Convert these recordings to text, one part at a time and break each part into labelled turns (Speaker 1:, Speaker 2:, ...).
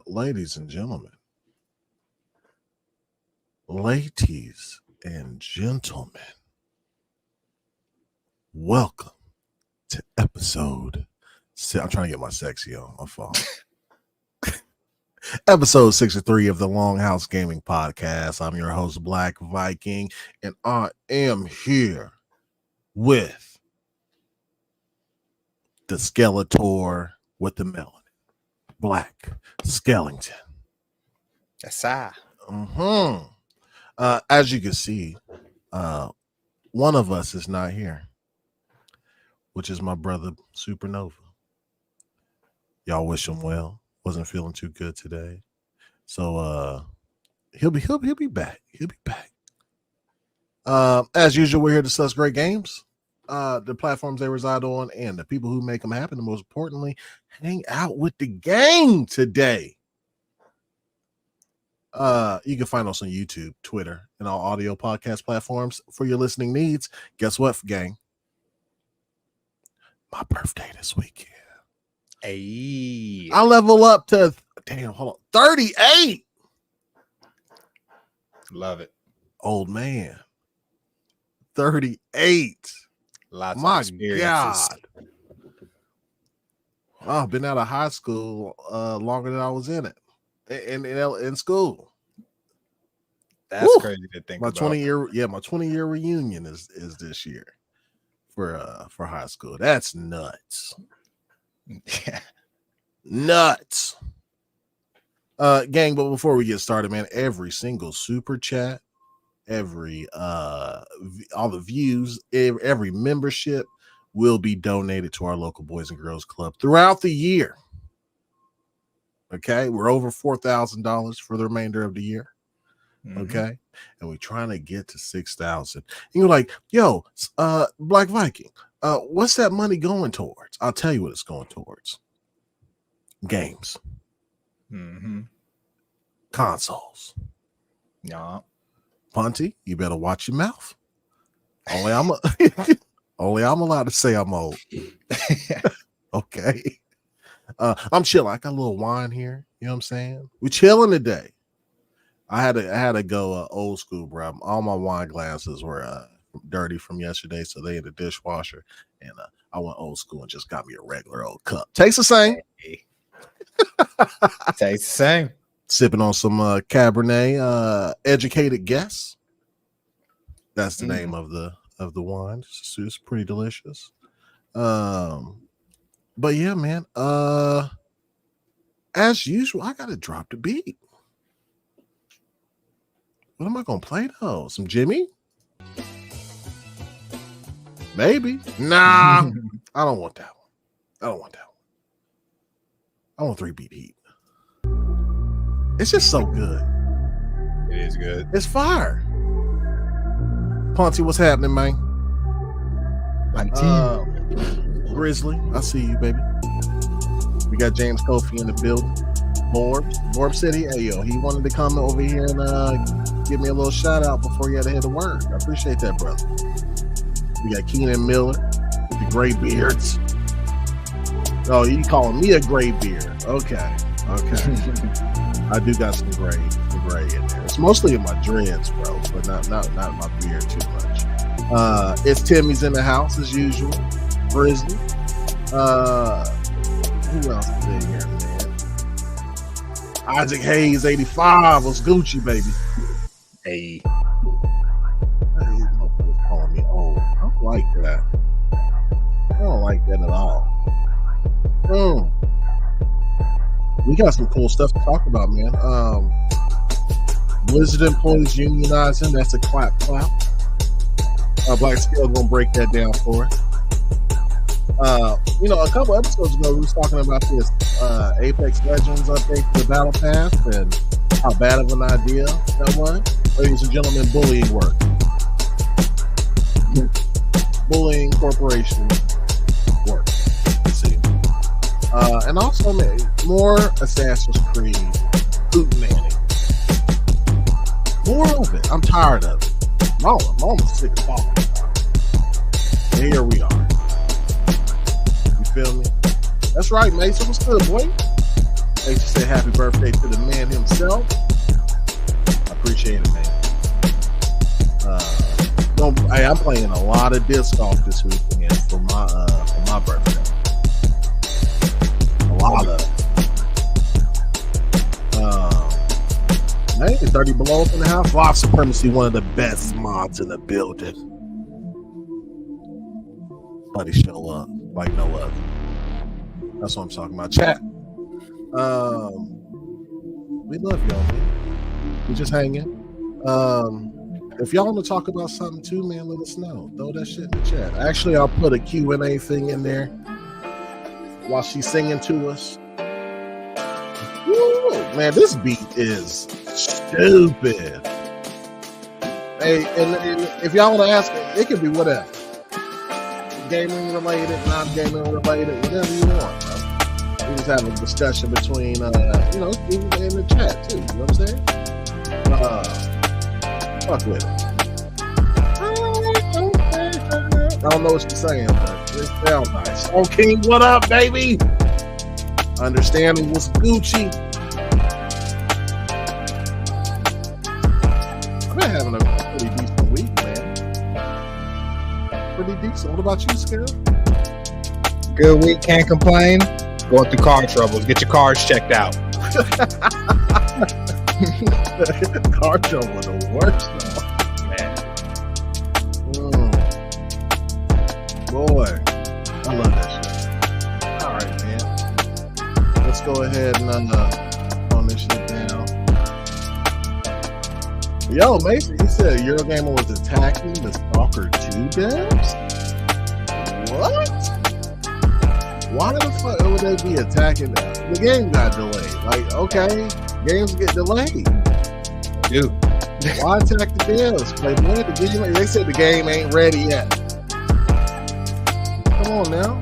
Speaker 1: Ladies and gentlemen, welcome to episode. I'm trying to get my sexy on my phone. Episode 63 of the Longhouse Gaming Podcast. I'm your host, BLAQQ Viking, and I am here with the Skeletor with the melon, BLAQQ SKELLINGTON.
Speaker 2: Yes, sir.
Speaker 1: As you can see, one of us is not here, which is my brother Supernova. Y'all wish him well. Wasn't feeling too good today, so he'll be back. He'll be back. As usual, we're here to discuss great games, the platforms they reside on, and the people who make them happen. And most importantly, hang out with the gang today. You can find us on YouTube, Twitter, and all audio podcast platforms for your listening needs. Guess what, gang? My birthday this weekend.
Speaker 2: Hey,
Speaker 1: I level up to 38.
Speaker 2: Love it.
Speaker 1: Old man. 38.
Speaker 2: Lots
Speaker 1: My
Speaker 2: of experiences.
Speaker 1: God. I've been out of high school longer than I was in it. In school.
Speaker 2: That's crazy to think
Speaker 1: my
Speaker 2: about.
Speaker 1: 20-year reunion is this year for high school. That's nuts.
Speaker 2: Yeah.
Speaker 1: Nuts. Gang, but before we get started, man, every single super chat, every all the views, every membership will be donated to our local Boys and Girls Club throughout the year. Okay, we're over $4,000 for the remainder of the year. Okay, and we're trying to get to 6,000. You're like, yo, Black Viking, what's that money going towards? I'll tell you what it's going towards. Games, consoles.
Speaker 2: Yeah.
Speaker 1: Punty, you better watch your mouth. Only I'm allowed to say I'm old. Okay. I'm chilling. I got a little wine here. You know what I'm saying? We're chilling today. I had to go old school, bro. All my wine glasses were dirty from yesterday, so they in the dishwasher. And I went old school and just got me a regular old cup. Tastes the same.
Speaker 2: Tastes the same.
Speaker 1: Sipping on some Cabernet, Educated Guess. That's the name of the wine. It's pretty delicious. But yeah, man. As usual, I gotta drop the beat. What am I gonna play though? Some Jimmy? Maybe. Nah, I don't want that one. I want 3-beat heat. It's just so good.
Speaker 2: It is good.
Speaker 1: It's fire. Ponty, what's happening, man? Grizzly, I see you, baby. We got James Kofi in the building. Borb City, hey yo, he wanted to come over here and give me a little shout out before he had to hit the word. I appreciate that, brother. We got Keenan Miller with the gray beards. Oh, you calling me a gray beard? Okay. I do got some gray in there. It's mostly in my dreads, bro, but not my beard too much. It's Timmy's in the house as usual. Grizzly. Who else is in here, man? Isaac Hayes, 85 was Gucci, baby.
Speaker 2: Hey.
Speaker 1: Calling me old. I don't like that. I don't like that at all. We got some cool stuff to talk about, man. Blizzard employees unionizing. That's a clap. Black Scale gonna break that down for us. A couple episodes ago, we was talking about this Apex Legends update to the Battle Pass and how bad of an idea that was. Ladies and gentlemen, bullying work. Bullying corporation work. Let's see. And also more Assassin's Creed hootenanny. More of it. I'm tired of it. I'm almost sick of talking about it. And here we are. You feel me? That's right, Mason. What's good, boy? They just say happy birthday to the man himself. I appreciate it, man. I'm playing a lot of disc golf this weekend for my birthday. A lot of it. Hey, 30 below up in the house. Lock Supremacy, one of the best mods in the building. Buddy, show up like no other. That's what I'm talking about. Chat. We love y'all, man. We just hanging. If y'all want to talk about something too, man, let us know. Throw that shit in the chat. Actually, I'll put a Q&A thing in there while she's singing to us. Woo, man, this beat is stupid. Hey, and if y'all want to ask, it could be whatever. Gaming related, not gaming related, whatever you want, bro. We just have a discussion between, even in the chat too. You know what I'm saying? Fuck with it. I don't know what you're saying, but it sounds nice. Oh, King, what up, baby? Understanding what's Gucci. I've been having a pretty decent week, man. Pretty decent. What about you, Scale?
Speaker 2: Good week, can't complain. Going through car troubles. Get your cars checked out.
Speaker 1: Car trouble the worst, though. Man. Boy, I love that shit. All right, man. Let's go ahead and on this shit down. Yo, Mason, you said Eurogamer was attacking the Stalker 2 devs? What? Why the fuck would they be attacking that? The game got delayed. Like, okay, games get delayed.
Speaker 2: Dude.
Speaker 1: Why attack the devs? They said the game ain't ready yet. Come on now.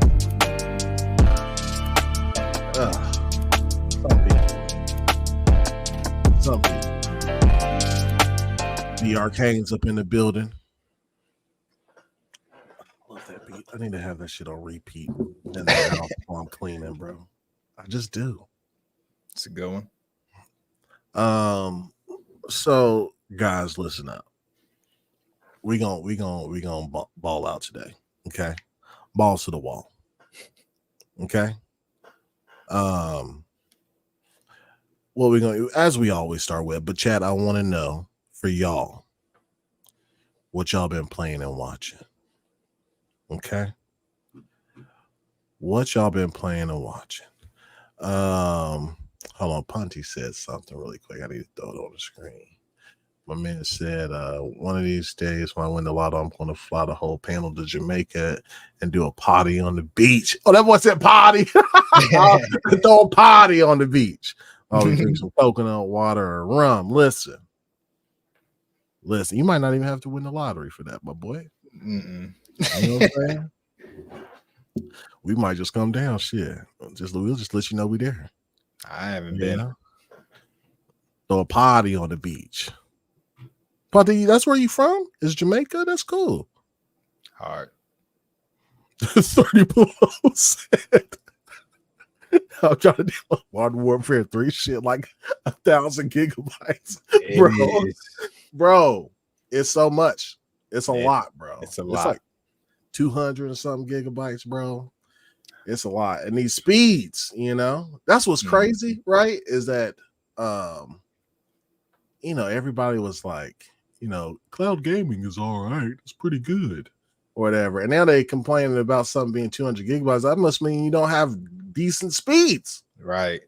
Speaker 1: Some people. The Arcane's up in the building. I love that beat. I need to have that shit on repeat in the house while I'm cleaning, bro. I just do.
Speaker 2: It's a good one.
Speaker 1: So guys, listen up. We gonna ball out today. Okay, balls to the wall. Okay. What we gonna do, as we always start with, but Chad, I want to know for y'all what y'all been playing and watching. Okay, what y'all been playing and watching. Hold on, Ponty said something really quick. I need to throw it on the screen. My man said, one of these days when I win the lotto, I'm going to fly the whole panel to Jamaica and do a party on the beach. Oh, that boy said party. Throw a party on the beach. Oh, we drink some coconut water or rum. Listen, you might not even have to win the lottery for that, my boy.
Speaker 2: Mm-mm.
Speaker 1: You know what I'm saying? We might just come down. Shit. We'll just let you know we there.
Speaker 2: I haven't been.
Speaker 1: Throw a party on the beach. But that's where you from? Is Jamaica? That's cool.
Speaker 2: Hard.
Speaker 1: 30 below said. I'm trying to do Modern Warfare 3 shit like 1,000 gigabytes. Bro, it's so much. It's a lot, bro.
Speaker 2: It's a lot.
Speaker 1: It's like 200 or something gigabytes, bro. It's a lot. And these speeds, that's what's crazy, right? Is that, everybody was like, cloud gaming is all right. It's pretty good or whatever. And now they complaining about something being 200 gigabytes. That must mean you don't have decent speeds.
Speaker 2: Right.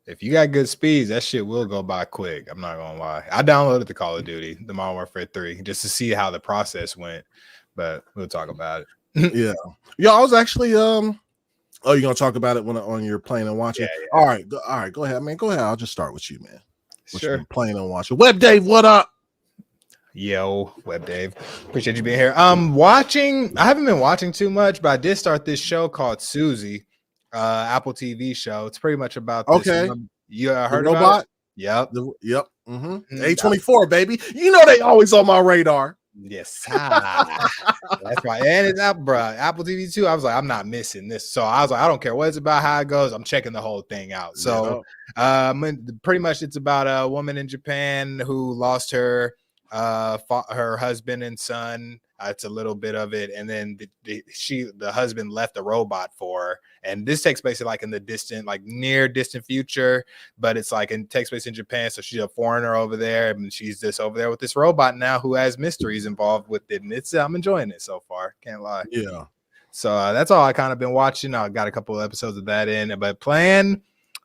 Speaker 2: If you got good speeds, that shit will go by quick. I'm not going to lie. I downloaded the Call of Duty, the Modern Warfare 3, just to see how the process went. But we'll talk about it.
Speaker 1: Yeah. I was actually, you're going to talk about it on your playing and watching?
Speaker 2: Yeah.
Speaker 1: All right. Go ahead, man. Go ahead. I'll just start with you, man.
Speaker 2: Sure.
Speaker 1: Playing and watching. Web Dave, what up?
Speaker 2: Yo, Web Dave. Appreciate you being here. I haven't been watching too much, but I did start this show called Susie, Apple TV show. It's pretty much about this.
Speaker 1: Okay.
Speaker 2: You heard
Speaker 1: about it?
Speaker 2: Yep.
Speaker 1: Yep. A24, baby. They always on my radar.
Speaker 2: Yes, that's right. And it's out, bro. Apple TV too. I was like, I'm not missing this. So I was like, I don't care what it's about, how it goes. I'm checking the whole thing out. So pretty much it's about a woman in Japan who lost her her husband and son. It's a little bit of it, and then the husband left a robot for her. And this takes place like in the distant, like near distant future, but it's like it takes place in Japan. So she's a foreigner over there, and she's just over there with this robot now who has mysteries involved with it. And I'm enjoying it so far. Can't lie.
Speaker 1: Yeah.
Speaker 2: So that's all I kind of been watching. I got a couple of episodes of that in, but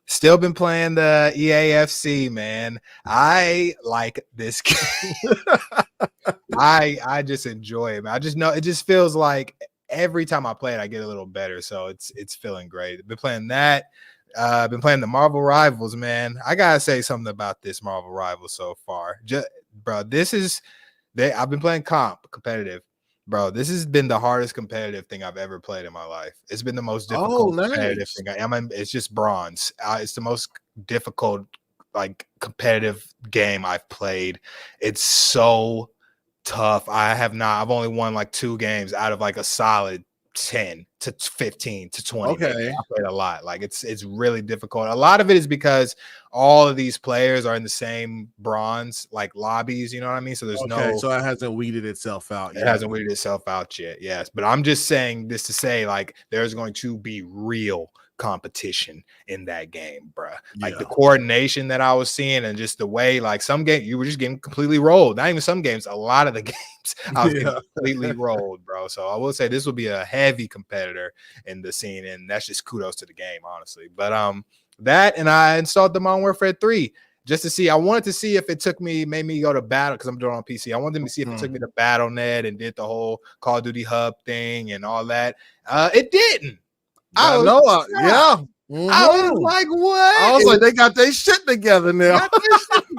Speaker 2: still been playing the EAFC, man. I like this game. I just enjoy it, man. I just know it just feels like every time I play it, I get a little better. So it's feeling great. Been playing that. Been playing the Marvel Rivals, man. I gotta say something about this Marvel Rivals so far. Bro, I've been playing competitive. Bro, this has been the hardest competitive thing I've ever played in my life. It's been the most difficult competitive thing. It's just bronze. It's the most difficult, like, competitive game I've played. It's so tough. I've only won like 2 games out of like a solid 10 to 15 to 20.
Speaker 1: Okay.
Speaker 2: I played a lot. Like it's really difficult. A lot of it is because all of these players are in the same bronze like lobbies, you know what I mean? So there's
Speaker 1: so it hasn't weeded itself out yet.
Speaker 2: It hasn't weeded itself out yet, yes. But I'm just saying this to say, like, there's going to be real competition in that game, bruh. Like the coordination that I was seeing and just the way, like some games you were just getting completely rolled. Not even some games, a lot of the games I was getting completely rolled, bro. So I will say this will be a heavy competitor in the scene, and that's just kudos to the game, honestly. But that, and I installed the Modern Warfare 3 just to see. I wanted to see if it made me go to battle because I'm doing it on PC. I wanted to see if it took me to BattleNet and did the whole Call of Duty hub thing and all that. It didn't. I was like, what?
Speaker 1: I was like, they got their shit together now.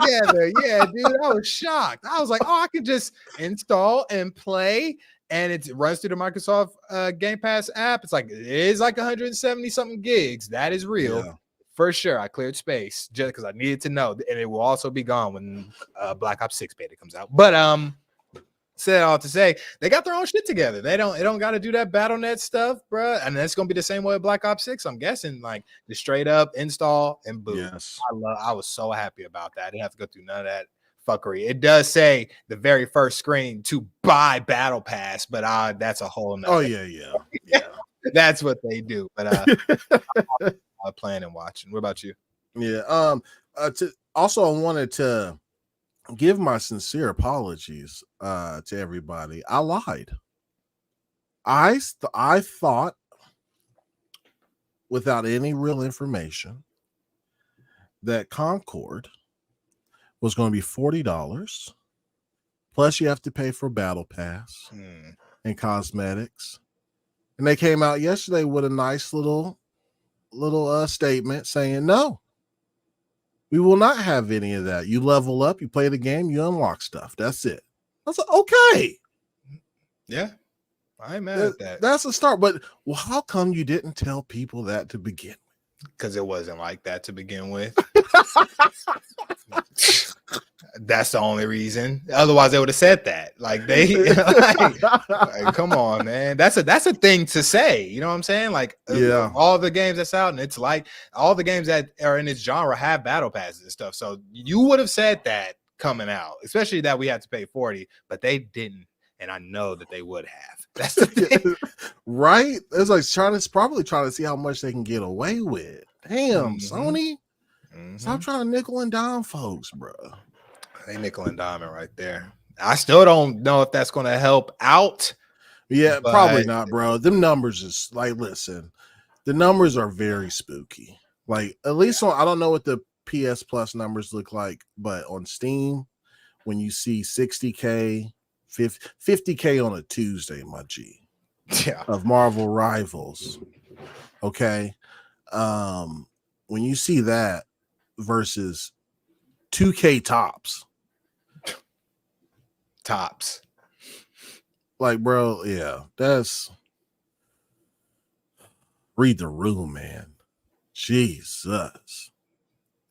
Speaker 2: Yeah, dude. I was shocked. I was like, oh, I can just install and play, and it runs through the Microsoft Game Pass app. It's like it is like 170 something gigs. That is real. Yeah. For sure. I cleared space just because I needed to know, and it will also be gone when Black Ops 6 beta comes out. But said all to say they got their own shit together. They don't got to do that BattleNet stuff, bro. And that's gonna be the same way with Black Ops 6. I'm guessing, like the straight up install and boom.
Speaker 1: Yes.
Speaker 2: I was so happy about that. I didn't have to go through none of that fuckery. It does say the very first screen to buy Battle Pass, but that's a whole nother.
Speaker 1: Oh yeah.
Speaker 2: That's what they do. But I'm playing and watching. What about you?
Speaker 1: Yeah. I wanted to give my sincere apologies to everybody. I lied. I thought, without any real information, that Concord was going to be $40 plus you have to pay for Battle Pass and cosmetics. And they came out yesterday with a nice little statement saying no. We will not have any of that. You level up, you play the game, you unlock stuff. That's it. I was like, okay.
Speaker 2: Yeah. I ain't mad at that.
Speaker 1: That's a start. But how come you didn't tell people that to begin with?
Speaker 2: Because it wasn't like that to begin with. That's the only reason. Otherwise, they would have said that. Like like, come on, man. That's a thing to say. You know what I'm saying? Like, all the games that's out, and it's like all the games that are in this genre have battle passes and stuff. So you would have said that coming out, especially that we had to pay $40, but they didn't, and I know that they would have. That's the thing.
Speaker 1: Right? It's like probably trying to see how much they can get away with. Damn, Sony. Stop trying to nickel and dime folks, bro.
Speaker 2: They nickel and diamond right there. I still don't know if that's going to help out.
Speaker 1: Yeah, probably not, bro. Them numbers is like, listen, the numbers are very spooky. Like, at least I don't know what the PS Plus numbers look like, but on Steam, when you see 60K, 50K on a Tuesday, my G, of Marvel Rivals, okay, when you see that versus 2K tops, like, bro, that's read the room, man. Jesus,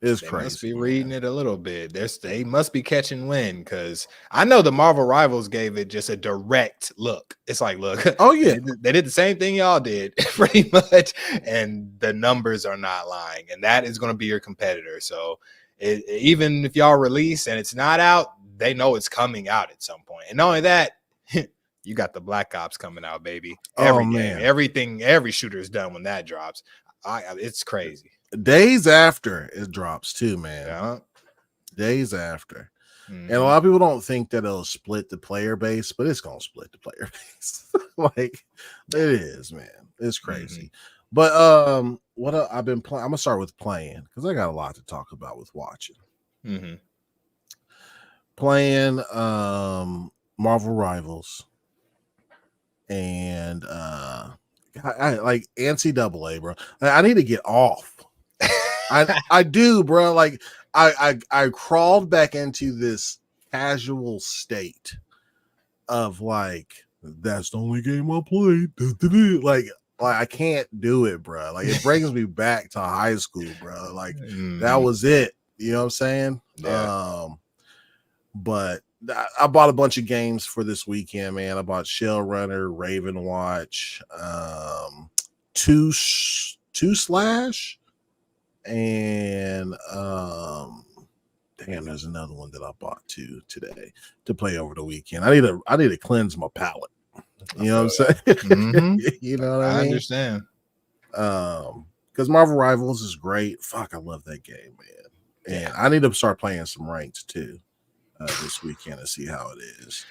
Speaker 1: It's
Speaker 2: They
Speaker 1: crazy.
Speaker 2: must be reading it a little bit. They must be catching wind because I know the Marvel Rivals gave it just a direct look. It's like, look,
Speaker 1: oh yeah,
Speaker 2: they did the same thing y'all did pretty much, and the numbers are not lying, and that is going to be your competitor. So even if y'all release and it's not out, they know it's coming out at some point. And not only that, you got the Black Ops coming out, baby. Every game, everything, every shooter is done when that drops. It's crazy.
Speaker 1: Days after it drops too, man.
Speaker 2: Yeah.
Speaker 1: Days after. And a lot of people don't think that it'll split the player base, but it's gonna split the player base. Like it is, man. It's crazy. But I've been playing. I'm gonna start with playing because I got a lot to talk about with watching. Playing Marvel Rivals and I like NCAA, bro. I need to get off. I do, bro. Like I crawled back into this casual state of like that's the only game I played. Like I can't do it, bro. Like it brings me back to high school, bro. Like that was it. You know what I'm saying?
Speaker 2: Yeah.
Speaker 1: But I bought a bunch of games for this weekend, man. I bought Shell Runner, Raven Watch, two slash. And there's another one that I bought today to play over the weekend. I need to cleanse my palate. You know what I'm saying? You know what I mean?
Speaker 2: Understand.
Speaker 1: Because Marvel Rivals is great. Fuck, I love that game, man. And I need to start playing some ranks too this weekend and see how it is.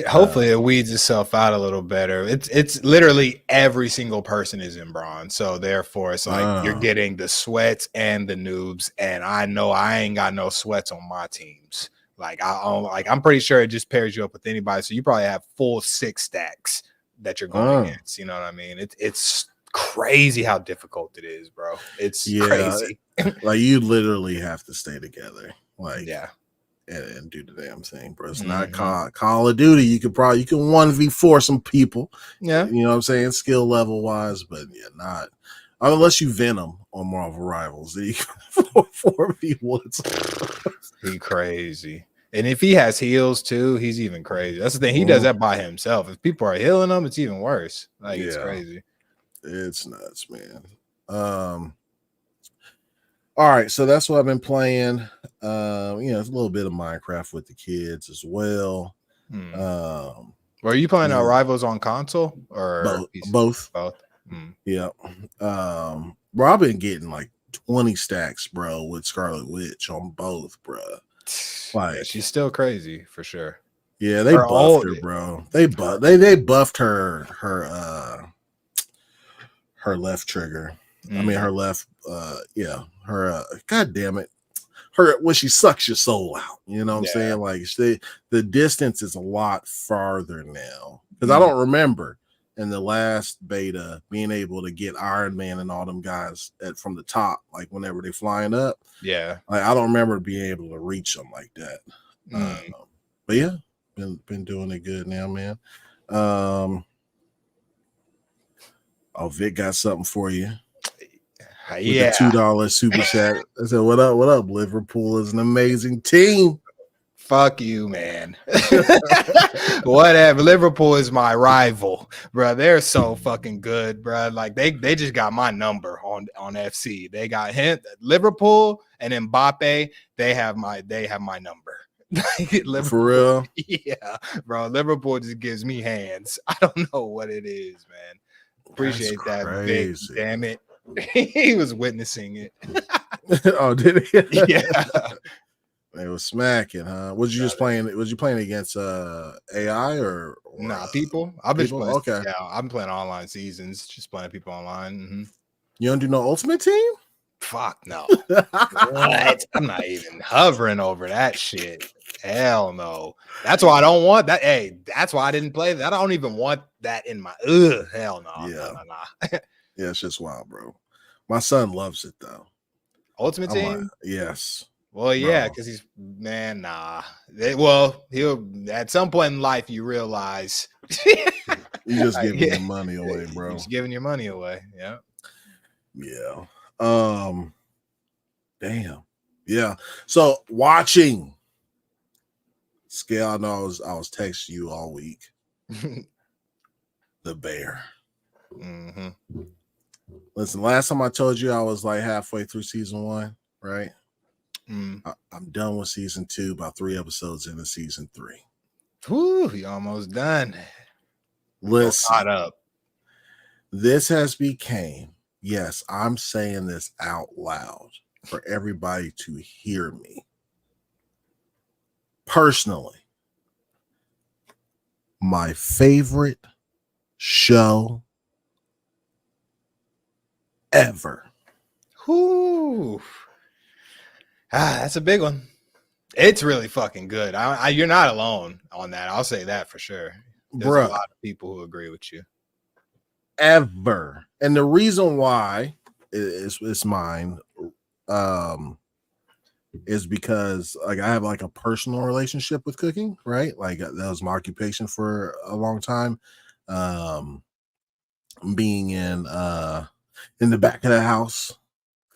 Speaker 2: Hopefully it weeds itself out a little better. It's literally every single person is in bronze, so therefore it's like you're getting the sweats and the noobs, and I know I ain't got no sweats on my teams. Like I'm pretty sure it just pairs you up with anybody, so you probably have full 6 stacks that you're going against. You know what I mean? It's crazy how difficult it is, bro. It's crazy.
Speaker 1: Like you literally have to stay together. Like and do the damn thing, bro. It's not Call of Duty. You can 1v4 some people. Yeah. You know what I'm saying? Skill level wise, but not unless you Venom on Marvel Rivals. You can 4v1.
Speaker 2: He crazy. And if he has heals too, he's even crazy. That's the thing. He does that by himself. If people are healing him, it's even worse. Like it's crazy.
Speaker 1: It's nuts, man. All right, so that's what I've been playing. It's a little bit of Minecraft with the kids as well.
Speaker 2: Were you playing Rivals on console or
Speaker 1: both? Yeah. Bro, I've been getting like 20 stacks, bro, with Scarlet Witch on both, bro. Like
Speaker 2: she's still crazy for sure.
Speaker 1: Yeah, they buffed her, bro. They buffed her left trigger. I mean her left god damn it. Her when she sucks your soul out. You know what I'm saying? Like the distance is a lot farther now. Because I don't remember in the last beta being able to get Iron Man and all them guys from the top, like whenever they flying up. Yeah. Like I don't remember being able to reach them like that. But yeah, been doing it good now, man. Vic got something for you. With the $2 super chat. I said, what up? Liverpool is an amazing team.
Speaker 2: Fuck you, man. Whatever. Liverpool is my rival, bro. They're so fucking good, bro. Like they just got my number on FC. They got Liverpool and Mbappe. They have my number.
Speaker 1: For real?
Speaker 2: Yeah, bro. Liverpool just gives me hands. I don't know what it is, man. Appreciate that, Vic. Damn it. He was witnessing it.
Speaker 1: Oh, did he?
Speaker 2: Yeah.
Speaker 1: They was smacking, huh? Was you playing against AI or
Speaker 2: people? I've been playing.
Speaker 1: Okay.
Speaker 2: Yeah, I've been playing online seasons, just playing people online.
Speaker 1: You don't do no ultimate team?
Speaker 2: Fuck no. What? I'm not even hovering over that shit. Hell no. That's why I don't want that. Hey, that's why I didn't play that. I don't even want that in my hell no.
Speaker 1: Yeah. No. Yeah, it's just wild, bro. My son loves it though.
Speaker 2: Ultimate Team?
Speaker 1: Yes.
Speaker 2: Well, yeah, because he's he'll at some point in life you realize
Speaker 1: you just giving your money away, bro.
Speaker 2: You're just giving your money away. Yeah.
Speaker 1: Yeah. Damn. Yeah. So watching Scale, I know I was texting you all week. The Bear.
Speaker 2: Mm-hmm.
Speaker 1: Listen, last time I told you I was like halfway through season 1, right?
Speaker 2: Mm.
Speaker 1: I'm done with season 2, about 3 episodes into season 3.
Speaker 2: Whew, you almost done.
Speaker 1: Listen,
Speaker 2: Caught up.
Speaker 1: this has became, yes, I'm saying this out loud for everybody to hear me. Personally, my favorite show ever.
Speaker 2: Whew. That's a big one. It's really fucking good. You're not alone on that. I'll say that for sure. There's a lot of people who agree with you.
Speaker 1: Ever. And the reason why is mine is because like I have like a personal relationship with cooking, right? Like that was my occupation for a long time. Being in the back of the house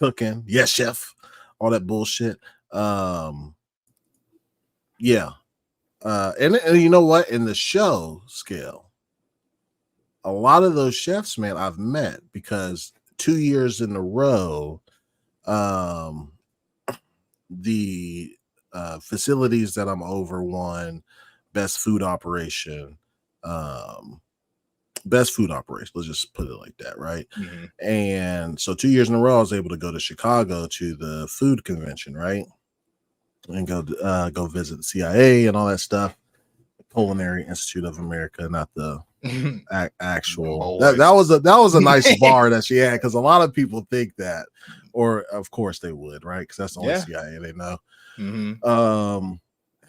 Speaker 1: cooking, yes, chef, all that bullshit. Yeah. And you know what? In the show Scale, a lot of those chefs, man, I've met because 2 years in a row, the facilities that I'm over won best food operation. Best food operation. Let's just put it like that, right?
Speaker 2: Mm-hmm.
Speaker 1: And so 2 years in a row, I was able to go to Chicago to the food convention, right? And go visit the CIA and all that stuff. Culinary Institute of America, not the actual. That was a nice bar that she had, because a lot of people think that, or of course they would, right? Because that's the only CIA they know.
Speaker 2: Mm-hmm.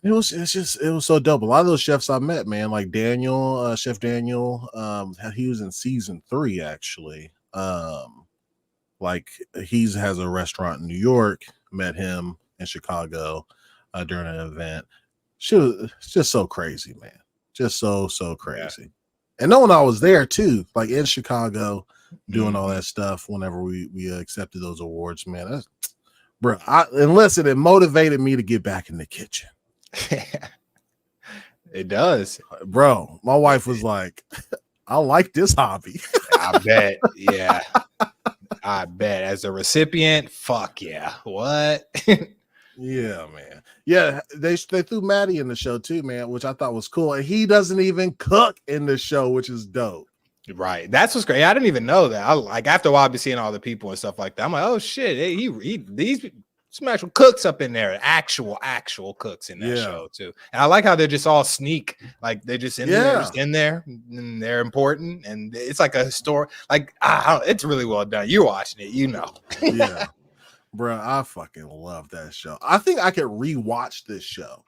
Speaker 1: It was so dope. A lot of those chefs I met, man, like Daniel, Chef Daniel, he was in season 3 actually. Like he has a restaurant in New York. Met him in Chicago during an event. It's just so crazy, man. Just so crazy. Yeah. And knowing I was there too, like in Chicago, doing all that stuff whenever we accepted those awards, man. Bro, and listen, it motivated me to get back in the kitchen.
Speaker 2: It does,
Speaker 1: bro. My wife was like, I like this hobby.
Speaker 2: I bet. Yeah. I bet. As a recipient, fuck yeah. What?
Speaker 1: Yeah, man. Yeah, they threw Maddie in the show too, man, which I thought was cool. And he doesn't even cook in the show, which is dope.
Speaker 2: Right. That's what's great. I didn't even know that. Like after a while, I've been seeing all the people and stuff like that. I'm like, oh shit, these some actual cooks up in there, actual cooks in that show too. And I like how they're just all sneak, like they're just in there, and they're important, and it's like a story. Like it's really well done. You're watching it, you know.
Speaker 1: Yeah, bro, I fucking love that show. I think I could rewatch this show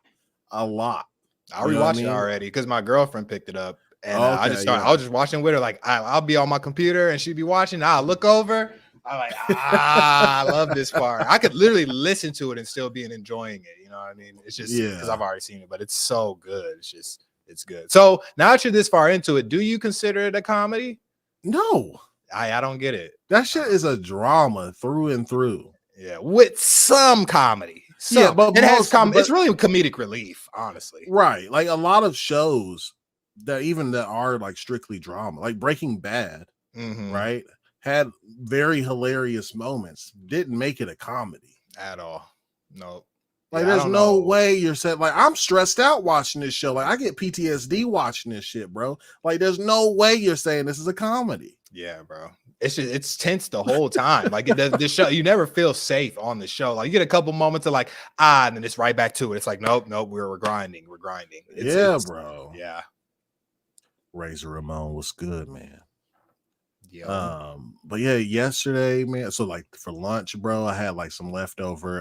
Speaker 1: a lot.
Speaker 2: I rewatched it already because my girlfriend picked it up, and I was just watching with her. Like I'll be on my computer and she'd be watching. I'll look over. I'm like, I love this part. I could literally listen to it and still be enjoying it. You know what I mean? It's just because I've already seen it, but it's so good. It's good. So now that you're this far into it, do you consider it a comedy?
Speaker 1: No,
Speaker 2: I don't get it.
Speaker 1: That shit is a drama through and through.
Speaker 2: Yeah, with some comedy.
Speaker 1: Yeah, but
Speaker 2: it has it's really comedic relief, honestly.
Speaker 1: Right, like a lot of shows that are like strictly drama, like Breaking Bad, right? Had very hilarious moments. Didn't make it a comedy
Speaker 2: at all. No.
Speaker 1: Like there's no way you're saying like I'm stressed out watching this show. Like I get PTSD watching this shit, bro. Like there's no way you're saying this is a comedy.
Speaker 2: Yeah, bro. It's tense the whole time. Like this show, you never feel safe on the show. Like you get a couple moments of like and then it's right back to it. It's like nope, we're grinding. It's,
Speaker 1: bro.
Speaker 2: Yeah.
Speaker 1: Razor Ramon was good, man.
Speaker 2: Yeah.
Speaker 1: But yeah, yesterday, man. So like for lunch, bro, I had like some leftover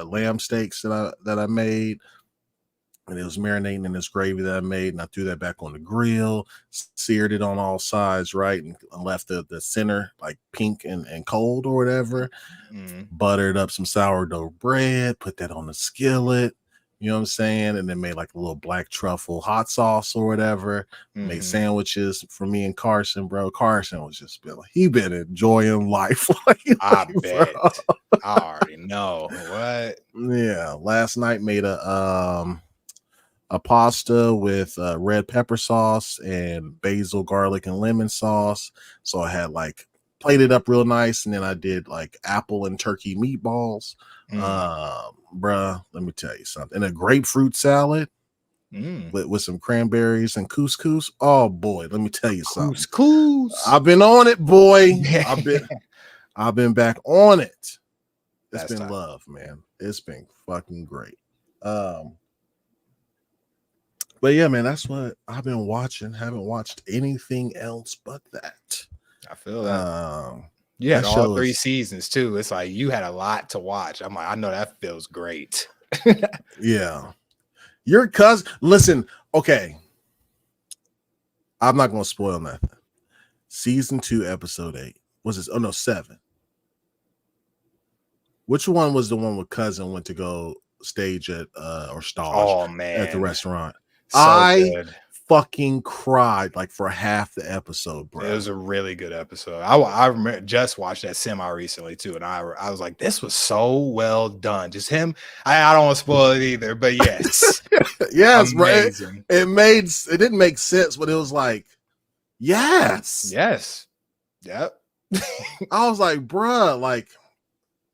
Speaker 1: lamb steaks that I made, and it was marinating in this gravy that I made, and I threw that back on the grill, seared it on all sides, right, and left the center like pink and cold or whatever. Buttered up some sourdough bread, put that on the skillet. You know what I'm saying? And then made like a little black truffle hot sauce or whatever. Made sandwiches for me and Carson, bro. Carson was just he been enjoying life.
Speaker 2: I bet. I already no. What?
Speaker 1: Yeah, last night made a pasta with red pepper sauce and basil, garlic, and lemon sauce. So I had like plated up real nice, and then I did like apple and turkey meatballs. Bruh, let me tell you something. And a grapefruit salad with some cranberries and couscous. Oh boy, let me tell you something.
Speaker 2: Couscous.
Speaker 1: I've been on it, boy. I've been back on it. It's been
Speaker 2: time.
Speaker 1: love, man. It's been fucking great. But yeah, man, that's what I've been watching. Haven't watched anything else but that.
Speaker 2: I feel that. You had all 3 seasons too. It's like you had a lot to watch. I'm like, I know that feels great.
Speaker 1: Yeah. Your cousin, listen, okay. I'm not gonna spoil nothing. Season 2, episode 8. Was this? Oh no, 7. Which one was the one where cousin went to go stage at or stage at the restaurant?
Speaker 2: So
Speaker 1: I
Speaker 2: good.
Speaker 1: Fucking cried like for half the episode, bro.
Speaker 2: It was a really good episode. I remember just watched that semi recently too, and I was like, this was so well done. Just him. I don't want to spoil it either, but yes,
Speaker 1: yes, amazing. Right. It didn't make sense, but it was like, yes,
Speaker 2: yep.
Speaker 1: I was like, bruh, like,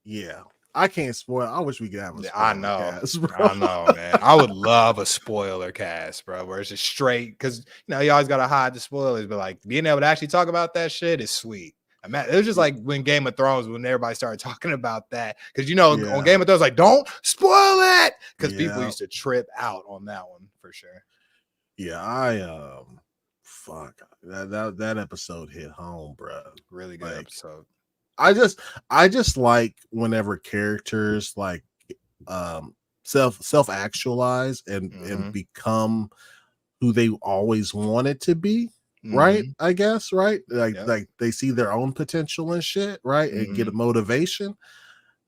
Speaker 1: yeah. I can't spoil. I wish we could have a spoiler cast, bro.
Speaker 2: I know, man. I would love a spoiler cast, bro, where it's just straight, because you always gotta hide the spoilers, but like being able to actually talk about that shit is sweet. It was just like when Game of Thrones, when everybody started talking about that, because on Game of Thrones, like, don't spoil it, because people used to trip out on that one for sure.
Speaker 1: Yeah, fuck, that episode hit home, bro.
Speaker 2: Really good episode.
Speaker 1: I just like whenever characters like self-actualize and become who they always wanted to be, right? I guess, right? Like they see their own potential and shit, right? And get a motivation.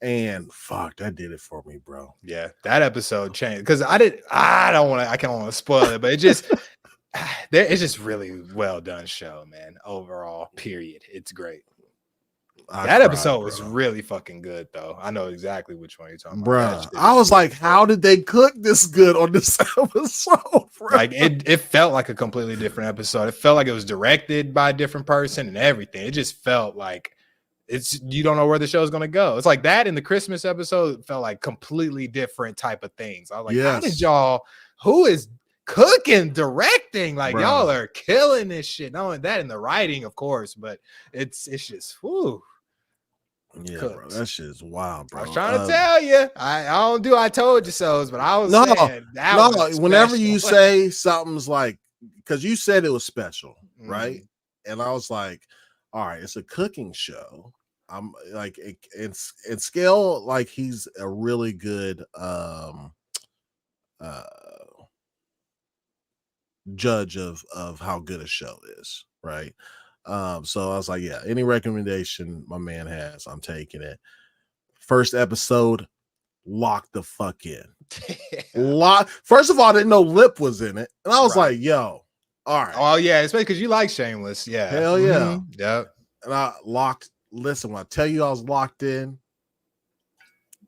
Speaker 1: And fuck, that did it for me, bro.
Speaker 2: Yeah, that episode changed, because I can't want to spoil it, but it's just really well done show, man. Overall, period. It's great. That episode was really fucking good, though. I know exactly which one you're talking about.
Speaker 1: Bro, I was like, how did they cook this good on this episode, bro?
Speaker 2: Like, it felt like a completely different episode. It felt like it was directed by a different person and everything. It just felt like you don't know where the show's going to go. It's like that in the Christmas episode felt like completely different type of things. I was like, who is cooking, directing? Like, y'all are killing this shit. Not only that, in the writing, of course, but it's just, whoo.
Speaker 1: Yeah, bro, that shit is wild, bro.
Speaker 2: I was trying to tell you, I don't do I told you so's, but I was saying that was
Speaker 1: whenever you say something's like, because you said it was special, right? And I was like, all right, it's a cooking show. I'm like, and Scale, like, he's a really good judge of how good a show is, right? So I was like, yeah, any recommendation my man has, I'm taking it. First episode, lock the fuck in. First of all, I didn't know Lip was in it, and I was like, yo, all right.
Speaker 2: Oh yeah, especially because you like Shameless. Yeah,
Speaker 1: hell yeah.
Speaker 2: Yep.
Speaker 1: And I listen, when I tell you I was locked in,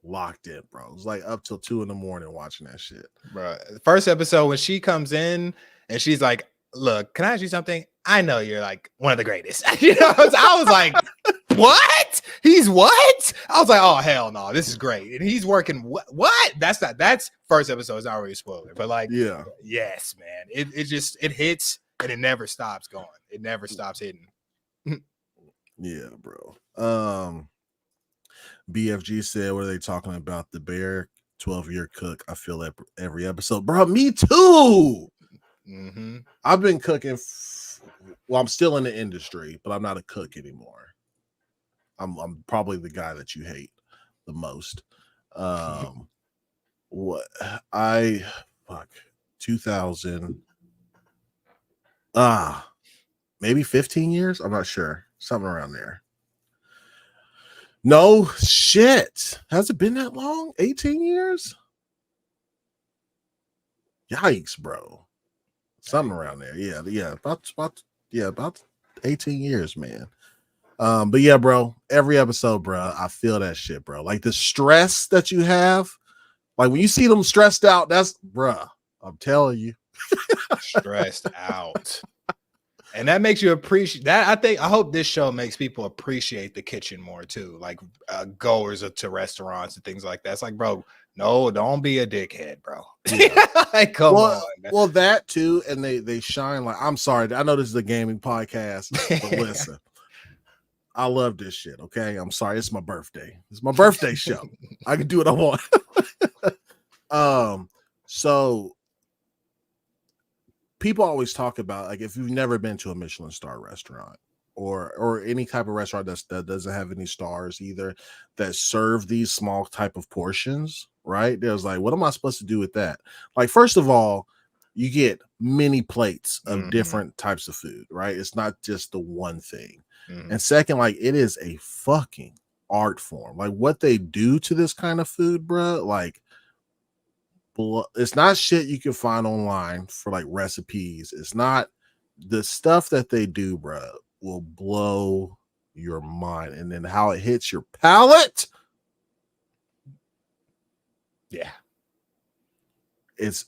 Speaker 1: bro. It was like up till 2 a.m. watching that shit,
Speaker 2: bro. First episode, when she comes in and she's like, look, can I ask you something? I know you're like one of the greatest. I was like, what? He's what? I was like, oh hell no, this is great. And he's working what? That's first episode. It's not really a spoiler, but like, yes, man. It hits and it never stops going. It never stops hitting.
Speaker 1: Yeah, bro. BFG said, what are they talking about? The Bear 12-year cook. I feel that every episode, bro. Me too. I've been cooking. I'm still in the industry, but I'm not a cook anymore. I'm probably the guy that you hate the most. 2000 maybe 15 years. I'm not sure, something around there. No shit, has it been that long? 18 years? Yikes, bro. Something around there. Yeah, about 18 years, man. But yeah, bro, every episode, bro, I feel that shit, bro. Like the stress that you have, like when you see them stressed out, that's, bruh, I'm telling you.
Speaker 2: Stressed out. And that makes you appreciate that. I hope this show makes people appreciate the kitchen more too. Like goers to restaurants and things like that. It's like, bro, no, don't be a dickhead, bro.
Speaker 1: Yeah.
Speaker 2: Like, come on.
Speaker 1: Well, that too, and they shine like. I'm sorry, I know this is a gaming podcast, but listen, I love this shit. Okay, I'm sorry, it's my birthday. It's my birthday show. I can do what I want. So people always talk about, like, if you've never been to a Michelin star restaurant or any type of restaurant that doesn't have any stars either, that serve these small type of portions, right? There's like, what am I supposed to do with that? Like, first of all, you get many plates of different types of food, right? It's not just the one thing. And second, like, it is a fucking art form. Like, what they do to this kind of food, bro, like, it's not shit you can find online for like recipes. It's not the stuff that they do, bro, will blow your mind. And then how it hits your palate.
Speaker 2: Yeah.
Speaker 1: It's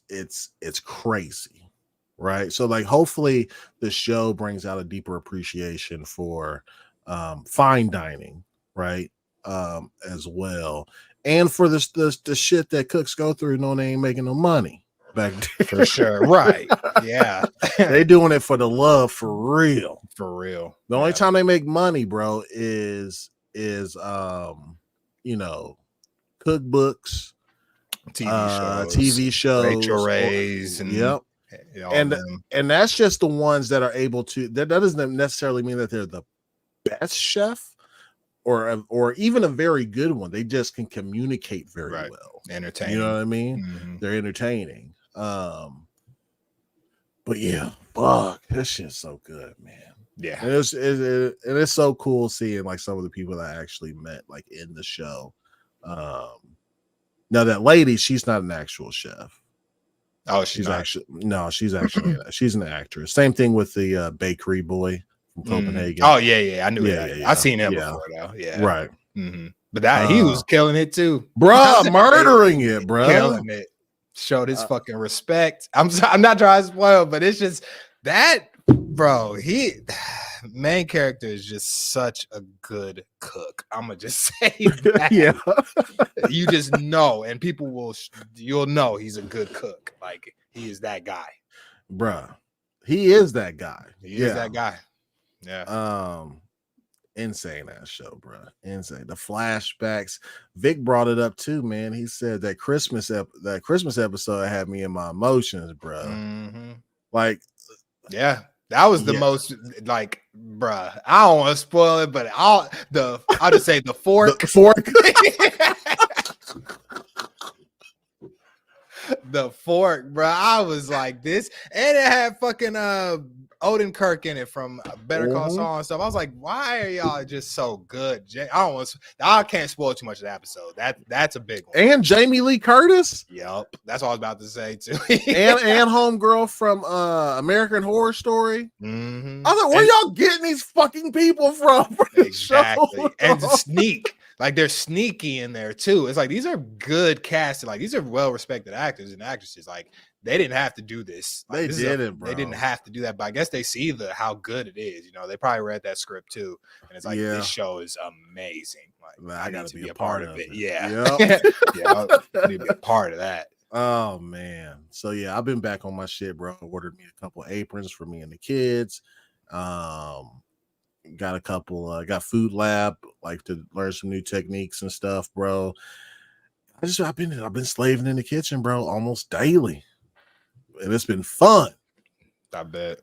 Speaker 1: crazy. Right. So like, hopefully the show brings out a deeper appreciation for fine dining, right? As well. And for the shit that cooks go through, no, they ain't making no money back there.
Speaker 2: For sure. Right. Yeah.
Speaker 1: They doing it for the love, for real.
Speaker 2: For real.
Speaker 1: The only time they make money, bro, is cookbooks, TV shows,
Speaker 2: Rachel Ray's, and
Speaker 1: yep. And that's just the ones that are able to. That doesn't necessarily mean that they're the best chef. Or even a very good one. They just can communicate very well.
Speaker 2: Entertaining.
Speaker 1: You know what I mean? They're entertaining. But yeah, fuck, this shit's so good, man.
Speaker 2: Yeah.
Speaker 1: And it's so cool seeing like some of the people that I actually met like in the show. Now that lady, she's not an actual chef.
Speaker 2: Oh,
Speaker 1: she's actually she's an actress. Same thing with the bakery boy. Copenhagen.
Speaker 2: Oh yeah, I knew that. I seen him before though. Yeah,
Speaker 1: right.
Speaker 2: But he was killing it too,
Speaker 1: bro. Murdering it, bro.
Speaker 2: Killing it. Showed his fucking respect. I'm not trying to spoil, but it's just that, bro. Main character is just such a good cook. I'm gonna just say that.
Speaker 1: Yeah.
Speaker 2: You just know, and you'll know he's a good cook. Like, he is that guy,
Speaker 1: bro. He is that guy.
Speaker 2: He is that guy. Yeah.
Speaker 1: Insane ass show, bro. Insane. The flashbacks. Vic brought it up too, man. He said that Christmas episode had me in my emotions, bro. Like,
Speaker 2: yeah, that was the most, like, bruh. I don't want to spoil it, but I'll just say the fork.
Speaker 1: The fork.
Speaker 2: The fork, bro. I was like this, and it had fucking Odenkirk in it from Better Call Saul and stuff. I was like, why are y'all just so good? I can't spoil too much of the episode. That's a big one.
Speaker 1: And Jamie Lee Curtis.
Speaker 2: Yep, that's what I was about to say too.
Speaker 1: and homegirl from American Horror Story. I was like, where y'all getting these fucking people from?
Speaker 2: Exactly. And Sneak. Like, they're sneaky in there too. It's like, these are good casted. Like, these are well-respected actors and actresses. Like, they didn't have to do this. Like,
Speaker 1: they didn't, bro.
Speaker 2: They didn't have to do that, but I guess they see how good it is. You know, they probably read that script too, and it's like, this show is amazing. Like,
Speaker 1: man, I gotta be a
Speaker 2: part of it. Yeah,
Speaker 1: yep.
Speaker 2: Yeah, I need to be a part of that.
Speaker 1: Oh man. So yeah, I've been back on my shit, bro. Ordered me a couple aprons for me and the kids. Got a couple. Got Food Lab, like, to learn some new techniques and stuff, bro. I've been slaving in the kitchen, bro, almost daily, and it's been fun.
Speaker 2: I bet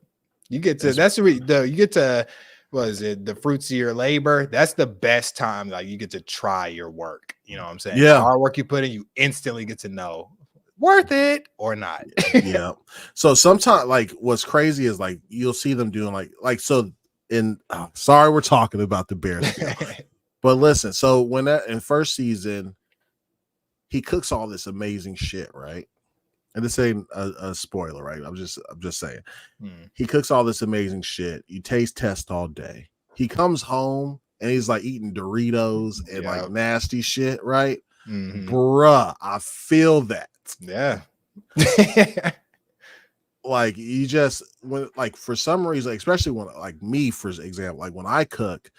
Speaker 2: you get to what is it? The fruits of your labor. That's the best time. Like, you get to try your work. You know what I'm saying?
Speaker 1: Yeah.
Speaker 2: The hard work you put in, you instantly get to know worth it or not.
Speaker 1: Yeah. So sometimes, like, what's crazy is, like, you'll see them doing like so. Sorry, we're talking about the Bears, but listen. So when in first season, he cooks all this amazing shit, right? And this ain't a spoiler, right? I'm just saying. He cooks all this amazing shit. You taste test all day, he comes home and he's like eating Doritos and like nasty shit, right? Bruh, I feel that.
Speaker 2: Yeah.
Speaker 1: Like you just when like for some reason, especially when like me, for example, like when I cook,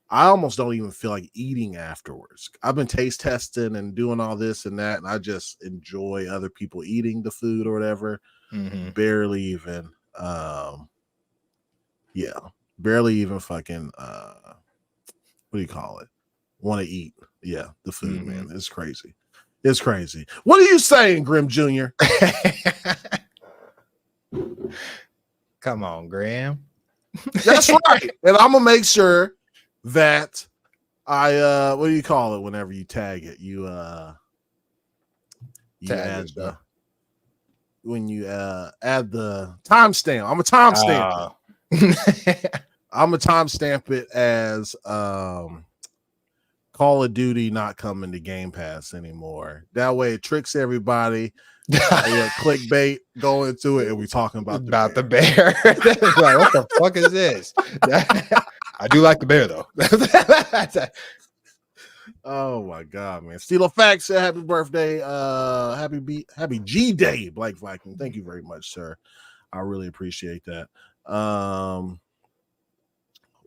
Speaker 1: I almost don't even feel like eating afterwards. I've been taste testing and doing all this and that, and I just enjoy other people eating the food or whatever. Barely even barely even fucking what do you call it? Want to eat. Yeah, the food, man. It's crazy. It's crazy. What are you saying, Grim Jr.?
Speaker 2: Come on, Graham.
Speaker 1: That's right. And I'm gonna make sure that I what do you call it whenever you tag it? You add the when you add the timestamp. I'm a timestamp. I'm a timestamp it as Call of Duty not coming to Game Pass anymore. That way it tricks everybody. Clickbait, go into it, and we talking about
Speaker 2: the bear. Like, what the fuck is this? I do like the bear though.
Speaker 1: Oh my god, man! Steelo Facts said happy birthday, happy G Day, Blake Viking. Thank you very much, sir. I really appreciate that.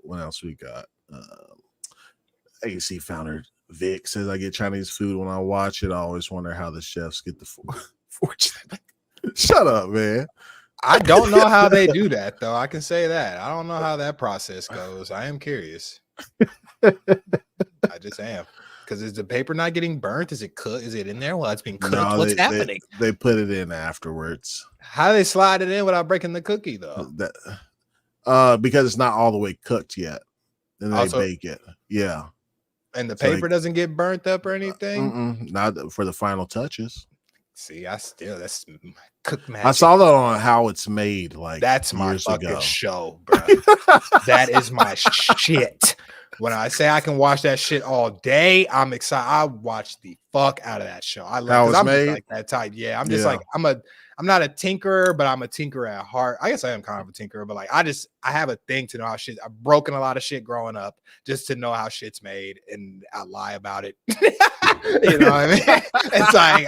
Speaker 1: What else we got? AC founder Vic says I get Chinese food when I watch it. I always wonder how the chefs get the fortune. Shut up, man.
Speaker 2: I don't know how they do that though. I can say that. I don't know how that process goes. I am curious. I just am. Because is the paper not getting burnt? Is it cooked? Is it in there while it's being cooked?
Speaker 1: No,
Speaker 2: what's happening?
Speaker 1: They put it in afterwards.
Speaker 2: How do they slide it in without breaking the cookie though?
Speaker 1: Because it's not all the way cooked yet. And they bake it. Yeah.
Speaker 2: And the paper doesn't get burnt up or anything?
Speaker 1: Not for the final touches.
Speaker 2: See, that's cook magic.
Speaker 1: I saw that on How It's Made. Like
Speaker 2: that's my fucking show, bro. That is my shit. When I say I can watch that shit all day, I'm excited. I watch the fuck out of that show. I love it. I'm just like that type. Yeah, I'm just like I'm not a tinkerer, but I'm a tinkerer at heart. I guess I am kind of a tinkerer, but like I have a thing to know how shit. I've broken a lot of shit growing up just to know how shit's made, and I lie about it. You know what I mean? It's like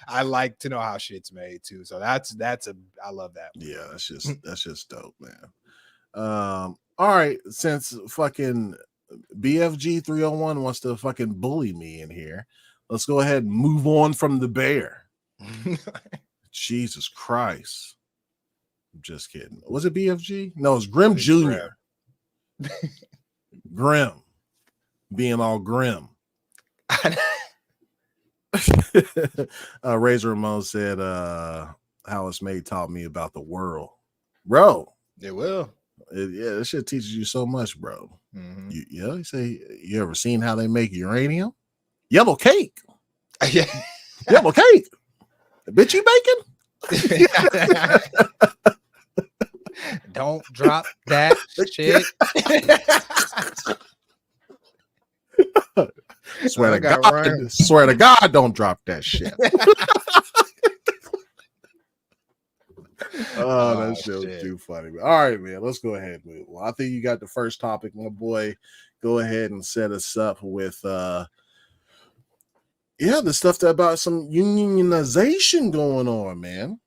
Speaker 2: I like to know how shit's made too. So I love that.
Speaker 1: Yeah, that's just dope, man. All right, since fucking BFG 301 wants to fucking bully me in here, let's go ahead and move on from the bear. Jesus Christ. I'm just kidding. Was it BFG? No, it's Grim Jr. Grim. Being all grim. Razor Ramon said How It's Made taught me about the world. Bro.
Speaker 2: It will.
Speaker 1: This shit teaches you so much, bro. You say you ever seen how they make uranium? Yellow cake.
Speaker 2: Yeah.
Speaker 1: Yellow cake. Bitch, you baking?
Speaker 2: Don't drop that shit.
Speaker 1: Swear to God, don't drop that shit. That shit was too funny. All right, man, let's go ahead and move. Well, I think you got the first topic, my boy. Go ahead and set us up with the stuff about some unionization going on, man.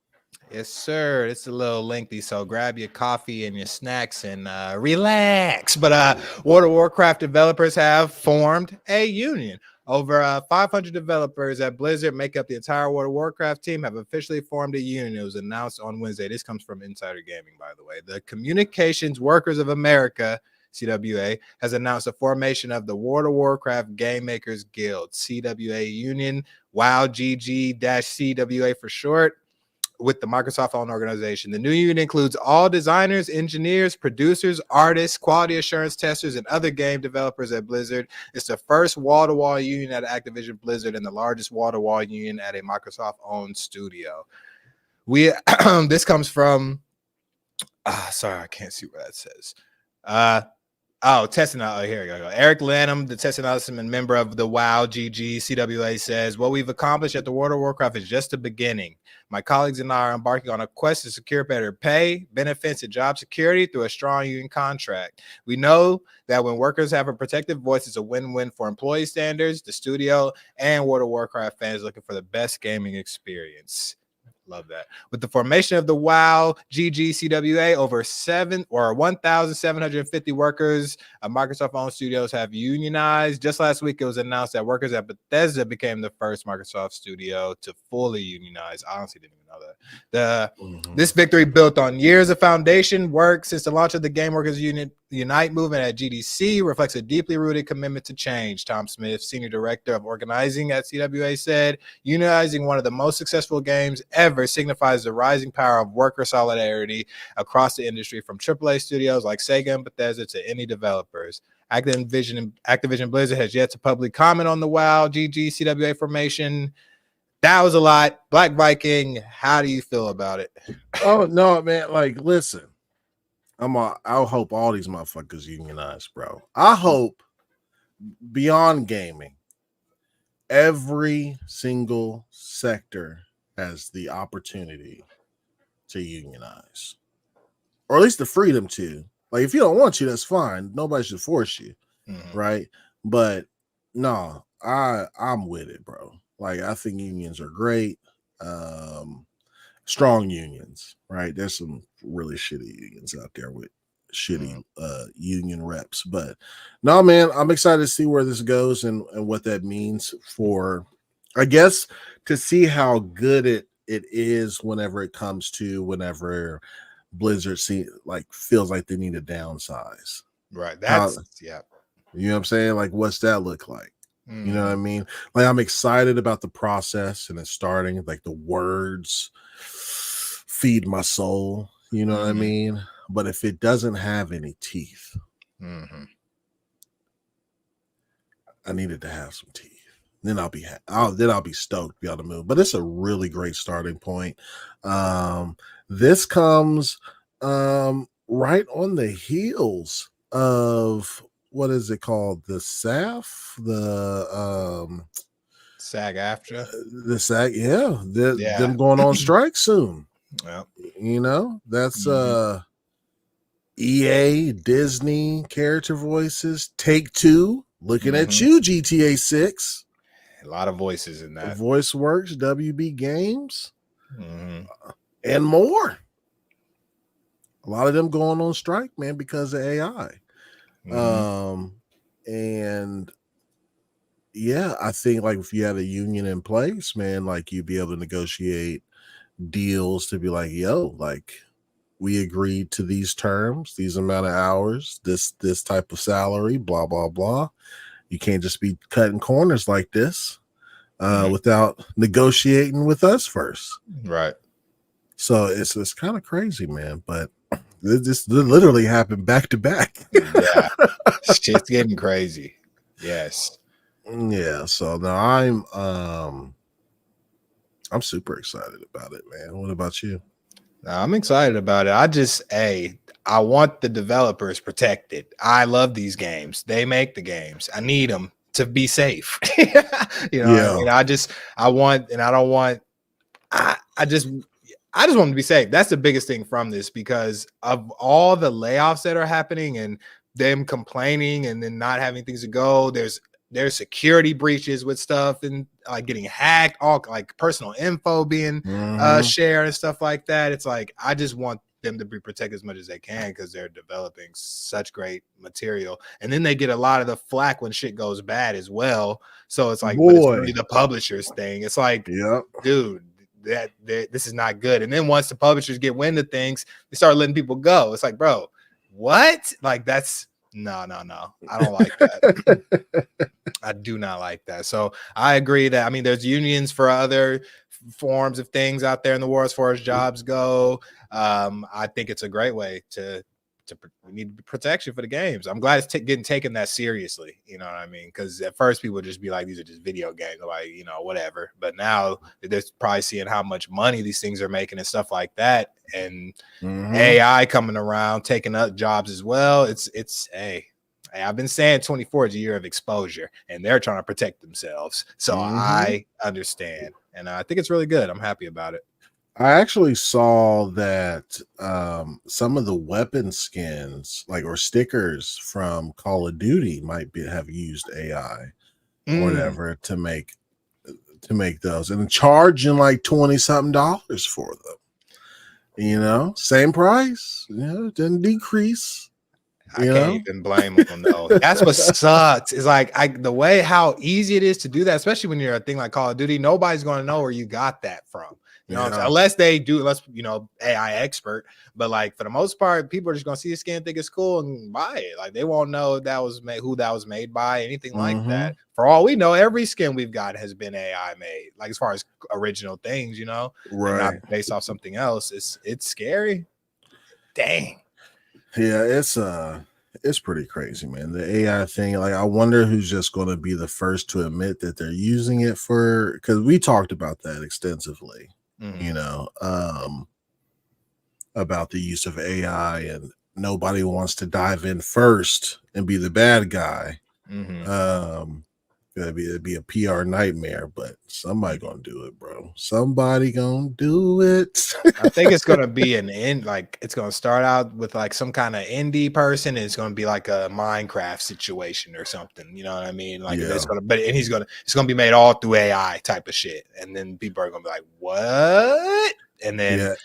Speaker 2: Yes, sir. It's a little lengthy, so grab your coffee and your snacks and relax. But World of Warcraft developers have formed a union. Over 500 developers at Blizzard make up the entire World of Warcraft team have officially formed a union. It was announced on Wednesday. This comes from Insider Gaming, by the way. The Communications Workers of America, CWA, has announced the formation of the World of Warcraft Game Makers Guild, CWA Union, WoW GG-CWA for short, with the Microsoft-owned organization. The new union includes all designers, engineers, producers, artists, quality assurance testers, and other game developers at Blizzard. It's the first wall-to-wall union at Activision Blizzard and the largest wall-to-wall union at a Microsoft-owned studio. This comes from sorry, I can't see what that says. Oh, testing out. Oh, here we go. Eric Lanham, the testing analyst and member of the WoW GG CWA, says, "What we've accomplished at the World of Warcraft is just the beginning. My colleagues and I are embarking on a quest to secure better pay, benefits, and job security through a strong union contract. We know that when workers have a protected voice, it's a win-win for employee standards, the studio, and World of Warcraft fans looking for the best gaming experience." Love that. With the formation of the WoW GGCWA, over 1,750 workers of Microsoft-owned studios have unionized. Just last week, it was announced that workers at Bethesda became the first Microsoft studio to fully unionize. I honestly didn't even know that. This victory, built on years of foundation work since the launch of the Game Workers Unite movement at GDC, reflects a deeply rooted commitment to change. Tom Smith, senior director of organizing at CWA, said, "Unionizing one of the most successful games ever signifies the rising power of worker solidarity across the industry, from AAA studios like Sega and Bethesda to indie developers." Activision Blizzard has yet to publicly comment on the WoW GG CWA formation. That was a lot. Black Viking, how do you feel about it?
Speaker 1: Oh no, man! Like, listen, I'll hope all these motherfuckers unionize, bro. I hope beyond gaming, every single sector has the opportunity to unionize, or at least the freedom to. Like, if you don't want to, that's fine. Nobody should force you, right? But no, I'm with it, bro. Like, I think unions are great. Strong unions, right? There's some really shitty unions out there with shitty union reps. But no, man, I'm excited to see where this goes and what that means for, I guess, to see how good it is whenever Blizzard feels like they need to downsize.
Speaker 2: Right. That's
Speaker 1: you know what I'm saying? Like, what's that look like? You know what I mean? Like, I'm excited about the process and it's starting. Like, the words feed my soul. You know what I mean? But if it doesn't have any teeth, I need it to have some teeth. Then I'll be stoked to be able to move. But it's a really great starting point. This comes right on the heels of, what is it called? The SAF, the
Speaker 2: SAG-AFTRA,
Speaker 1: the SAG, them going on strike soon.
Speaker 2: Yeah,
Speaker 1: you know, that's EA, Disney, character voices, Take-Two, looking at you, GTA 6.
Speaker 2: A lot of voices in that.
Speaker 1: VoiceWorks, WB Games, and more. A lot of them going on strike, man, because of AI. And yeah, I think, like, if you had a union in place, man, like, you'd be able to negotiate deals to be like, yo, like, we agreed to these terms, these amount of hours, this type of salary, blah blah blah. You can't just be cutting corners like this without negotiating with us first,
Speaker 2: right?
Speaker 1: So it's kind of crazy, man, but this literally happened back to back.
Speaker 2: Yeah, shit's getting crazy. Yes.
Speaker 1: Yeah, so now I'm super excited about it, man. What about you?
Speaker 2: I'm excited about it. I want the developers protected. I love these games. They make the games. I need them to be safe. You know,
Speaker 1: yeah.
Speaker 2: I mean, I just want them to be safe. That's the biggest thing from this, because of all the layoffs that are happening and them complaining and then not having things to go. There's security breaches with stuff and like getting hacked, all like personal info being shared and stuff like that. It's like, I just want them to be protected as much as they can, because they're developing such great material. And then they get a lot of the flack when shit goes bad as well. So it's like, but it's really the publishers thing. It's like, dude, this is not good. And then once the publishers get wind of things, they start letting people go. It's like, bro, what? Like, that's no. I don't like that. I do not like that. So I agree that, I mean, there's unions for other forms of things out there in the world as far as jobs go. I think it's a great way to we need protection for the games. I'm glad it's getting taken that seriously. You know what I mean? Because at first people would just be like, these are just video games, like, you know, whatever. But now they're probably seeing how much money these things are making and stuff like that. And AI coming around, taking up jobs as well. It's I've been saying 24 is a year of exposure, and they're trying to protect themselves. So I understand, and I think it's really good. I'm happy about it.
Speaker 1: I actually saw that some of the weapon skins, like or stickers from Call of Duty, have used AI or whatever to make those, and charging like $20-something for them. Same price. It didn't decrease.
Speaker 2: I can't even blame them though. That's what sucks. Is like the way how easy it is to do that, especially when you're a thing like Call of Duty. Nobody's going to know where you got that from. Unless they do, AI expert. But like for the most part, people are just gonna see the skin, think it's cool, and buy it. Like they won't know that was made, who that was made by, anything like that. For all we know, every skin we've got has been AI made. Like as far as original things, right, and not based off something else. It's scary. Dang.
Speaker 1: Yeah, it's pretty crazy, man. The AI thing, like I wonder who's just going to be the first to admit that they're using it because we talked about that extensively. About the use of AI, and nobody wants to dive in first and be the bad guy. It'd be a PR nightmare, but somebody gonna do it, bro. Somebody gonna do it.
Speaker 2: I think it's gonna be it's gonna start out with like some kind of indie person, and it's gonna be like a Minecraft situation or something. You know what I mean? Like it's gonna be made all through AI type of shit, and then people are gonna be like, "What?" And then it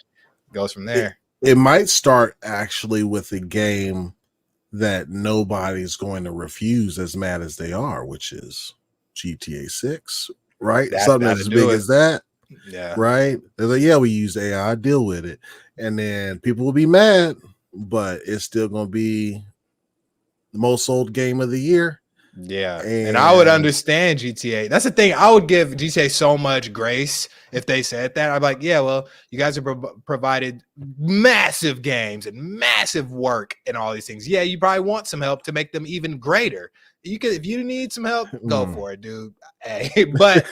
Speaker 2: goes from there.
Speaker 1: It might start actually with a game that nobody's going to refuse as mad as they are, which is GTA 6, right? Something as big as that.
Speaker 2: Yeah.
Speaker 1: Right? They're like, we use AI, deal with it. And then people will be mad, but it's still going to be the most sold game of the year.
Speaker 2: Yeah. And I would understand GTA. That's the thing. I would give GTA so much grace if they said that. I'd be like, well, you guys have provided massive games and massive work and all these things. Yeah, you probably want some help to make them even greater. If you need some help, go for it, dude. Hey, but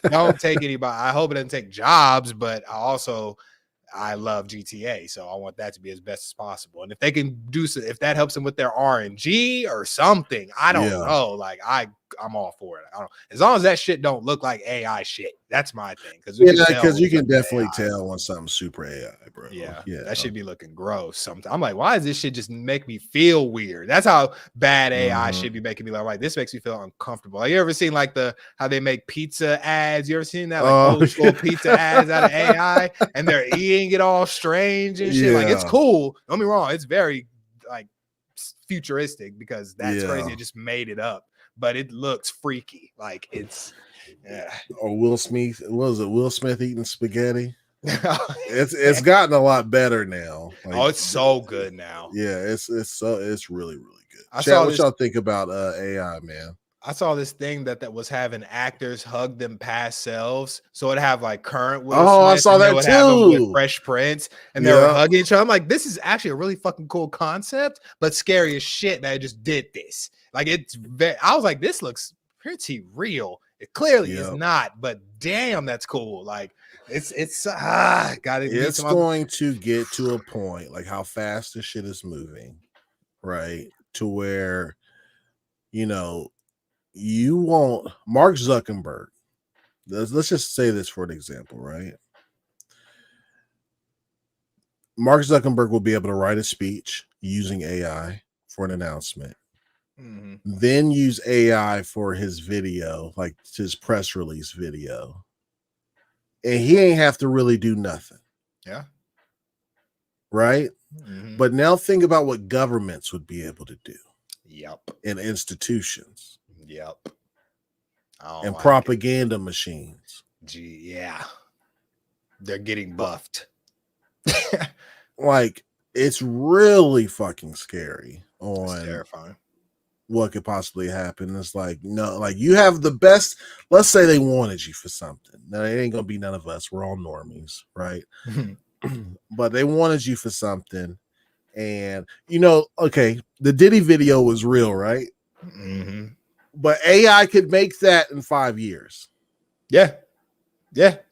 Speaker 2: don't take anybody. I hope it doesn't take jobs, but I love GTA, so I want that to be as best as possible. And if they can if that helps them with their RNG or something, I don't know. Like I'm all for it. As long as that shit don't look like AI shit. That's my thing. Because
Speaker 1: you can definitely tell when something's super AI, bro.
Speaker 2: Yeah, that should be looking gross. Sometimes I'm like, why does this shit just make me feel weird? That's how bad AI should be making me like this makes me feel uncomfortable. Like, you ever seen like how they make pizza ads? You ever seen that old school pizza ads out of AI, and they're eating it all strange and shit? Like, it's cool. Don't get me wrong, it's very like futuristic because that's crazy. It just made it up, but it looks freaky. Like it's
Speaker 1: or Will Smith. What was it? Will Smith eating spaghetti. It's gotten a lot better now. Like,
Speaker 2: it's so good now.
Speaker 1: Yeah, it's really, really good. Chad, what y'all think about AI, man?
Speaker 2: I saw this thing that was having actors hug them past selves, so it'd have like current Will Smith.
Speaker 1: I saw that too.
Speaker 2: With Fresh Prince, and they were hugging each other. I'm like, this is actually a really fucking cool concept, but scary as shit that I just did this. Like, I was like, this looks pretty real. It clearly is not, but damn, that's cool. Like, it's
Speaker 1: going to get to a point, like how fast the shit is moving, right? To where, you want Mark Zuckerberg. Let's just say this for an example, right? Mark Zuckerberg will be able to write a speech using AI for an announcement. Then use AI for his video, like his press release video. And he ain't have to really do nothing.
Speaker 2: Yeah.
Speaker 1: Right? But now think about what governments would be able to do.
Speaker 2: Yep.
Speaker 1: And institutions.
Speaker 2: Yep.
Speaker 1: And propaganda machines.
Speaker 2: Gee, yeah. They're getting buffed.
Speaker 1: Like, it's really fucking scary
Speaker 2: It's terrifying.
Speaker 1: What could possibly happen. It's like, no, like you have the best. Let's say they wanted you for something. Now, it ain't gonna be none of us. We're all normies, right? But they wanted you for something, and okay, the Diddy video was real, right? But AI could make that in 5 years.
Speaker 2: Yeah,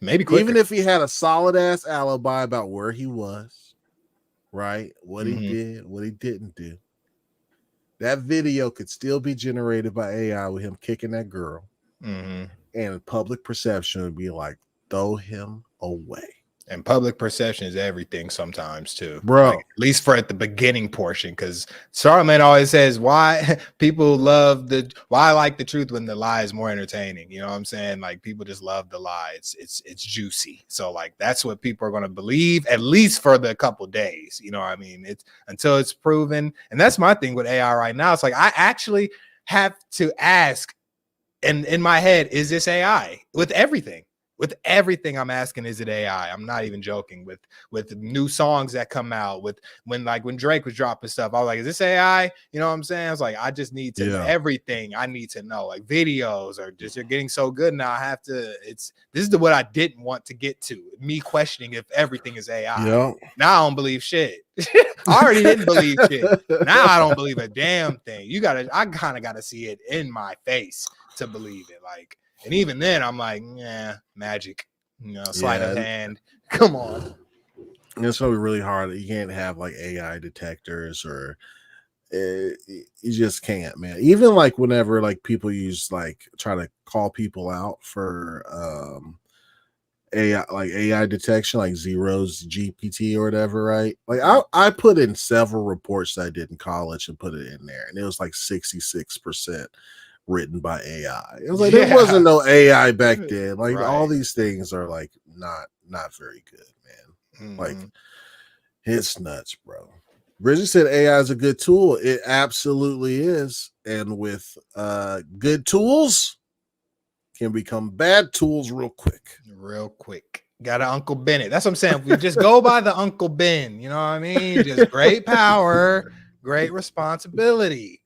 Speaker 2: maybe quicker.
Speaker 1: Even if he had a solid ass alibi about where he was, right? What he did, what he didn't do. that video could still be generated by AI with him kicking that girl,
Speaker 2: Mhm.
Speaker 1: and public perception would be like, throw him away.
Speaker 2: And public perception is everything sometimes too,
Speaker 1: Bro.
Speaker 2: Like, at least for at the beginning portion, because Charlamagne always says why people love why I like the truth when the lie is more entertaining. You know what I'm saying? Like people just love the lie. It's juicy. So like that's what people are gonna believe at least for the couple days. You know what I mean? It's until it's proven. And that's my thing with AI right now. It's like I actually have to ask, and in my head, is this AI with everything? With everything I'm asking, is it AI? I'm not even joking. With new songs that come out, with when Drake was dropping stuff, I was like, is this AI? You know what I'm saying? I was like, I just need to know everything. I need to know. Like videos are just, you're getting so good now. I have to, this is what I didn't want to get to. Me questioning if everything is AI.
Speaker 1: Yeah.
Speaker 2: Now I don't believe shit. I already didn't believe shit. Now I don't believe a damn thing. I kind of gotta see it in my face to believe it. Like, and even then, I'm like, yeah, magic, sleight of hand. Come on.
Speaker 1: It's gonna be really hard. You can't have like AI detectors, or you just can't, man. Even like whenever like people use like try to call people out for AI detection, like Zero's GPT or whatever, right? Like I put in several reports that I did in college and put it in there, and it was like 66% written by AI. It was like there wasn't no AI back then. Like all these things are like not very good, man. Like it's nuts, bro. Bridget said AI is a good tool. It absolutely is, and with good tools can become bad tools real quick.
Speaker 2: Got an Uncle Bennett. That's what I'm saying. We just go by the Uncle Ben. You know what I mean? Just great power, great responsibility.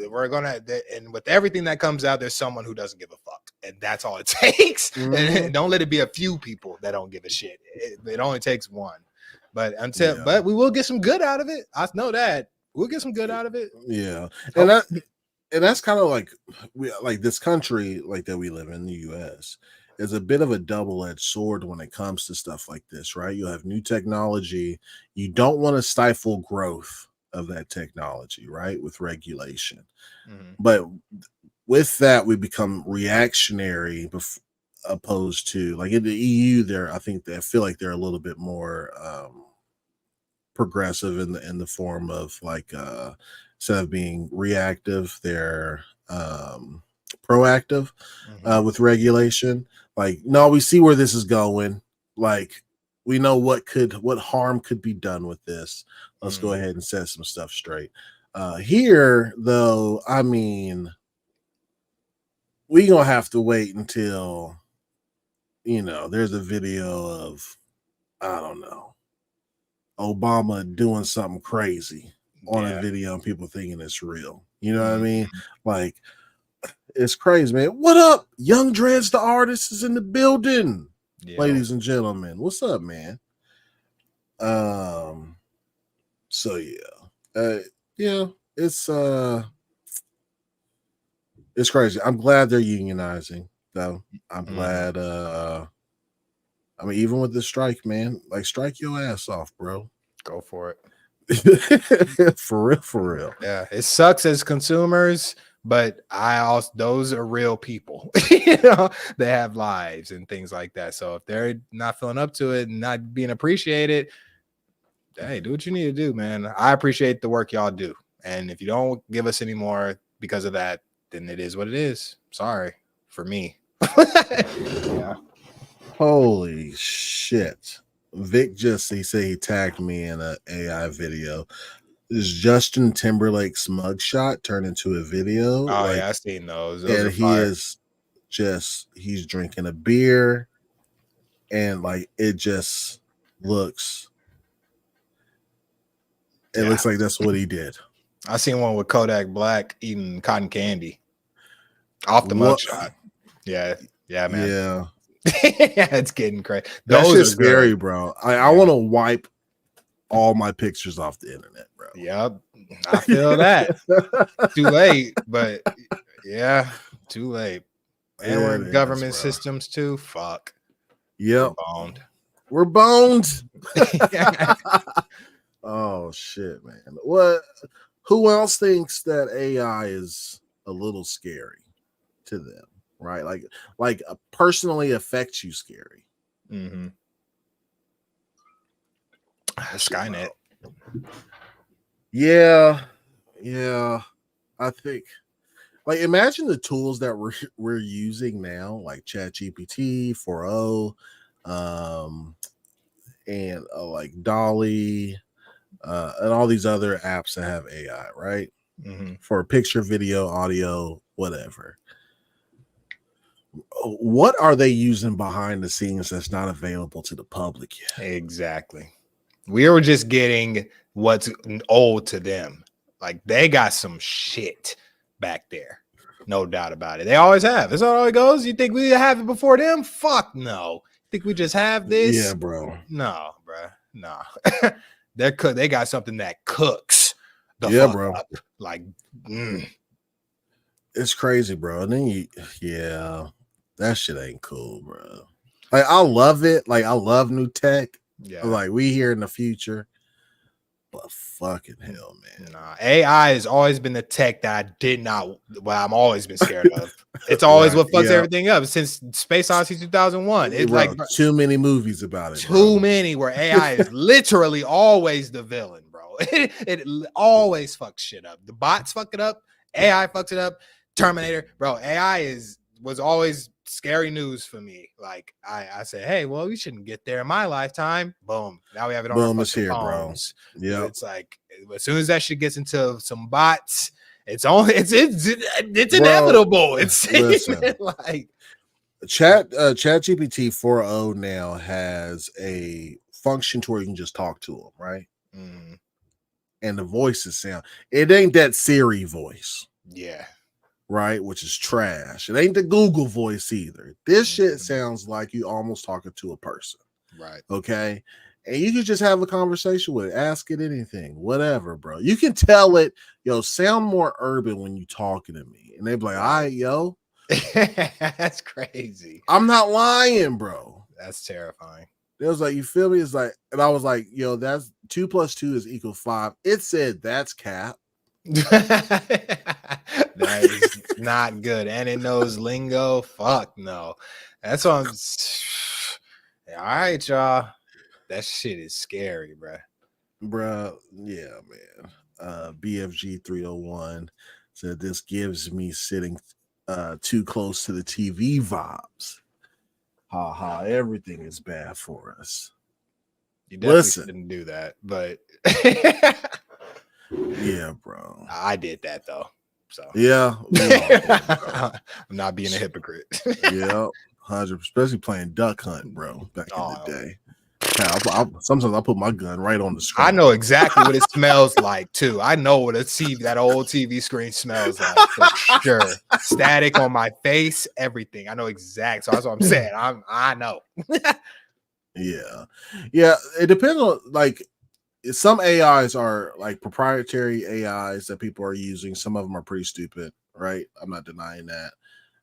Speaker 2: We're gonna, and with everything that comes out, there's someone who doesn't give a fuck, and that's all it takes. And don't let it be a few people that don't give a shit. It only takes one. But but we will get some good out of it. I know that we'll get some good out of it.
Speaker 1: Yeah, and that's kind of like this country like that we live in, the U.S. is a bit of a double-edged sword when it comes to stuff like this, right? You have new technology. You don't want to stifle growth of that technology, right? With regulation. But with that, we become reactionary opposed to like in the EU, I feel like they're a little bit more progressive in the form of like instead of being reactive, they're proactive with regulation. Like, no, we see where this is going. Like, we know what harm could be done with this. Let's go ahead and set some stuff straight. Here, though, I mean, we gonna have to wait until there's a video of, I don't know, Obama doing something crazy on a video and people thinking it's real. You know what I mean? Like, it's crazy, man. What up? Young Dreads the artist is in the building. Ladies and gentlemen, what's up, man? So it's crazy. I'm glad they're unionizing, though. I'm glad I mean, even with the strike, man, like strike your ass off, bro.
Speaker 2: Go for
Speaker 1: it. For real.
Speaker 2: Yeah, it sucks as consumers, but those are real people. They have lives and things like that. So if they're not feeling up to it and not being appreciated, hey, do what you need to do, man. I appreciate the work y'all do. And if you don't give us any more because of that, then it is what it is. Sorry for me. Yeah.
Speaker 1: Holy shit. Vic he said he tagged me in an AI video. This Justin Timberlake's mugshot turned into a video.
Speaker 2: Oh, I've seen those.
Speaker 1: And he's drinking a beer, and like it just looks looks like that's what he did.
Speaker 2: I seen one with Kodak Black eating cotton candy off the mugshot. Yeah, man.
Speaker 1: Yeah.
Speaker 2: It's getting crazy.
Speaker 1: That's just scary, bro. I want to wipe all my pictures off the internet, bro.
Speaker 2: Yep. I feel that. Too late, but yeah, too late. And we're in government systems too. Fuck.
Speaker 1: Yep. We're boned. Oh shit, man. Who else thinks that AI is a little scary to them? Right, like personally affects you scary.
Speaker 2: Mm-hmm. Skynet.
Speaker 1: Yeah. I think, like, imagine the tools that we're using now, like ChatGPT 4.0, and like Dolly, and all these other apps that have AI, right?
Speaker 2: Mm-hmm.
Speaker 1: For picture, video, audio, whatever. What are they using behind the scenes that's not available to the public yet?
Speaker 2: Exactly. We were just getting what's old to them. Like, they got some shit back there. No doubt about it. They always have. That's how it goes. You think we have it before them? Fuck no. Think we just have this?
Speaker 1: Yeah, bro.
Speaker 2: No, bro. No. They got something that cooks the
Speaker 1: Yeah,
Speaker 2: fuck
Speaker 1: bro.
Speaker 2: up. Like,
Speaker 1: It's crazy, bro. And then that shit ain't cool, bro. Like, I love it. Like, I love new tech.
Speaker 2: yeah.
Speaker 1: Like, we here in the future. But fucking hell, man.
Speaker 2: Nah, AI has always been the tech that I did not. Well, I'm always been scared of. It's always what fucks everything up since Space Odyssey 2001. It's
Speaker 1: bro,
Speaker 2: like
Speaker 1: too many movies about it.
Speaker 2: Too many where AI is literally always the villain, bro. It always fucks shit up. The bots fuck it up. AI fucks it up. Terminator, bro. AI was always scary news for me. Like, I said, hey, well, we shouldn't get there in my lifetime. Boom. Now we have it on our
Speaker 1: it's here,
Speaker 2: phones.
Speaker 1: Bro. Yeah.
Speaker 2: It's like, as soon as that shit gets into some bots, it's inevitable. It's like
Speaker 1: ChatGPT 4.0 now has a function to where you can just talk to them, right?
Speaker 2: Mm.
Speaker 1: And the voices sound, it ain't that Siri voice.
Speaker 2: Yeah.
Speaker 1: Right, which is trash. It ain't the Google voice either. This shit sounds like you almost talking to a person.
Speaker 2: Right.
Speaker 1: Okay. And you can just have a conversation with it, ask it anything, whatever, bro. You can tell it, sound more urban when you talking to me. And they be like, all right, yo.
Speaker 2: That's crazy.
Speaker 1: I'm not lying, bro.
Speaker 2: That's terrifying.
Speaker 1: It was like, you feel me? It's like, and I was like, that's 2 + 2 is equal 5. It said that's cap.
Speaker 2: That is not good. And it knows lingo. Fuck no. That's what I'm. All right, y'all. That shit is scary,
Speaker 1: bro. Yeah, man. BFG 301 said this gives me sitting too close to the TV vibes. Ha ha, everything is bad for us.
Speaker 2: You definitely didn't do that, but
Speaker 1: yeah, bro.
Speaker 2: I did that though. So
Speaker 1: yeah,
Speaker 2: I'm not being a hypocrite.
Speaker 1: Yeah, 100%, especially playing Duck Hunt, bro. Back in the day. Sometimes I put my gun right on the screen.
Speaker 2: I know exactly what it smells like too. I know what that old TV screen smells like for sure. Static on my face, everything. I know exactly. So that's what I'm saying. I know.
Speaker 1: Yeah. It depends on, like, some AIs are like proprietary AIs that people are using. Some of them are pretty stupid, right? I'm not denying that.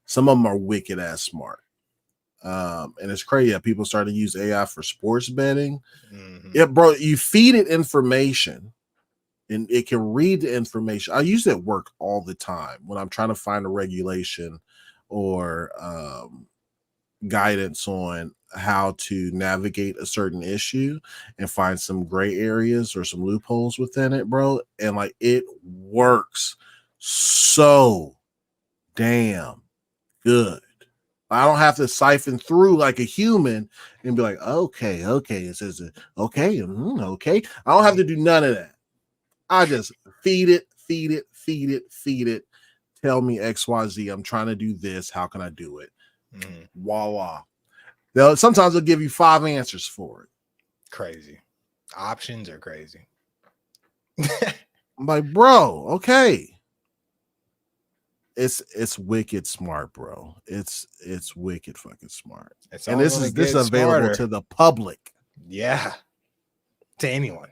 Speaker 1: Some of them are wicked ass smart. And it's crazy that people started to use AI for sports betting. Mm-hmm. Yeah, bro, you feed it information and it can read the information. I use it at work all the time when I'm trying to find a regulation or guidance on how to navigate a certain issue and find some gray areas or some loopholes within it, bro. And like, it works so damn good. I don't have to siphon through like a human and be like, okay. It says, okay. I don't have to do none of that. I just feed it. Tell me XYZ. I'm trying to do this. How can I do it? Voila. Sometimes they'll give you 5 answers for it.
Speaker 2: Crazy. Options are crazy.
Speaker 1: I'm like, bro, okay. It's wicked smart, bro. It's wicked fucking smart. And this is available to the public.
Speaker 2: Yeah. To anyone.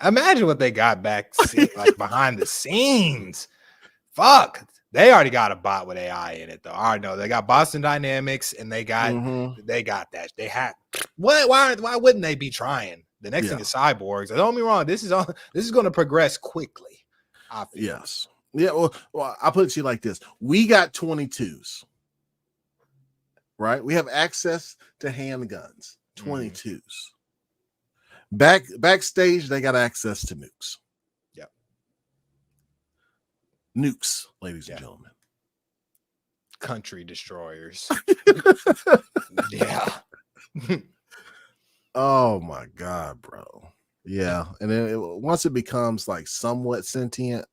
Speaker 2: Imagine what they got back like behind the scenes. Fuck. They already got a bot with AI in it, though. I already know they got Boston Dynamics, and they got that. They had why wouldn't they be trying? The next thing is cyborgs. Don't get me wrong. This is going to progress quickly. I feel
Speaker 1: Yes. Yeah. Well, I'll put it to you like this: we got 22s, right? We have access to handguns, 22s. Backstage, they got access to nukes.
Speaker 2: Yep.
Speaker 1: Nukes, ladies and gentlemen.
Speaker 2: Country destroyers. Yeah.
Speaker 1: Oh my God, bro. Yeah. And then once it becomes like somewhat sentient,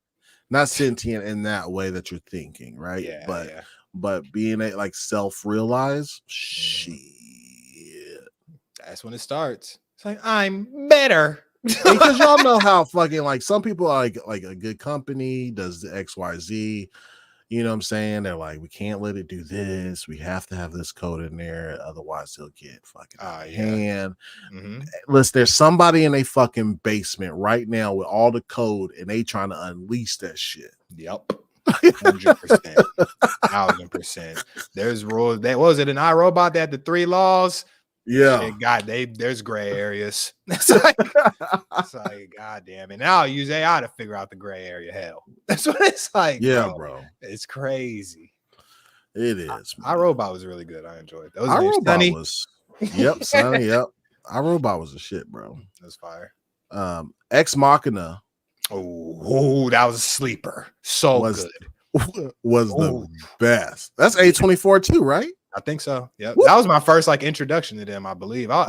Speaker 1: not sentient in that way that you're thinking, right?
Speaker 2: Yeah.
Speaker 1: But being like self-realized, shit.
Speaker 2: That's when it starts. It's like, I'm better.
Speaker 1: Because y'all know how fucking like some people are like a good company does the XYZ. You know what I'm saying? They're like, we can't let it do this. We have to have this code in there. Otherwise, they'll get fucking out of hand. Listen, there's somebody in a fucking basement right now with all the code and they trying to unleash that shit.
Speaker 2: Yep. 100%. 1000%. There's rules. What was it? An iRobot that had the 3 laws?
Speaker 1: Yeah.
Speaker 2: Shit, there's gray areas. It's like, God damn it. Now I'll use AI to figure out the gray area. Hell. That's what it's like.
Speaker 1: Yeah, bro.
Speaker 2: It's crazy.
Speaker 1: It is.
Speaker 2: iRobot was really good. I enjoyed it.
Speaker 1: iRobot was yep, Sonny. Yep. iRobot was a shit, bro.
Speaker 2: That's fire.
Speaker 1: Ex Machina.
Speaker 2: Oh, that was a sleeper. So good.
Speaker 1: Was the best. That's A24 too, right?
Speaker 2: I think so. Yeah, that was my first like introduction to them, I believe. I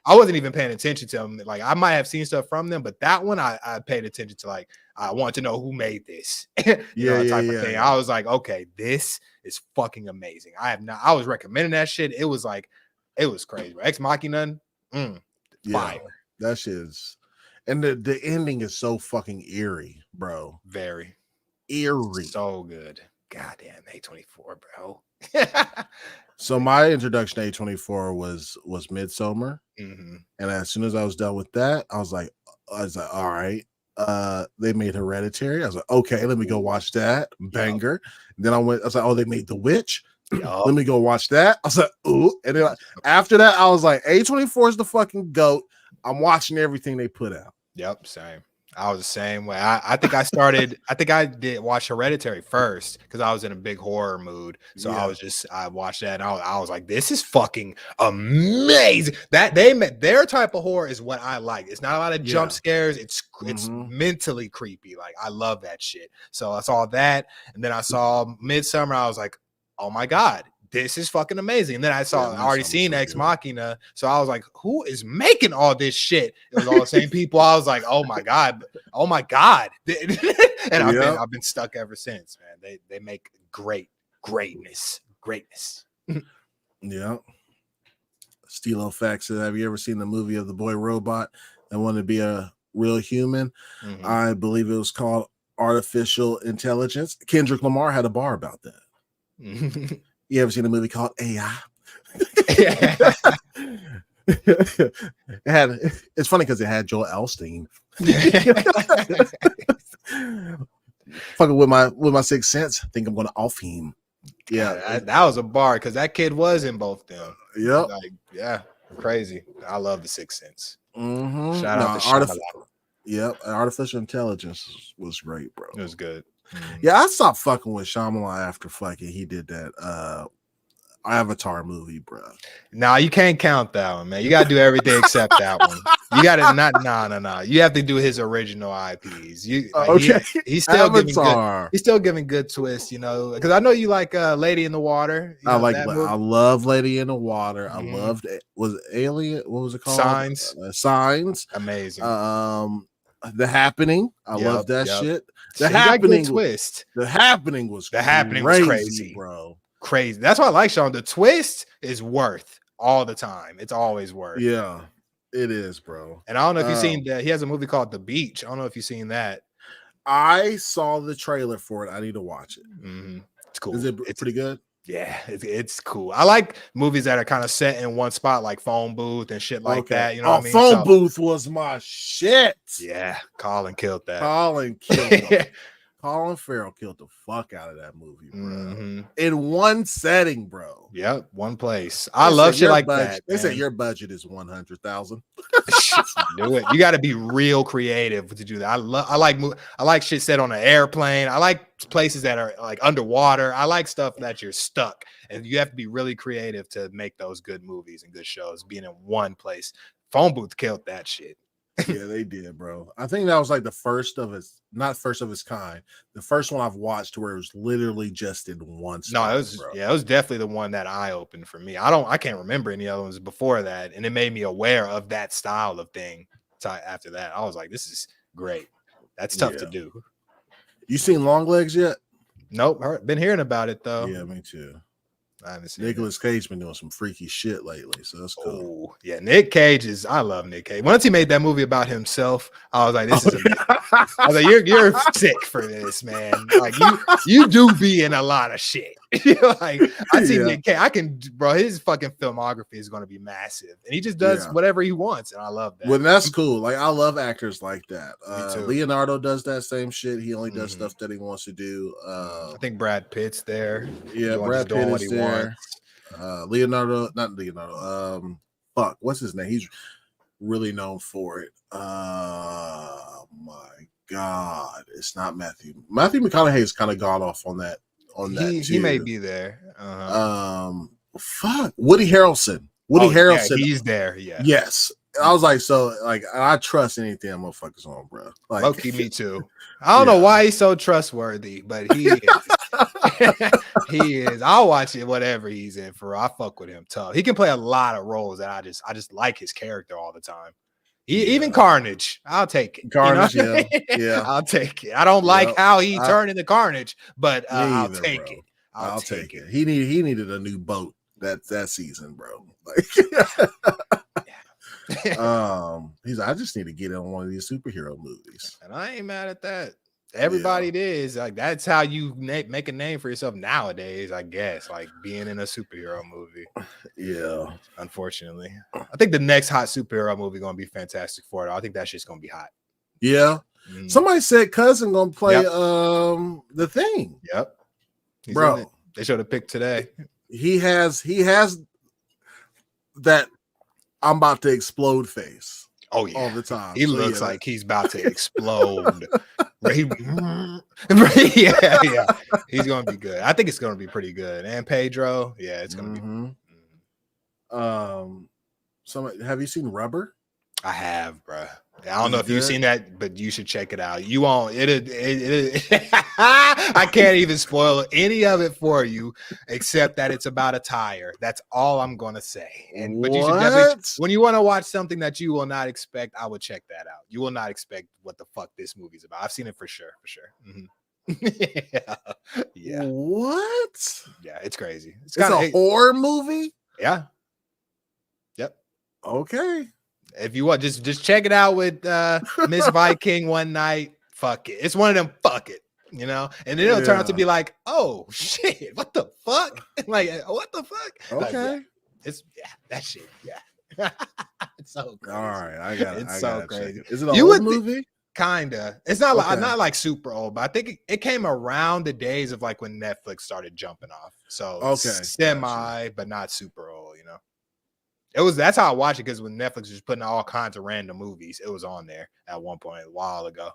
Speaker 2: wasn't even paying attention to them. Like I might have seen stuff from them, but that one I paid attention to. Like I wanted to know who made this. Type of thing. I was like, okay, this is fucking amazing. I was recommending that shit. It was crazy. Ex Machina, fire.
Speaker 1: That shit is, and the ending is so fucking eerie, bro.
Speaker 2: Very
Speaker 1: eerie.
Speaker 2: So good. Goddamn A24, bro.
Speaker 1: So my introduction to A24 was Midsommar, and as soon as I was done with that, I was like, all right. They made Hereditary. I was like, okay, let me go watch that. Banger. And then I was like, oh, they made The Witch. Let me go watch that. I was like, ooh. And then after that, I was like, A24 is the fucking GOAT. I'm watching everything they put out.
Speaker 2: Yep, same. I was the same way. I think I did watch Hereditary first because I was in a big horror mood. So I watched that and I was like, this is fucking amazing. That their type of horror is what I like. It's not a lot of jump scares. It's mentally creepy. Like I love that shit. So I saw that, and then I saw Midsommar. I was like, oh my God, this is fucking amazing. And then I already seen Ex Machina. So I was like, who is making all this shit? It was all the same people. I was like, oh my God. And I've been stuck ever since, man. They make greatness.
Speaker 1: Yeah. Stilo Fax said, have you ever seen the movie of the boy robot that wanted to be a real human? I believe it was called Artificial Intelligence. Kendrick Lamar had a bar about that. You ever seen a movie called AI? It's funny because it had Joel Osteen. Fucking with my sixth sense, I think I'm gonna off him. Yeah,
Speaker 2: that was a bar because that kid was in both them.
Speaker 1: Yep.
Speaker 2: Crazy. I love the Sixth Sense.
Speaker 1: Shout out to Yep, Artificial Intelligence was great, bro.
Speaker 2: It was good.
Speaker 1: Yeah, I stopped fucking with Shyamalan after fucking he did that Avatar movie, bro.
Speaker 2: Nah, you can't count that one, man. You gotta do everything except that one. You gotta no. You have to do his original IPs. He's still giving good twists, you know. Because I know you like Lady in the Water.
Speaker 1: I love Lady in the Water. I loved it. Was it Alien? What was it called?
Speaker 2: Signs.
Speaker 1: Amazing. The Happening. I love that shit. The Happening was crazy, bro.
Speaker 2: Crazy. That's why I like Sean. The twist is worth all the time. It's always worth.
Speaker 1: Yeah, it is, bro.
Speaker 2: And I don't know if you've seen that. He has a movie called The Beach. I don't know if you've seen that.
Speaker 1: I saw the trailer for it. I need to watch it.
Speaker 2: It's cool.
Speaker 1: It's pretty good.
Speaker 2: Yeah, it's cool. I like movies that are kind of set in one spot, like Phone Booth and shit like that. You know what I mean?
Speaker 1: Phone Booth was my shit.
Speaker 2: Yeah, Colin killed that.
Speaker 1: Colin Farrell killed the fuck out of that movie, bro.
Speaker 2: Mm-hmm.
Speaker 1: In one setting, bro.
Speaker 2: Yep, one place. I love shit like that.
Speaker 1: They said your budget is $100,000.
Speaker 2: Do it. You got to be real creative to do that. I like shit set on an airplane. I like places that are like underwater. I like stuff that you're stuck, and you have to be really creative to make those good movies and good shows. Being in one place, Phone Booth killed that shit.
Speaker 1: Yeah, they did, bro. I think that was like the first of its, not first of its kind. The first one I've watched where it was literally just in one spot.
Speaker 2: No, it was, bro. Yeah, it was definitely the one that eye opened for me. I can't remember any other ones before that, and it made me aware of that style of thing. After that, I was like, this is great. That's tough to do.
Speaker 1: You seen Long Legs yet?
Speaker 2: Nope. Been hearing about it though.
Speaker 1: Yeah, me too.
Speaker 2: I haven't seen
Speaker 1: Nicolas Cage been doing some freaky shit lately, so that's cool.
Speaker 2: Oh, yeah, Nick Cage I love Nick Cage. Once he made that movie about himself, I was like, this is amazing. I was like, you're sick for this, man. Like you do be in a lot of shit. Like I see Nick Cage, bro, his fucking filmography is going to be massive, and he just does whatever he wants, and I love that.
Speaker 1: Well, that's cool. Like I love actors like that. Leonardo does that same shit. He only does stuff that he wants to do.
Speaker 2: I think Brad Pitt's there.
Speaker 1: Yeah, Brad Pitt is there. Leonardo, not Leonardo. Fuck, what's his name? He's really known for it. My God, it's not Matthew. Matthew McConaughey's kind of gone off on that.
Speaker 2: He may be there.
Speaker 1: Fuck, Woody Harrelson. Harrelson,
Speaker 2: yeah, he's there. Yeah.
Speaker 1: Yes. I was like, so like I trust anything that motherfuckers on, bro. Like,
Speaker 2: low-key, me too. I don't know why he's so trustworthy, but he is. He is. I'll watch it, whatever he's in for. I fuck with him tough. He can play a lot of roles that I just like his character all the time. Even Carnage, I'll take it.
Speaker 1: Carnage, yeah.
Speaker 2: I'll take it. I don't like how he turned into Carnage, but I'll take it.
Speaker 1: I'll take it. He needed a new boat that season, bro. Like, he's like, I just need to get on one of these superhero movies,
Speaker 2: and I ain't mad at that. Everybody is like, that's how you make a name for yourself nowadays, I guess, like being in a superhero movie.
Speaker 1: Yeah,
Speaker 2: unfortunately, I think the next hot superhero movie gonna be Fantastic Four. I think that shit's gonna be hot.
Speaker 1: Yeah, somebody said Cousin gonna play the Thing.
Speaker 2: Yep,
Speaker 1: bro.
Speaker 2: They showed a pic today.
Speaker 1: He has that I'm about to explode face.
Speaker 2: Oh yeah,
Speaker 1: all the time.
Speaker 2: He looks like he's about to explode. Yeah, he's gonna be good. I think it's gonna be pretty good. And Pedro, yeah, it's gonna be.
Speaker 1: Have you seen Rubber?
Speaker 2: I have, bro. I don't know if you've seen that, but you should check it out. You won't. I can't even spoil any of it for you, except that it's about a tire. That's all I'm gonna say. But you should definitely, when you want to watch something that you will not expect, I would check that out. You will not expect what the fuck this movie's about. I've seen it for sure. Yeah.
Speaker 1: What?
Speaker 2: Yeah, it's crazy. It's
Speaker 1: a horror movie.
Speaker 2: Yeah. Yep.
Speaker 1: Okay.
Speaker 2: If you want, just check it out with Miss Viking one night. Fuck it. It's one of them. Fuck it. And then it'll turn out to be like, oh shit, what the fuck? Like, what the fuck?
Speaker 1: Okay.
Speaker 2: Like, it's that shit. Yeah. It's so crazy.
Speaker 1: All right, I got it.
Speaker 2: It's so crazy.
Speaker 1: Is it an old movie?
Speaker 2: Kinda. It's not not like super old, but I think it came around the days of like when Netflix started jumping off. So semi, but not super old. That's how I watched it, because when Netflix was putting all kinds of random movies, it was on there at one point a while ago.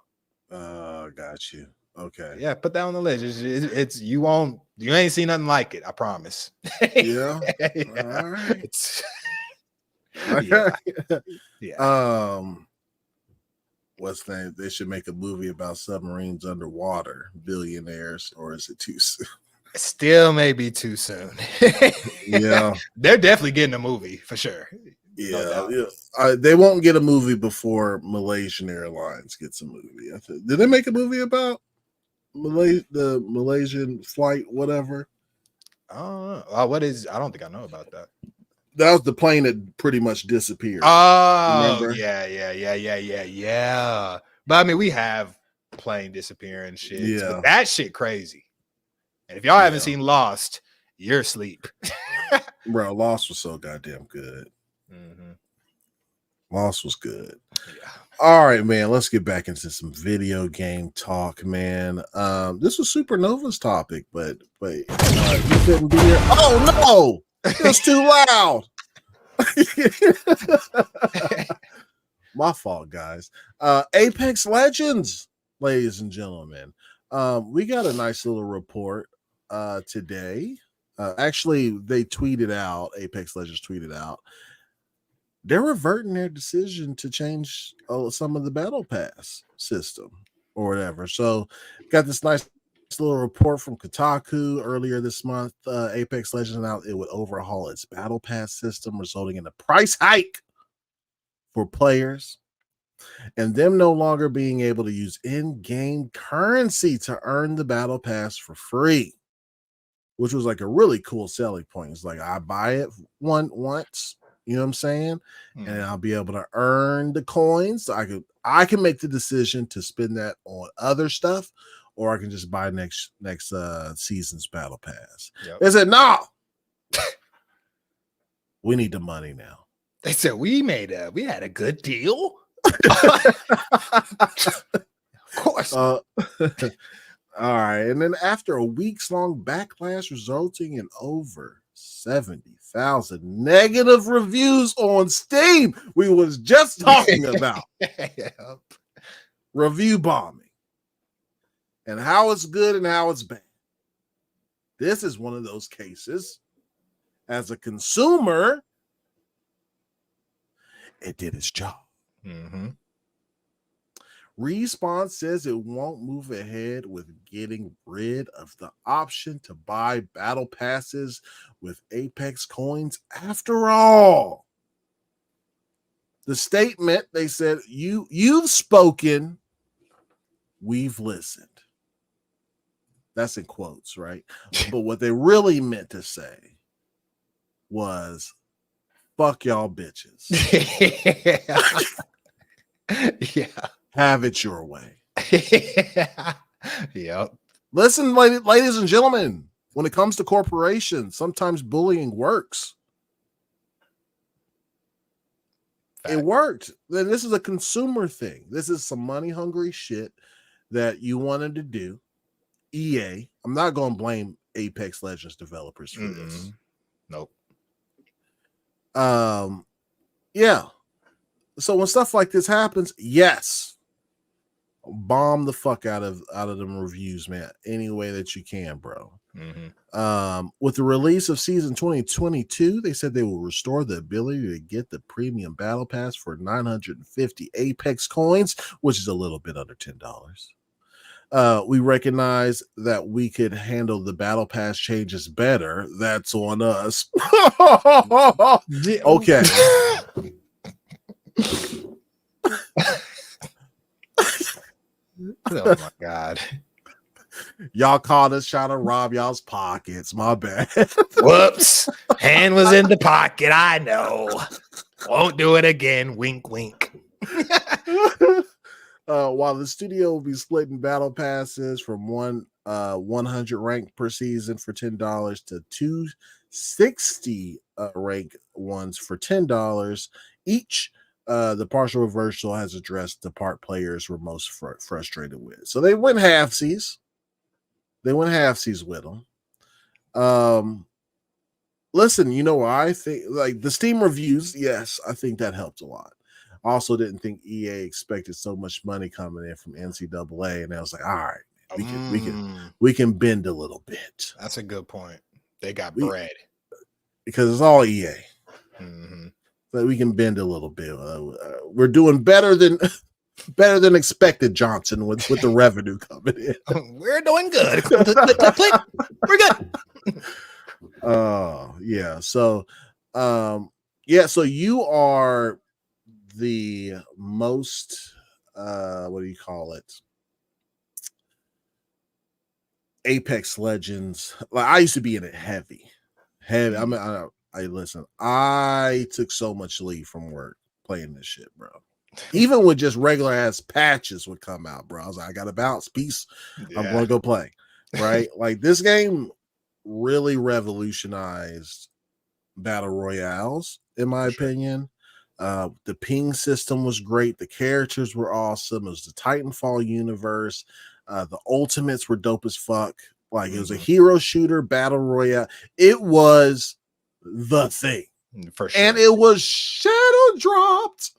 Speaker 1: Got you. Okay.
Speaker 2: Yeah, put that on the list. It's you ain't seen nothing like it, I promise.
Speaker 1: Yeah.
Speaker 2: Yeah.
Speaker 1: All right.
Speaker 2: Yeah.
Speaker 1: What's the name? They should make a movie about submarines underwater, billionaires, or is it too soon?
Speaker 2: Still may be too soon.
Speaker 1: Yeah.
Speaker 2: They're definitely getting a movie for sure.
Speaker 1: Yeah. They won't get a movie before Malaysian Airlines gets a movie. Did they make a movie about the Malaysian flight, whatever?
Speaker 2: What is? I don't think I know about that.
Speaker 1: That was the plane that pretty much disappeared.
Speaker 2: Oh, remember? Yeah. But I mean, we have plane disappearing shit.
Speaker 1: Yeah.
Speaker 2: But that shit crazy. And if y'all haven't seen Lost, you're asleep.
Speaker 1: Bro, Lost was so goddamn good. Lost was good.
Speaker 2: Yeah.
Speaker 1: All right, man. Let's get back into some video game talk, man. This was Supernova's topic, but you couldn't be here. Oh no, it's too loud. My fault, guys. Apex Legends, ladies and gentlemen. We got a nice little report today. Actually, they tweeted out, Apex Legends tweeted out, they're reverting their decision to change some of the battle pass system or whatever. So got this nice little report from Kotaku earlier this month. Apex Legends announced it would overhaul its battle pass system, resulting in a price hike for players and them no longer being able to use in-game currency to earn the battle pass for free, which was like a really cool selling point. It's like, I buy it once, you know what I'm saying? And I'll be able to earn the coins. So I can make the decision to spend that on other stuff, or I can just buy next season's battle pass. Yep. They said, no, we need the money now.
Speaker 2: They said we had a good deal. Of course.
Speaker 1: All right. And then after a weeks-long backlash resulting in over 70,000 negative reviews on Steam, we was just talking about review bombing and how it's good and how it's bad. This is one of those cases. As a consumer, it did its job.
Speaker 2: Mm-hmm.
Speaker 1: Respawn says it won't move ahead with getting rid of the option to buy battle passes with Apex coins after all. The statement, they said, you've spoken, we've listened. That's in quotes, right? But what they really meant to say was, fuck y'all bitches.
Speaker 2: Yeah.
Speaker 1: Have it your way.
Speaker 2: Yep.
Speaker 1: Listen, ladies and gentlemen, when it comes to corporations, sometimes bullying works. Fact. It worked. Then this is a consumer thing. This is some money-hungry shit that you wanted to do. EA. I'm not going to blame Apex Legends developers for this.
Speaker 2: Nope.
Speaker 1: Yeah. So when stuff like this happens, yes, bomb the fuck out of them reviews, man, any way that you can, bro. Mm-hmm. With the release of season 2022, they said they will restore the ability to get the premium battle pass for 950 Apex coins, which is a little bit under $10. We recognize that we could handle the battle pass changes better. That's on us. Okay.
Speaker 2: Oh my God.
Speaker 1: Y'all caught us trying to rob y'all's pockets. My bad.
Speaker 2: Whoops. Hand was in the pocket. I know. Won't do it again. Wink, wink.
Speaker 1: While the studio will be splitting battle passes from 100 rank per season for $10 to 260 rank ones for $10 each, the partial reversal has addressed the part players were most frustrated with. So they went halfsies. They went halfsies with them. Listen, you know what I think? Like the Steam reviews, yes, I think that helped a lot. I also didn't think EA expected so much money coming in from NCAA, and I was like, all right, we can bend a little bit.
Speaker 2: That's a good point. They got bread
Speaker 1: because it's all EA.
Speaker 2: Mm-hmm.
Speaker 1: But we can bend a little bit. We're doing better than expected, Johnson, with the revenue coming in.
Speaker 2: We're doing good. We're good.
Speaker 1: Yeah. So, So you are the most, what do you call it? Apex Legends. Like I used to be in it heavy. I mean, listen, I took so much leave from work playing this shit, bro. Even with just regular ass patches would come out, bro. I was like, I got to bounce. Peace. Yeah. I'm going to go play. Right? Like this game really revolutionized battle royales, in my opinion. The ping system was great. The characters were awesome. It was the Titanfall universe. The ultimates were dope as fuck. Like it was a hero shooter battle royale. It was the thing.
Speaker 2: For sure.
Speaker 1: And it was shadow dropped.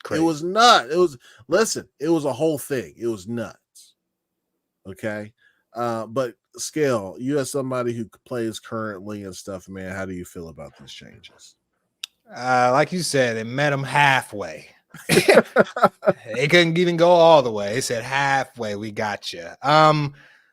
Speaker 1: Crazy. It was nuts. It was a whole thing. It was nuts. Okay. But Scale, you as somebody who plays currently and stuff, man, how do you feel about these changes?
Speaker 2: Like you said, it met them halfway. They couldn't even go all the way. They said halfway, we got you. Power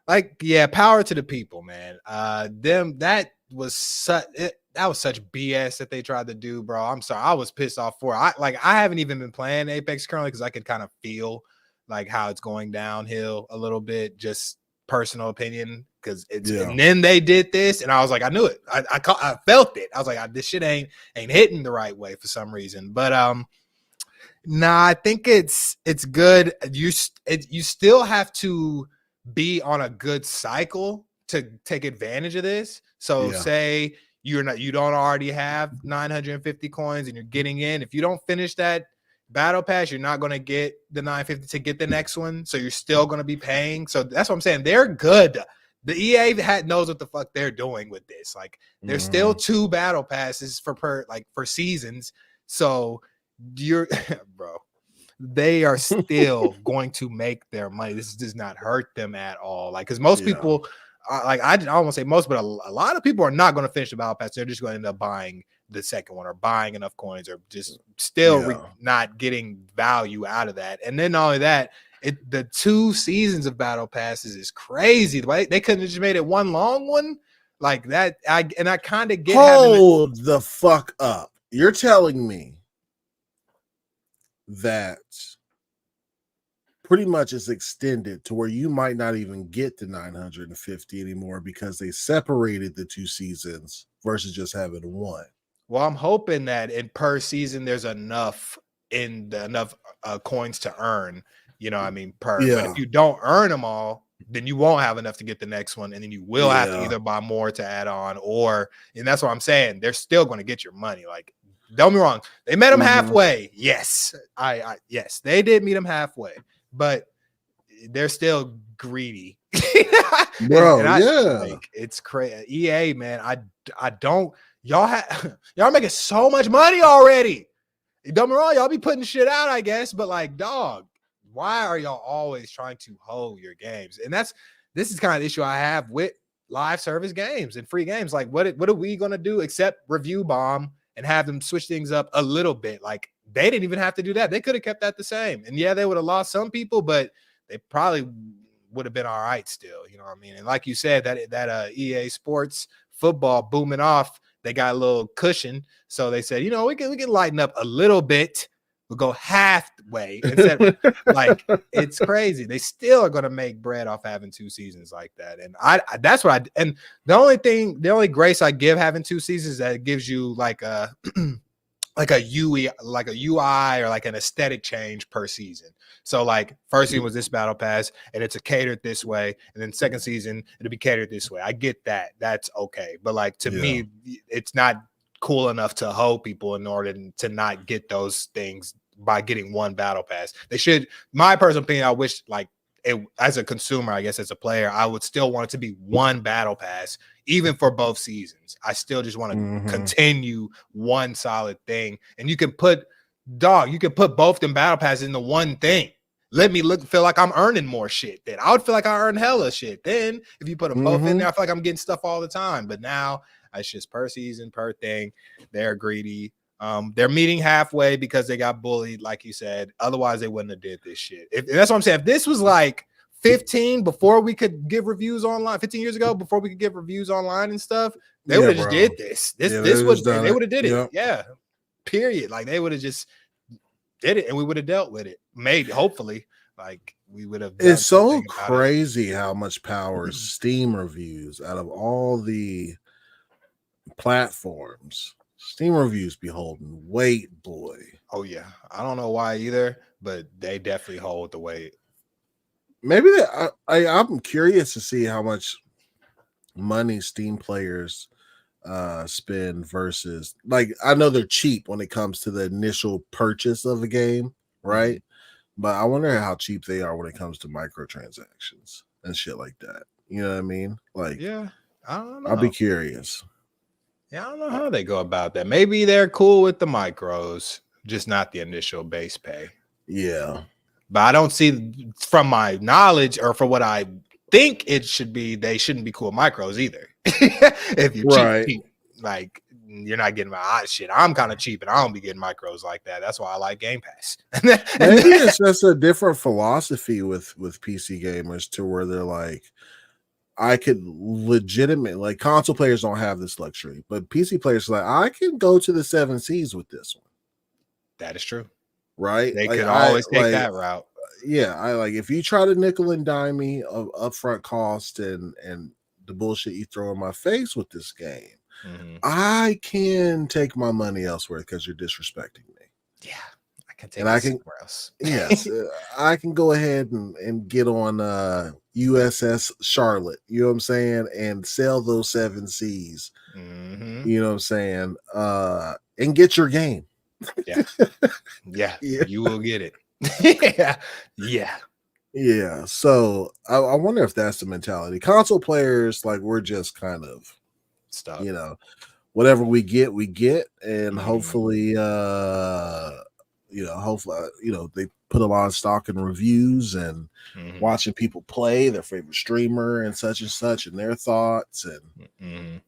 Speaker 2: to the people, man. That was such BS that they tried to do, bro. I'm sorry, I was pissed off for it. I haven't even been playing Apex currently because I could kind of feel like how it's going downhill a little bit. Just personal opinion, because it's and then they did this, and I was like, I knew it. I felt it. I was like, this shit ain't hitting the right way for some reason. But I think it's good. You still have to be on a good cycle to take advantage of this. So say you don't already have 950 coins and you're getting in. If you don't finish that battle pass, you're not going to get the 950 to get the next one. So you're still going to be paying. So that's what I'm saying. They're good. The EA knows what the fuck they're doing with this. Like there's still 2 battle passes for seasons. So bro, they are still going to make their money. This does not hurt them at all. Like, because most people, I don't want to say most, but a lot of people are not going to finish the battle pass. They're just going to end up buying the second one or buying enough coins or just still not getting value out of that. And then not only that, the 2 seasons of battle passes is crazy. Right? They couldn't have just made it one long one like that. I kind of get.
Speaker 1: Hold the fuck up. You're telling me that pretty much is extended to where you might not even get the 950 anymore because they separated the 2 seasons versus just having one.
Speaker 2: Well, I'm hoping that in per season there's enough coins to earn. You know what I mean? But if you don't earn them all, then you won't have enough to get the next one, and then you will have to either buy more to add on, and that's what I'm saying. They're still going to get your money. Like, don't be wrong. They met them halfway. Yes. Yes, they did meet them halfway, but they're still greedy.
Speaker 1: Bro,
Speaker 2: it's crazy. EA, man, I don't, y'all making so much money already. Don't be wrong. Y'all be putting shit out, I guess, but like, dog, why are y'all always trying to hold your games? And this is kind of the issue I have with live service games and free games. Like, what are we going to do except review bomb and have them switch things up a little bit? Like, they didn't even have to do that. They could have kept that the same. And they would have lost some people, but they probably would have been all right still. You know what I mean? And like you said, that EA Sports football booming off, they got a little cushion. So they said, we can lighten up a little bit. We'll go halfway instead. Like, it's crazy. They still are going to make bread off having 2 seasons like that. And that's what and the only grace I give having 2 seasons is that it gives you like a UI or like an aesthetic change per season. So like first season was this battle pass and it's catered this way, and then second season it'll be catered this way. I get that. That's okay. But like, to me, it's not cool enough to hold people in order to not get those things by getting one battle pass. They should, my personal opinion, I wish, like, as a consumer, I guess as a player, I would still want it to be one battle pass, even for both seasons. I still just want to continue one solid thing. And you can put both them battle passes into one thing. Let me feel like I'm earning more shit. Then I would feel like I earn hella shit. Then if you put them both in there, I feel like I'm getting stuff all the time. But now it's just per season, per thing. They're greedy. They're meeting halfway because they got bullied, like you said. Otherwise, they wouldn't have did this shit. That's what I'm saying. If this was like 15 before we could give reviews online, 15 years ago before we could give reviews online and stuff, they would have just did this. They would have did it. Yeah. Period. Like, they would have just did it, and we would have dealt with it. Maybe, hopefully, like, we would have.
Speaker 1: It's so crazy how much power Steam reviews out of all the platforms. Steam reviews be holding weight, boy.
Speaker 2: Oh yeah, I don't know why either, but they definitely hold the weight.
Speaker 1: Maybe I'm curious to see how much money Steam players spend versus, like, I know they're cheap when it comes to the initial purchase of a game, right? But I wonder how cheap they are when it comes to microtransactions and shit like that. You know what I mean? Like,
Speaker 2: Yeah, I don't know.
Speaker 1: I'll be curious.
Speaker 2: Yeah, I don't know how they go about that. Maybe they're cool with the micros, just not the initial base pay.
Speaker 1: Yeah.
Speaker 2: But I don't see, from my knowledge or for what I think it should be, they shouldn't be cool with micros either. If you cheap, like, you're not getting my shit. I'm kind of cheap and I don't be getting micros like that. That's why I like Game Pass.
Speaker 1: Maybe it's just a different philosophy with PC gamers, to where they're like, I could legitimately, like, console players don't have this luxury, but PC players are like, I can go to the 7 Cs with this one.
Speaker 2: That is true.
Speaker 1: Right?
Speaker 2: They
Speaker 1: like,
Speaker 2: could always take that route.
Speaker 1: Yeah, I like, if you try to nickel and dime me of upfront cost and the bullshit you throw in my face with this game, I can take my money elsewhere because you're disrespecting me.
Speaker 2: Yeah, I can take it somewhere else.
Speaker 1: Yes, I can go ahead and get on USS Charlotte, you know what I'm saying, and sell those 7 Cs, you know what I'm saying, and get your game.
Speaker 2: Yeah, you will get it. Yeah.
Speaker 1: So I wonder if that's the mentality. Console players, like, we're just kind of stuck, you know, whatever we get, and hopefully they put a lot of stock in reviews and watching people play their favorite streamer and such and their thoughts, and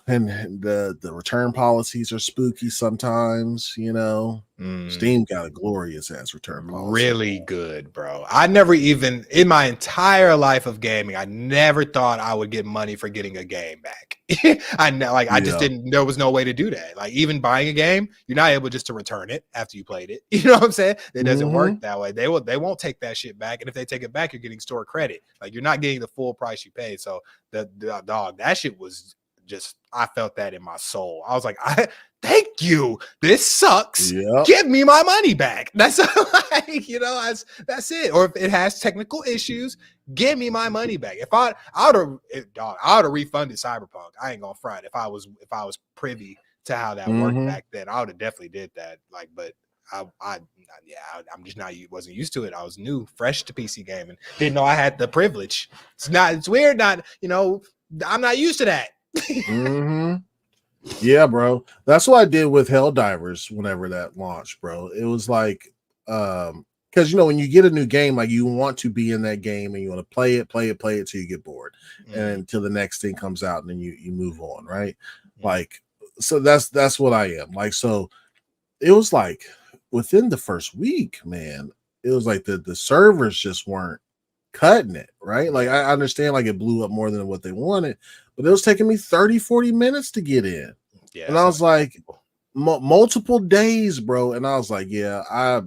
Speaker 1: and the return policies are spooky sometimes, you know. Steam got a glorious ass return policy.
Speaker 2: Really good, bro. I never even, in my entire life of gaming, I never thought I would get money for getting a game back. I just didn't, there was no way to do that. Like, even buying a game, you're not able just to return it after you played it. You know what I'm saying? It doesn't work that way. They won't take that shit back. And if they take it back, you're getting store credit. Like, you're not getting the full price you paid. So the dog, that shit was just, I felt that in my soul. I was like, thank you. This sucks. Give me my money back. That's like, you know, that's it. Or if it has technical issues, give me my money back. If I would have refunded Cyberpunk. I ain't gonna front. If I was privy to how that worked back then, I would have definitely did that. Like, but I'm just not, wasn't used to it. I was new, fresh to PC gaming. Didn't know I had the privilege. It's weird. Not, you know, I'm not used to that.
Speaker 1: Yeah, bro. That's what I did with Helldivers whenever that launched, bro. It was like, because, you know, when you get a new game, like, you want to be in that game and you want to play it till you get bored, and until the next thing comes out, and then you move on, right? Like, so that's what I am. Like, so it was like within the first week, man, it was like the servers just weren't cutting it, right? Like, I understand, like, it blew up more than what they wanted, but it was taking me 30-40 minutes to get in. And I was like, multiple days, bro. And I was like, yeah, I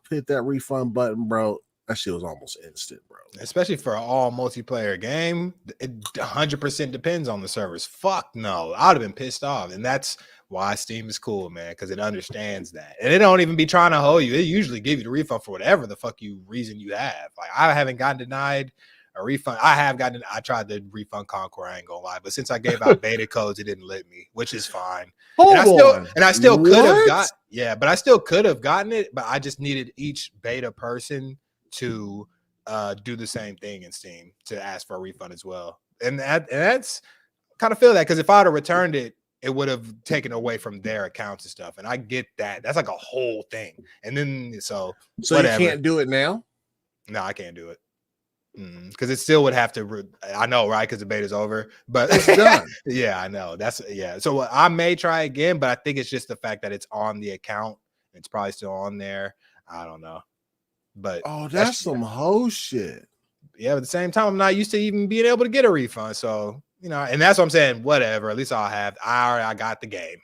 Speaker 1: hit that refund button, bro. That shit was almost instant, bro.
Speaker 2: Especially for an all multiplayer game, it 100% depends on the servers. Fuck no, I'd have been pissed off. And that's why Steam is cool, man, because it understands that. And it don't even be trying to hold you. It usually give you the refund for whatever the fuck reason you have. Like, I haven't gotten denied a refund. I tried to refund Conquer, I ain't gonna lie, but since I gave out beta codes, it didn't let me, which is fine. I still could have gotten it, but I just needed each beta person to do the same thing in Steam to ask for a refund as well. And that's kind of feel that, because if I'd have returned it, it would have taken away from their accounts and stuff. And I get that. That's like a whole thing. And then so
Speaker 1: whatever. You can't do it now?
Speaker 2: No, I can't do it. Because it still would have to. I know, right? Because the beta's over, but
Speaker 1: it's done.
Speaker 2: Yeah, I know. So I may try again, but I think it's just the fact that it's on the account. It's probably still on there. I don't know. But
Speaker 1: that's some hoe shit.
Speaker 2: Yeah, but at the same time, I'm not used to even being able to get a refund. So, you know, and that's what I'm saying. Whatever. At least I got the game.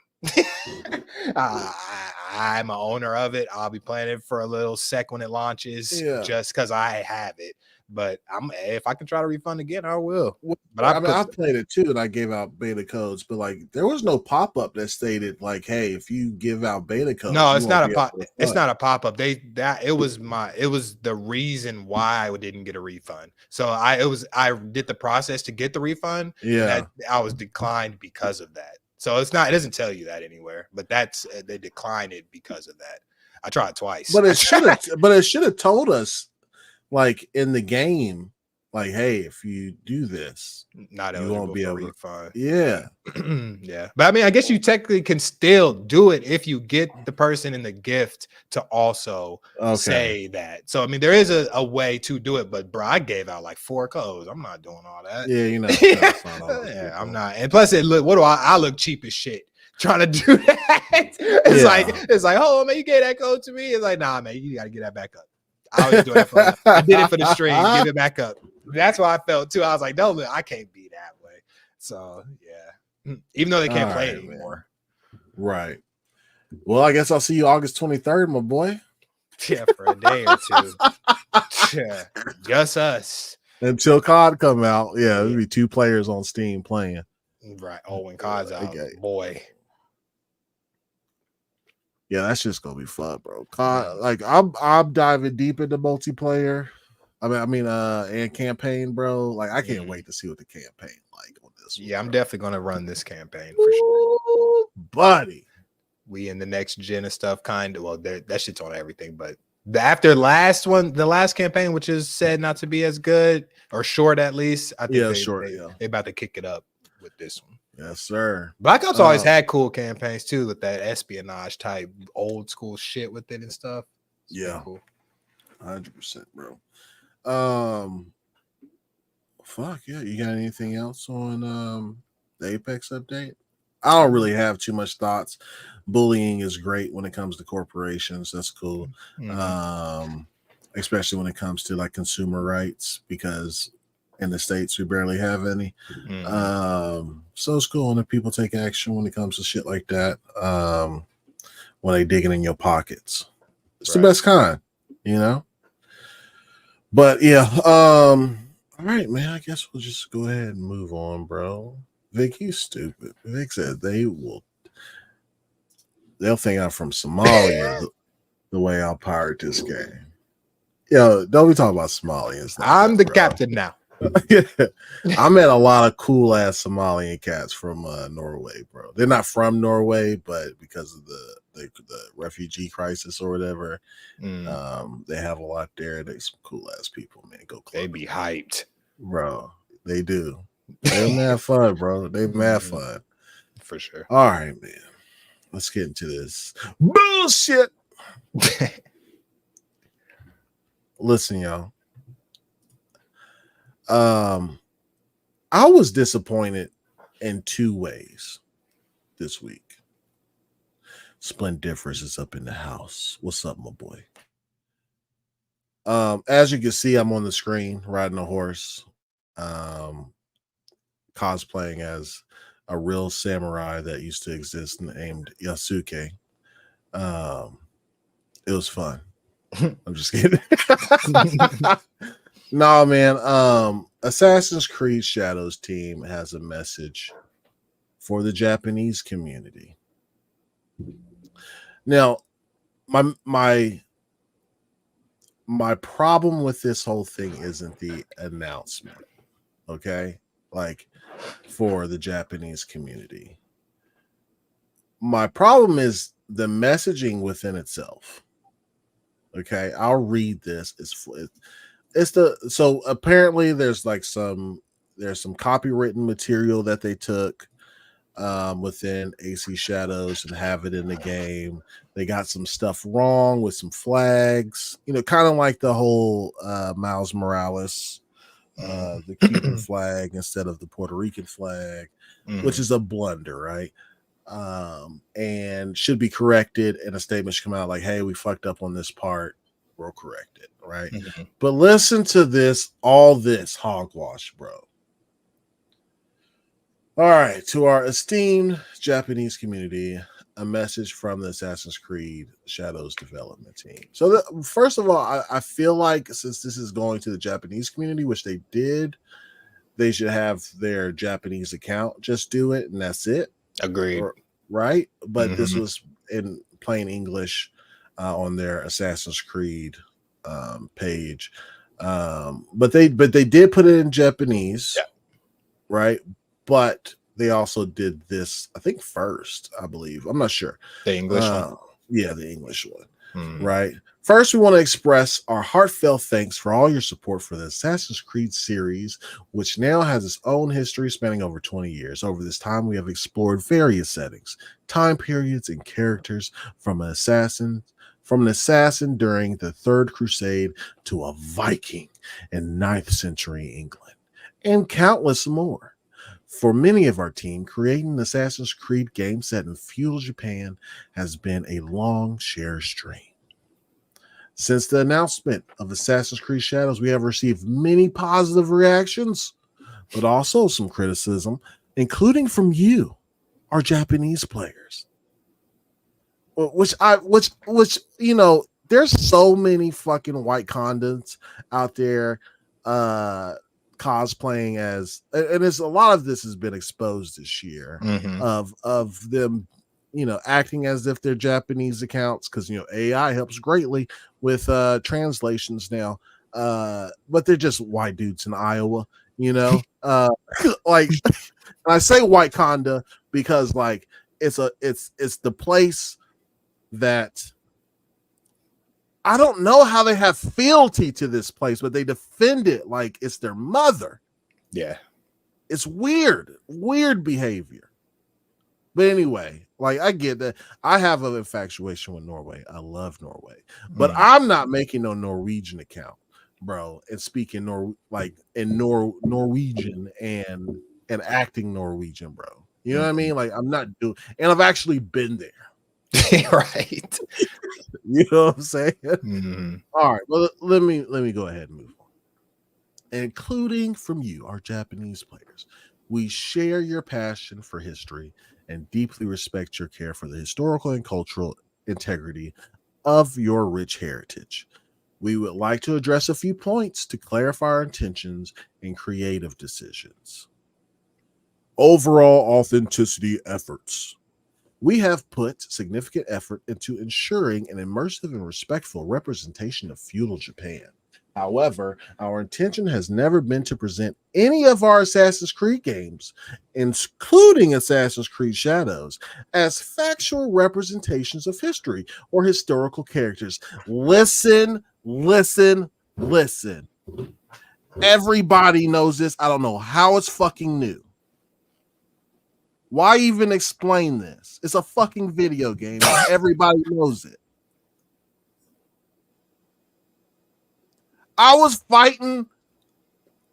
Speaker 2: I'm an owner of it. I'll be playing it for a little sec when it launches, just because I have it. But if I can try to refund again, I will.
Speaker 1: Well,
Speaker 2: But
Speaker 1: I played it too, and I gave out beta codes, but like there was no pop up that stated like, "Hey, if you give out beta codes,
Speaker 2: no,
Speaker 1: you
Speaker 2: it's
Speaker 1: won't
Speaker 2: not a
Speaker 1: be
Speaker 2: pop.
Speaker 1: able to
Speaker 2: It's
Speaker 1: refund."
Speaker 2: not a pop up. It was the reason why I didn't get a refund. So I did the process to get the refund, and
Speaker 1: Yeah,
Speaker 2: I was declined because of that. So it doesn't tell you that anywhere, but that's they declined it because of that. I tried twice.
Speaker 1: but it should have told us like in the game, like, "Hey, if you do this,
Speaker 2: Not
Speaker 1: you won't
Speaker 2: eligible
Speaker 1: be
Speaker 2: for
Speaker 1: able to."
Speaker 2: refund.
Speaker 1: Yeah,
Speaker 2: Yeah, but I mean, I guess you technically can still do it if you get the person in the gift to also
Speaker 1: okay.
Speaker 2: say that. So I mean, there is a way to do it, but bro, I gave out like 4 codes. I'm not doing all that.
Speaker 1: Yeah, you know, trying to find all those
Speaker 2: Yeah,
Speaker 1: people.
Speaker 2: I'm not. And plus, I look cheap as shit trying to do that. It's like, oh man, you gave that code to me. It's like, nah, man, you got to get that back up. I was doing it I did it for the stream. Give it back up. That's why I felt too. I was like, no, I can't be that way. So yeah, even though they can't play it anymore.
Speaker 1: Right. Well, I guess I'll see you August 23rd, my boy.
Speaker 2: Yeah, for a day or two. Yeah, just us.
Speaker 1: Until COD come out. Yeah, there'll be 2 players on Steam playing.
Speaker 2: Right. Oh, when COD's out, boy.
Speaker 1: Yeah, that's just gonna be fun, bro. COD, like I'm diving deep into multiplayer. And campaign, bro. Like I can't wait to see what the campaign like on this one.
Speaker 2: Yeah, I'm definitely gonna run this campaign for sure.
Speaker 1: Ooh, buddy.
Speaker 2: We in the next gen of stuff, kind of. Well, that shit's on everything, but after the last campaign, which is said not to be as good or short, at least, I think they about to kick it up with this one.
Speaker 1: Yes, sir.
Speaker 2: Black Ops always had cool campaigns too, with that espionage type old school shit with it and stuff.
Speaker 1: It's cool. 100%, bro. Fuck yeah. You got anything else on the Apex update? I don't really have too much thoughts. Bullying is great when it comes to corporations. That's cool. Especially when it comes to like consumer rights, because in the States we barely have any. So it's cool when people take action when it comes to shit like that. When they digging in your pockets. It's the best kind, you know? But yeah, all right, man. I guess we'll just go ahead and move on, bro. Vic, you stupid. Vic said they'll think I'm from Somalia the way I'll pirate this game. Yo, don't be talking about Somalians.
Speaker 2: I'm the captain now.
Speaker 1: I met a lot of cool ass Somalian cats from Norway, bro. They're not from Norway, but because of the refugee crisis or whatever, they have a lot there. They're some cool ass people, man. Go club.
Speaker 2: They be hyped,
Speaker 1: bro. They do. They're mad fun, bro. They mad fun
Speaker 2: for sure.
Speaker 1: All right, man. Let's get into this bullshit. Listen, y'all. I was disappointed in 2 ways this week. Splendiferous is up in the house. What's up, my boy? As you can see, I'm on the screen riding a horse, cosplaying as a real samurai that used to exist named Yasuke. It was fun. I'm just kidding. No, man. Assassin's Creed Shadows team has a message for the Japanese community. Now, my problem with this whole thing isn't the announcement, okay? Like for the Japanese community. My problem is the messaging within itself. Okay, I'll read this. So apparently there's some copywritten material that they took within AC Shadows and have it in the game. They got some stuff wrong with some flags, kind of like the whole Miles Morales, the Cuban flag instead of the Puerto Rican flag, which is a blunder, right? And should be corrected, and a statement should come out like, hey, we fucked up on this part, we'll correct it, right? But listen to all this hogwash, bro. All right, to our esteemed Japanese community, a message from the Assassin's Creed Shadows development team. So, first of all, I feel like since this is going to the Japanese community, which they did, they should have their Japanese account just do it, and that's it.
Speaker 2: Agreed.
Speaker 1: Right? But this was in plain English on their Assassin's Creed page. But they did put it in Japanese, right? But they also did this, I think, first, I believe. I'm not sure.
Speaker 2: The English one?
Speaker 1: Yeah, the English one. Right. First, we want to express our heartfelt thanks for all your support for the Assassin's Creed series, which now has its own history spanning over 20 years. Over this time, we have explored various settings, time periods, and characters from an assassin during the Third Crusade to a Viking in 9th century England, and countless more. For many of our team, creating an Assassin's Creed game set in feudal Japan has been a long cherished dream. Since the announcement of Assassin's Creed Shadows, we have received many positive reactions, but also some criticism, including from you, our Japanese players. Which you know, there's so many fucking white condoms out there cosplaying as, and there's a lot of this has been exposed this year of them, you know, acting as if they're Japanese accounts, because you know AI helps greatly with translations now, but they're just white dudes in Iowa, you know. Like, and I say white conda because like it's the place that I don't know how they have fealty to this place, but they defend it like it's their mother.
Speaker 2: Yeah.
Speaker 1: It's weird behavior. But anyway, like I get that. I have an infatuation with Norway. I love Norway. But I'm not making no Norwegian account, bro, and speaking Norwegian and acting Norwegian, bro. You know what I mean? Like I'm not doing, and I've actually been there.
Speaker 2: Right.
Speaker 1: You know what I'm saying? All right. Well, let me go ahead and move on. Including from you, our Japanese players, we share your passion for history and deeply respect your care for the historical and cultural integrity of your rich heritage. We would like to address a few points to clarify our intentions and creative decisions. Overall authenticity efforts. We have put significant effort into ensuring an immersive and respectful representation of feudal Japan. However, our intention has never been to present any of our Assassin's Creed games, including Assassin's Creed Shadows, as factual representations of history or historical characters. Listen. Everybody knows this. I don't know how it's fucking new. Why even explain this? It's a fucking video game. Everybody knows it. I was fighting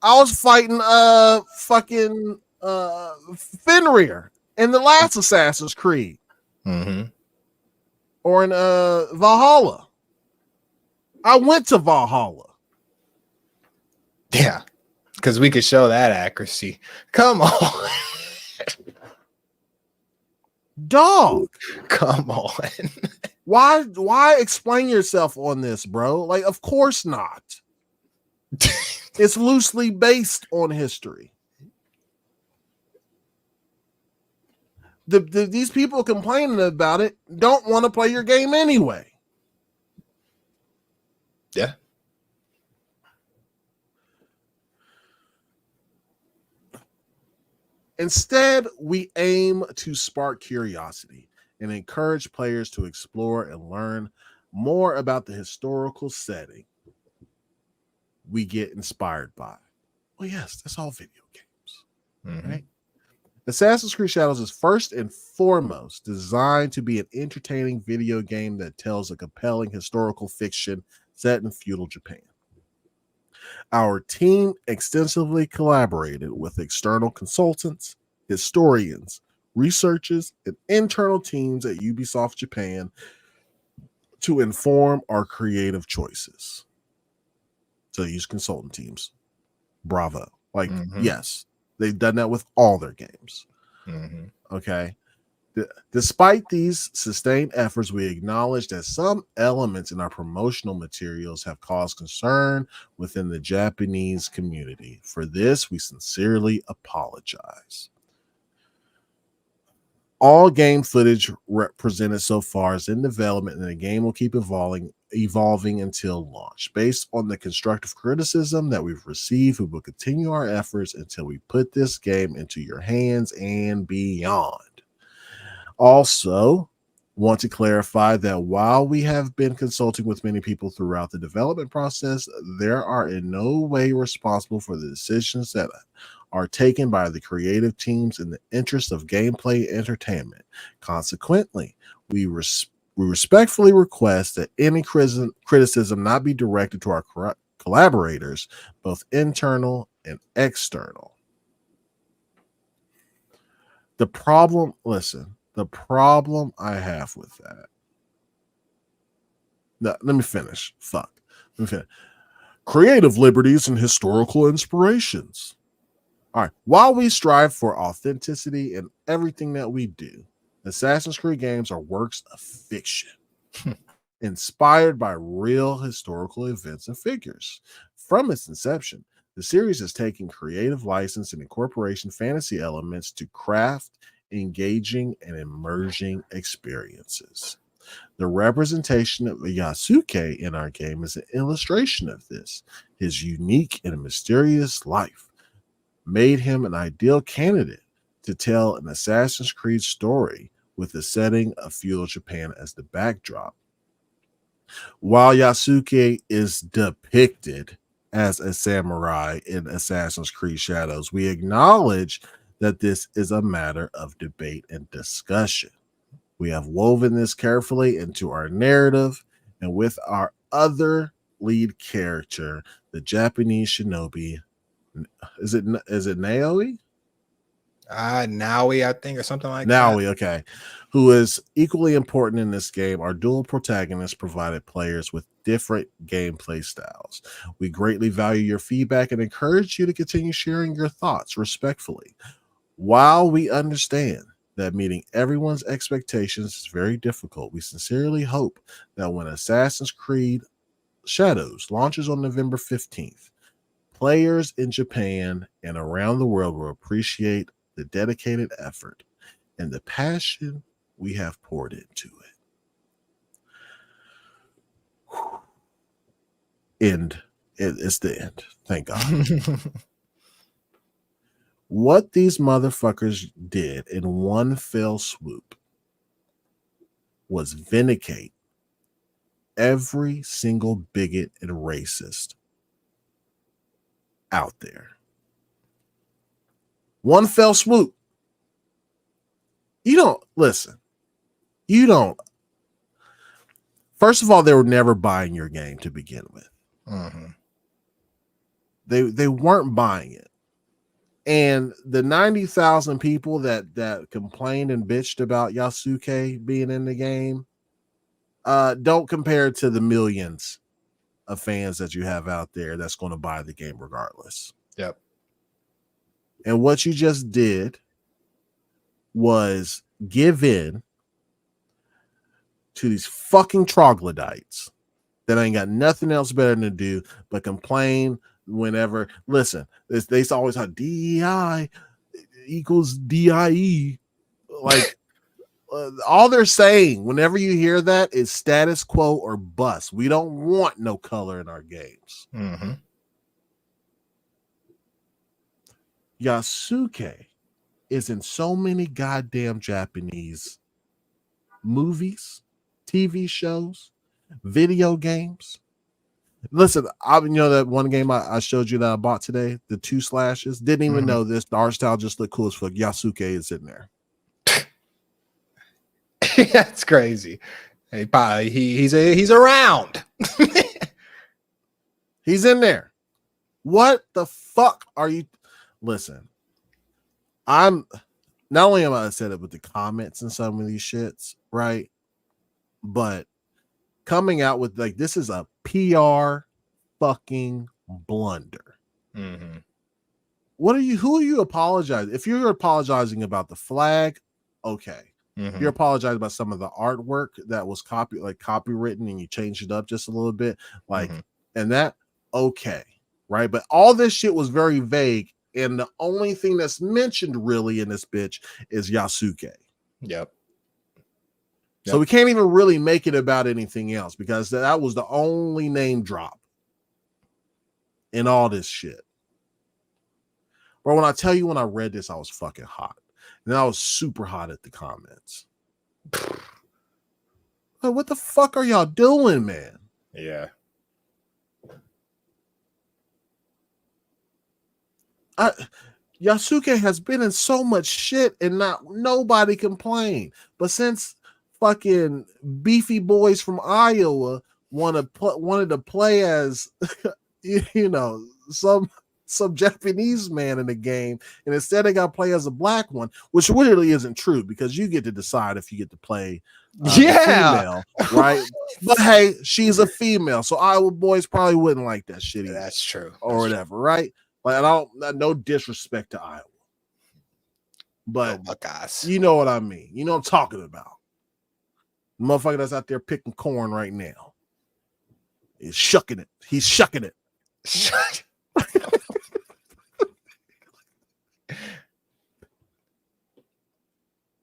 Speaker 1: fucking Fenrir in the last Assassin's Creed. Or in Valhalla. I went to Valhalla.
Speaker 2: Yeah. Because we could show that accuracy. Come on.
Speaker 1: Dog.
Speaker 2: Come on.
Speaker 1: Why explain yourself on this, bro? Like, of course not. It's loosely based on history. These people complaining about it don't want to play your game anyway.
Speaker 2: Yeah.
Speaker 1: Instead, we aim to spark curiosity and encourage players to explore and learn more about the historical setting we get inspired by. Well, yes, that's all video games, right? Assassin's Creed Shadows is first and foremost designed to be an entertaining video game that tells a compelling historical fiction set in feudal Japan. Our team extensively collaborated with external consultants, historians, researchers, and internal teams at Ubisoft Japan to inform our creative choices. So use consultant teams. Bravo. Like, yes, they've done that with all their games. Okay. Despite these sustained efforts, we acknowledge that some elements in our promotional materials have caused concern within the Japanese community. For this, we sincerely apologize. All game footage presented so far is in development, and the game will keep evolving until launch. Based on the constructive criticism that we've received, we will continue our efforts until we put this game into your hands and beyond. Also, want to clarify that while we have been consulting with many people throughout the development process, they are in no way responsible for the decisions that are taken by the creative teams in the interest of gameplay entertainment. Consequently, we respectfully request that any criticism not be directed to our collaborators, both internal and external. The problem I have with that. No, let me finish. Creative liberties and historical inspirations. All right. While we strive for authenticity in everything that we do, Assassin's Creed games are works of fiction, inspired by real historical events and figures. From its inception, the series has taken creative license and incorporation fantasy elements to craft engaging and immersive experiences. The representation of Yasuke in our game is an illustration of this. His unique and mysterious life made him an ideal candidate to tell an Assassin's Creed story with the setting of feudal Japan as the backdrop. While Yasuke is depicted as a samurai in Assassin's Creed Shadows, we acknowledge that this is a matter of debate and discussion. We have woven this carefully into our narrative, and with our other lead character, the Japanese shinobi, is it Naoi?
Speaker 2: Naui, I think, or something like
Speaker 1: Naoi,
Speaker 2: that.
Speaker 1: okay. Who is equally important in this game. Our dual protagonists provided players with different gameplay styles. We greatly value your feedback and encourage you to continue sharing your thoughts respectfully. While we understand that meeting everyone's expectations is very difficult, we sincerely hope that when Assassin's Creed Shadows launches on November 15th, players in Japan and around the world will appreciate the dedicated effort and the passion we have poured into it. End. It's the end. Thank God. What these motherfuckers did in one fell swoop was vindicate every single bigot and racist out there. One fell swoop. You don't listen. You don't. First of all, they were never buying your game to begin with.
Speaker 2: Mm-hmm.
Speaker 1: They weren't buying it. And the 90,000 people that complained and bitched about Yasuke being in the game don't compare to the millions of fans that you have out there that's going to buy the game regardless.
Speaker 2: Yep.
Speaker 1: And what you just did was give in to these fucking troglodytes that ain't got nothing else better to do but complain whenever. Listen, they always have DEI equals DIE. Like, all they're saying whenever you hear that is status quo or bust. We don't want no color in our games.
Speaker 2: Mm-hmm.
Speaker 1: Yasuke is in so many goddamn Japanese movies, TV shows, video games. Listen, that one game I showed you that I bought today, the 2 slashes, didn't even know this. The art style just looked cool as fuck. Yasuke is in there.
Speaker 2: That's crazy. He's around.
Speaker 1: He's in there. What the fuck are you? Listen, I'm not only am I upset with the comments and some of these shits, right? But coming out with like, this is a PR fucking blunder.
Speaker 2: Mm-hmm.
Speaker 1: Who are you apologizing? If you're apologizing about the flag, okay. You apologize about some of the artwork that was copywritten and you changed it up just a little bit, and that okay, right? But all this shit was very vague, and the only thing that's mentioned really in this bitch is Yasuke.
Speaker 2: Yep.
Speaker 1: So we can't even really make it about anything else because that was the only name drop in all this shit. Bro, when I tell you when I read this, I was fucking hot. And I was super hot at the comments. Like, what the fuck are y'all doing, man?
Speaker 2: Yeah.
Speaker 1: Yasuke has been in so much shit and nobody complained. But since fucking beefy boys from Iowa wanted to play as some Japanese man in the game, and instead they got to play as a black one, which really isn't true because you get to decide if you get to play female, right? But hey, she's a female, so Iowa boys probably wouldn't like that shit either.
Speaker 2: That's true.
Speaker 1: Or whatever, right? Like, no disrespect to Iowa, but you know what I mean. You know what I'm talking about. The motherfucker that's out there picking corn right now is shucking it. He's shucking it.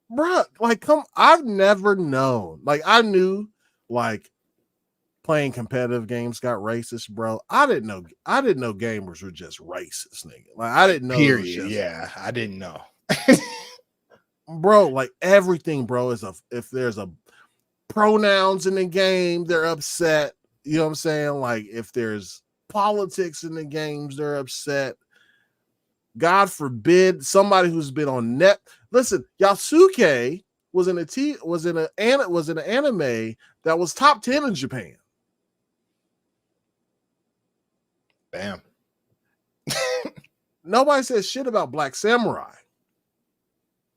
Speaker 1: Bruh, like, I've never known. Like, I knew, like, playing competitive games got racist, bro. I didn't know gamers were just racist, nigga. Like, I didn't know.
Speaker 2: Period. Yeah, I didn't know.
Speaker 1: Bro, like, everything, bro, if there's a pronouns in the game, they're upset. You know what I'm saying? Like, if there's politics in the games, they're upset. God forbid somebody who's been on net. Listen, Yasuke was in an anime that was top 10 in Japan.
Speaker 2: Bam.
Speaker 1: Nobody says shit about Black Samurai.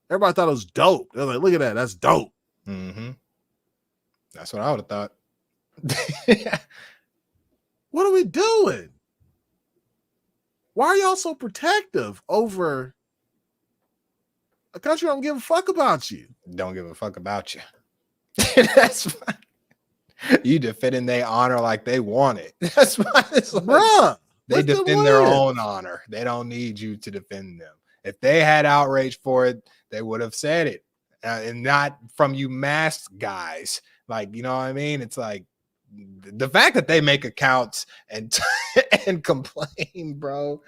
Speaker 1: Everybody thought it was dope. They're like, look at that, that's dope.
Speaker 2: Mm-hmm. That's what I would have thought.
Speaker 1: What are we doing? Why are y'all so protective over a country don't give a fuck about you?
Speaker 2: Don't give a fuck about you. That's fine. You defending their honor like they want it. That's why it's like, bruh, they defend their own honor. They don't need you to defend them. If they had outrage for it, they would have said it, and not from you masked guys. Like, you know what I mean? It's like the fact that they make accounts and and complain, bro,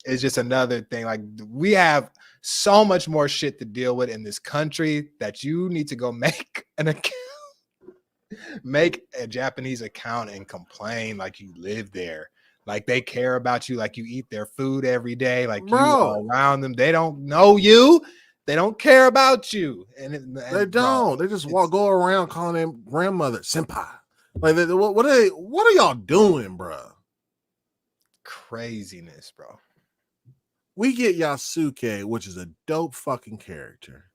Speaker 2: is just another thing. Like, we have so much more shit to deal with in this country that you need to go make an account. Make a Japanese account and complain like you live there, like they care about you, like you eat their food every day, like you are around them. They don't know you, they don't care about you, and
Speaker 1: they don't. They just go around calling them grandmother senpai. Like, what are y'all doing, bro?
Speaker 2: Craziness, bro.
Speaker 1: We get Yasuke, which is a dope fucking character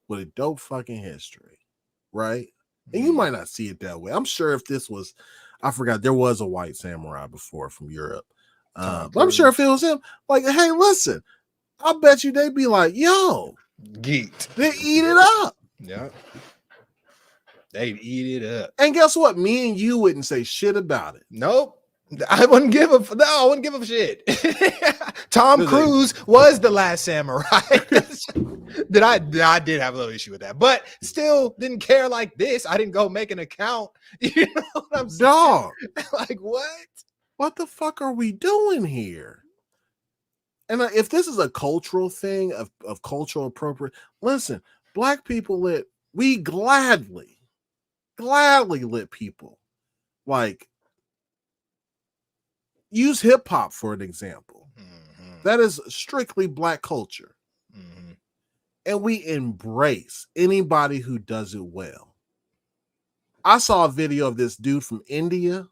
Speaker 1: with a dope fucking history, right? And you might not see it that way. I'm sure if this was, I forgot, there was a white samurai before from Europe. But I'm sure if it was him, like, hey, listen, I bet you they'd be like, yo,
Speaker 2: geeked.
Speaker 1: They eat it up.
Speaker 2: Yeah. They'd eat it up.
Speaker 1: And guess what? Me and you wouldn't say shit about it.
Speaker 2: Nope. I wouldn't give a shit. Tom Cruise was the last samurai. I did have a little issue with that, but still didn't care like this. I didn't go make an account. You know what I'm saying? Dog. Like, what?
Speaker 1: What the fuck are we doing here? And if this is a cultural thing of cultural appropriate, listen, black people we gladly let people like use hip hop for an example. Mm-hmm. That is strictly black culture. Mm-hmm. And we embrace anybody who does it well. I saw a video of this dude from India.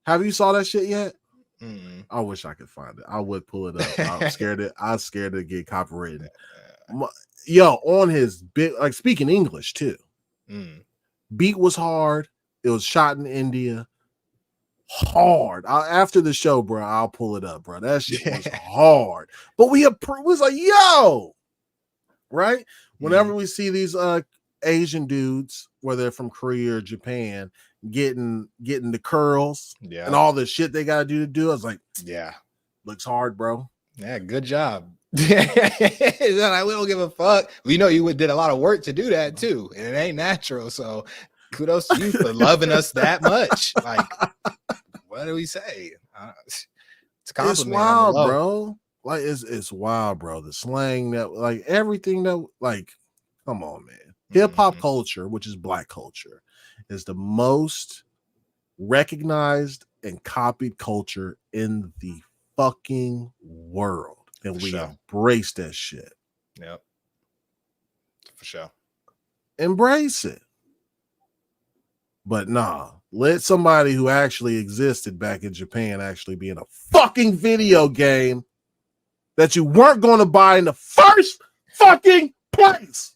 Speaker 1: Have you saw that shit yet? Mm-hmm. I wish I could find it. I would pull it up. I'm scared to get copyrighted. Yo, on his big, like, speaking English too. Mm. Beat was hard. It was shot in India. Hard. After the show, bro, I'll pull it up, bro. That shit was hard. But we was like, yo, right? Whenever we see these Asian dudes, whether they're from Korea or Japan, getting the curls and all the shit they gotta do. I was like,
Speaker 2: yeah,
Speaker 1: looks hard, bro.
Speaker 2: Yeah, good job. It's not like we don't give a fuck. We know you did a lot of work to do that too, and it ain't natural. So kudos to you for loving us that much. Like, what do we say? It's a compliment.
Speaker 1: It's wild, bro. Like it's wild, bro. The slang that, like, everything that, like, come on, man. Hip hop culture, which is black culture, is the most recognized and copied culture in the fucking world, and we embrace that shit.
Speaker 2: Yep, for sure.
Speaker 1: Embrace it. But nah, let somebody who actually existed back in Japan actually be in a fucking video game that you weren't going to buy in the first fucking place.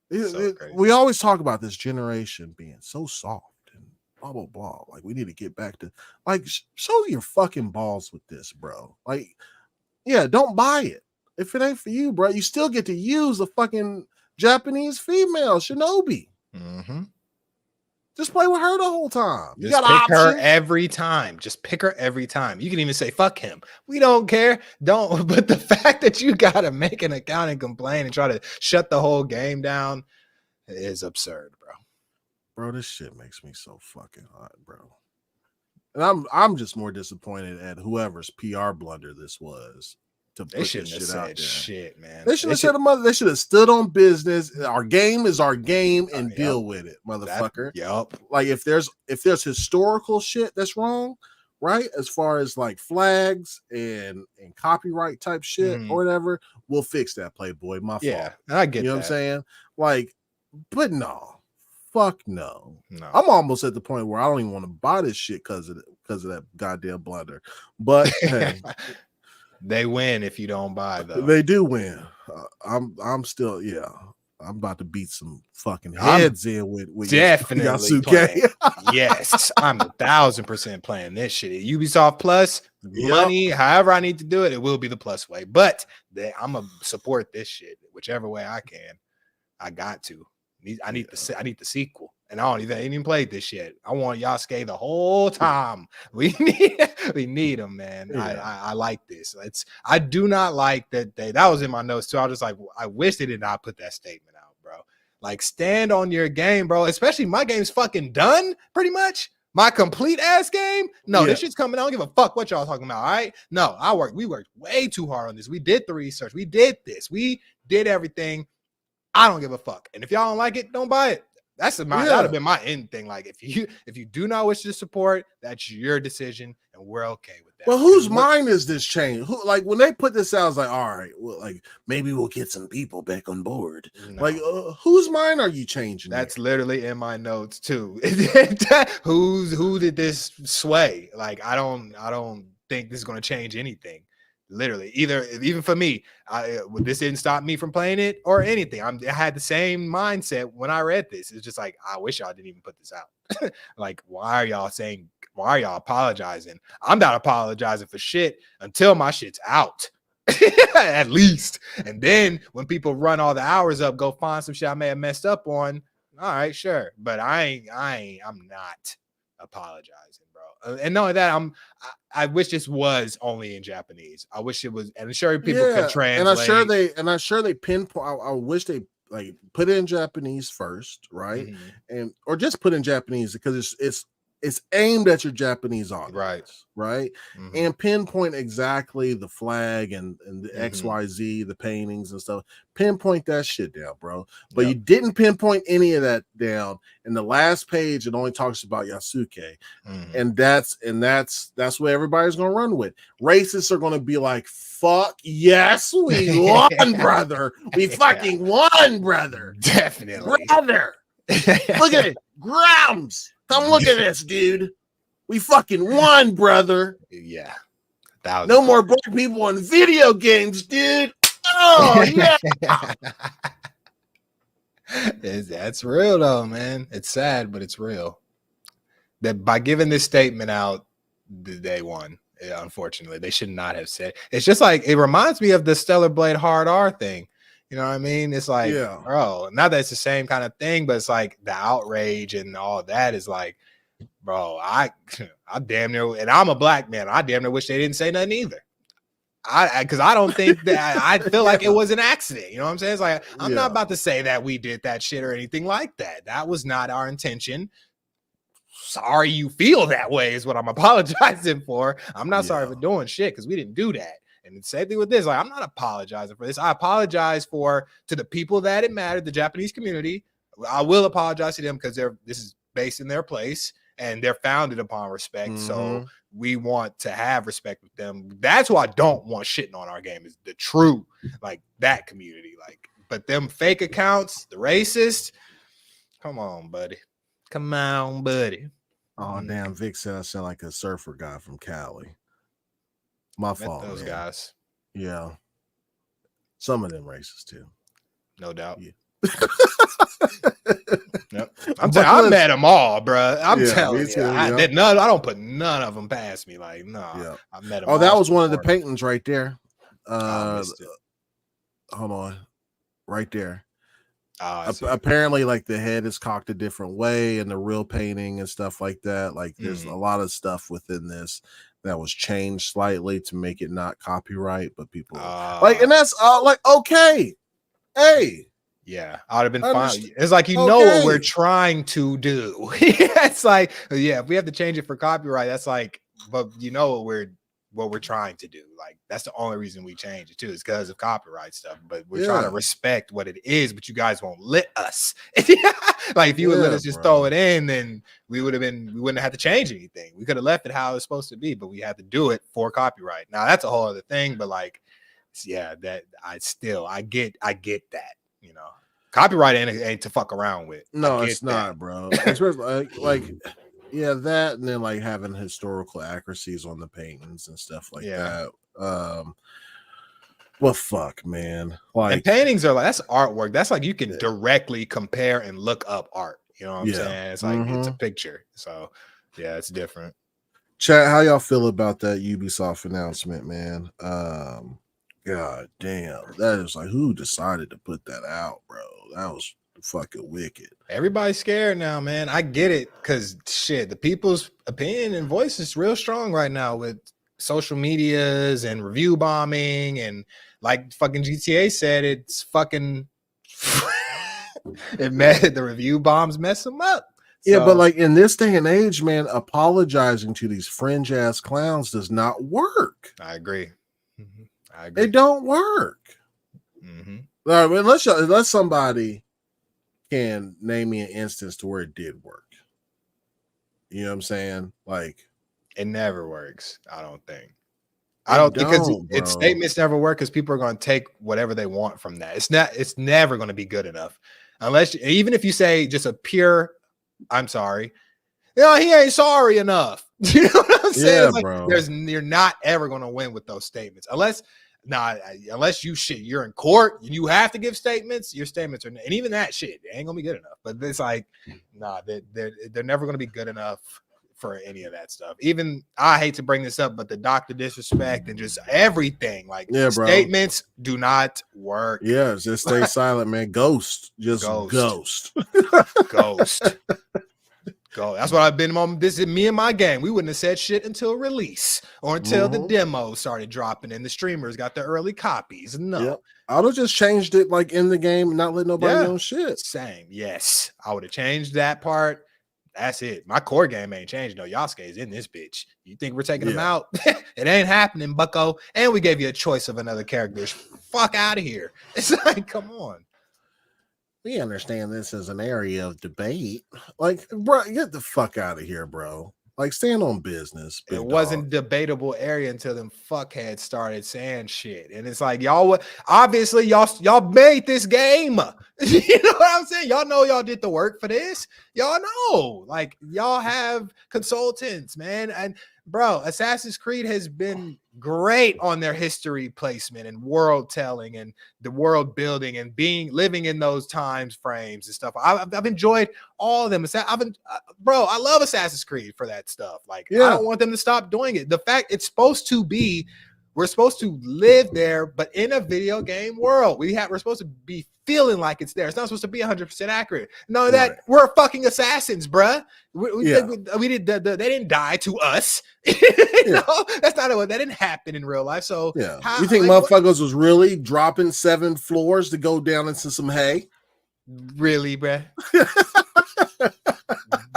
Speaker 1: We always talk about this generation being so soft and blah, blah, blah. Like, we need to get back to, like, show your fucking balls with this, bro. Like, yeah, don't buy it. If it ain't for you, bro, you still get to use a fucking Japanese female Shinobi.
Speaker 2: Mm-hmm.
Speaker 1: Just play with her the whole time.
Speaker 2: You got pick her every time. Just pick her every time. You can even say, fuck him. We don't care. Don't. But the fact that you got to make an account and complain and try to shut the whole game down is absurd, bro.
Speaker 1: Bro, this shit makes me so fucking hot, bro. And I'm just more disappointed at whoever's PR blunder this was.
Speaker 2: They shouldn't have said shit, man.
Speaker 1: They should have said they should have stood on business. Our game is our game, and deal with it, motherfucker.
Speaker 2: Yep.
Speaker 1: Like, if there's historical shit that's wrong, right? As far as like flags and copyright type shit or whatever, we'll fix that, Playboy. My fault.
Speaker 2: Yeah, I get
Speaker 1: you know
Speaker 2: that.
Speaker 1: What I'm saying? Like, but no. Fuck no.
Speaker 2: No.
Speaker 1: I'm almost at the point where I don't even want to buy this shit because of that goddamn blunder. But hey,
Speaker 2: they win if you don't buy, though.
Speaker 1: They do win. I'm still, I'm about to beat some fucking heads in with
Speaker 2: definitely
Speaker 1: Yasuke.
Speaker 2: Yes, I'm 1,000% playing this shit. Ubisoft Plus money, however I need to do it, it will be the plus way. But I'm gonna support this shit whichever way I can. I got to. I need the sequel. And I ain't even played this yet. I want Yasuke the whole time. We need him, man. Yeah. I like this. I do not like that was in my notes too. I was just like, I wish they did not put that statement out, bro. Like, stand on your game, bro. Especially my game's fucking done, pretty much. My complete ass game. No, this shit's coming. I don't give a fuck what y'all talking about. All right. No, we worked way too hard on this. We did the research. We did this. We did everything. I don't give a fuck. And if y'all don't like it, don't buy it. That would have been my end thing. Like, if you do not wish to support, that's your decision, and we're okay with that.
Speaker 1: Well, whose mind is this change? Like, when they put this out, I was like, all right, well, like, maybe we'll get some people back on board. No. Like, whose mind are you changing?
Speaker 2: That's literally in my notes too. Who did this sway? Like, I don't think this is going to change anything. Literally, even for me, this didn't stop me from playing it or anything. I had the same mindset when I read this. It's just like, I wish y'all didn't even put this out. Like, why are y'all apologizing? I'm not apologizing for shit until my shit's out. At least. And then when people run all the hours up, go find some shit I may have messed up on. All right, sure. But I'm not apologizing, bro. And knowing that, I wish this was only in Japanese. I wish it was, and I'm sure people could translate.
Speaker 1: And I'm sure they pinpoint. I wish they like put it in Japanese first, right? Or just put in Japanese because it's aimed at your Japanese audience, right? And pinpoint exactly the flag and the XYZ, the paintings and stuff. Pinpoint that shit down, bro. But you didn't pinpoint any of that down. In the last page, it only talks about Yasuke, and that's what everybody's gonna run with. Racists are gonna be like, "Fuck yes, we won, brother. We fucking won, brother.
Speaker 2: Definitely,
Speaker 1: brother. Look at it, Grams." Come look at this, dude. We fucking won, brother.
Speaker 2: Yeah.
Speaker 1: No more black people in video games, dude. Oh, yeah.
Speaker 2: That's real, though, man. It's sad, but it's real. That by giving this statement out, they won. Yeah, unfortunately, they should not have said. It's just like it reminds me of the Stellar Blade Hard R thing. You know what I mean? It's like, bro, not that it's the same kind of thing, but it's like the outrage and all that is like, bro, I damn near, and I'm a black man. I damn near wish they didn't say nothing either. Because I don't think that I feel like it was an accident. You know what I'm saying? It's like I'm not about to say that we did that shit or anything like that. That was not our intention. Sorry you feel that way is what I'm apologizing for. I'm not sorry for doing shit because we didn't do that. And the same thing with this. Like, I'm not apologizing for this. I apologize to the people that it mattered, the Japanese community. I will apologize to them because this is based in their place and they're founded upon respect. So we want to have respect with them. That's why I don't want shitting on our game is the true, like that community. Like, but them fake accounts, the racist, come on, buddy. Come on, buddy.
Speaker 1: Oh, damn. Vic said I sound like a surfer guy from Cali. My fault.
Speaker 2: Those guys.
Speaker 1: Yeah. Some of them racist too.
Speaker 2: No doubt.
Speaker 1: Yeah.
Speaker 2: Yep. I met them all, bro. I'm telling you. I don't put none of them past me. Like, no. Yeah. I met them all.
Speaker 1: Oh, that was one of the paintings right there. Hold on. Right there. Apparently, like the head is cocked a different way in the real painting and stuff like that. Like, there's a lot of stuff within this that was changed slightly to make it not copyright, but people like, and that's like, okay, hey,
Speaker 2: yeah, I would have been fine. It's like know what we're trying to do. It's like, if we have to change it for copyright, that's like, but what we're trying to do. Like, that's the only reason we change it too, is because of copyright stuff. But we're trying to respect what it is, but you guys won't let us. Like, if you would let us just throw it in, then we wouldn't have had to change anything. We could have left it how it's supposed to be, but we had to do it for copyright. Now that's a whole other thing, but like, that I get that, you know. Copyright ain't to fuck around with.
Speaker 1: No, it's not, bro. It's like that, and then like having historical accuracies on the paintings and stuff like that. Well, fuck, man. Like,
Speaker 2: and paintings are like, that's artwork. That's like you can directly compare and look up art. You know what I'm saying? It's like it's a picture. So yeah, it's different.
Speaker 1: Chat, how y'all feel about that Ubisoft announcement, man? God damn, that is like, who decided to put that out, bro? That was fucking wicked.
Speaker 2: Everybody's scared now, man. I get it, because shit, the people's opinion and voice is real strong right now with social medias and review bombing, and like fucking GTA said, it's fucking the review bombs mess them up.
Speaker 1: Yeah, but like in this day and age, man, apologizing to these fringe ass clowns does not work.
Speaker 2: I agree. I agree.
Speaker 1: It don't work. Unless somebody can name me an instance to where it did work. You know what I'm saying? Like,
Speaker 2: it never works. I don't think. Because its statements never work, because people are going to take whatever they want from that. It's never going to be good enough, unless, even if you say just a pure, I'm sorry, he ain't sorry enough. You know what I'm saying?
Speaker 1: Yeah,
Speaker 2: it's like,
Speaker 1: bro.
Speaker 2: You're not ever going to win with those statements, unless you're in court and you have to give statements. Your statements and even that shit ain't gonna be good enough. But it's like, they're never gonna be good enough for any of that stuff. Even, I hate to bring this up, but the doctor disrespect and just everything, like, statements do not work.
Speaker 1: Yeah, just stay silent, man. Ghost. Ghost.
Speaker 2: Go. That's what I've been on. This is me and my gang. We wouldn't have said shit until release, or until the demo started dropping and the streamers got the early copies. No,
Speaker 1: I would have just changed it like in the game and not let nobody know shit.
Speaker 2: Same. Yes, I would have changed that part. That's it. My core game ain't changed. No, Yasuke's in this bitch. You think we're taking him out? It ain't happening, bucko. And we gave you a choice of another character. Fuck out of here. It's like, come on.
Speaker 1: We understand this as an area of debate. Like, bro, get the fuck out of here, bro. Like, stand on business.
Speaker 2: It wasn't debatable area until them fuckheads started saying shit. And it's like, y'all made this game. You know what I'm saying? Y'all know y'all did the work for this. Y'all know. Like, y'all have consultants, man. And bro, Assassin's Creed has been great on their history placement and world telling and the world building and living in those times frames and stuff. I've enjoyed all of them. Bro, I love Assassin's Creed for that stuff. Like, I don't want them to stop doing it. The fact it's supposed to be, we're supposed to live there, but in a video game world. We're supposed to be feeling like it's there. It's not supposed to be 100% accurate. No, that we're fucking assassins, bruh. We did. They didn't die to us. No, that's not what. That didn't happen in real life. So
Speaker 3: you think motherfuckers was really dropping 7 floors to go down into some hay?
Speaker 2: Really, bruh?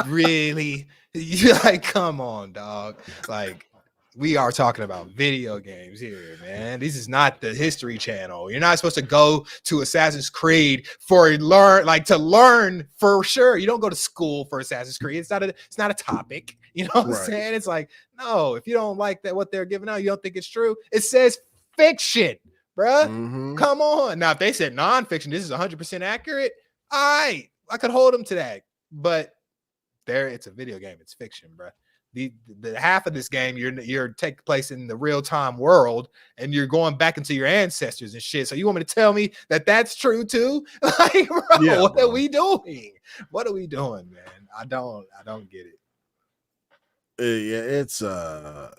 Speaker 2: Really? You like, come on, dog. Like, we are talking about video games here, man. This is not the History Channel. You're not supposed to go to Assassin's Creed to learn for sure. You don't go to school for Assassin's Creed. It's not a topic. You know what I'm saying? It's like, no, if you don't like that, what they're giving out, you don't think it's true. It says fiction, bruh. Mm-hmm. Come on. Now, if they said nonfiction, this is 100% accurate, all right, I could hold them to that. But it's a video game. It's fiction, bruh. The half of this game, you're taking place in the real time world, and you're going back into your ancestors and shit. So you want me to tell me that that's true too? Like, bro, what are we doing? What are we doing, man? I don't get it.
Speaker 3: It's a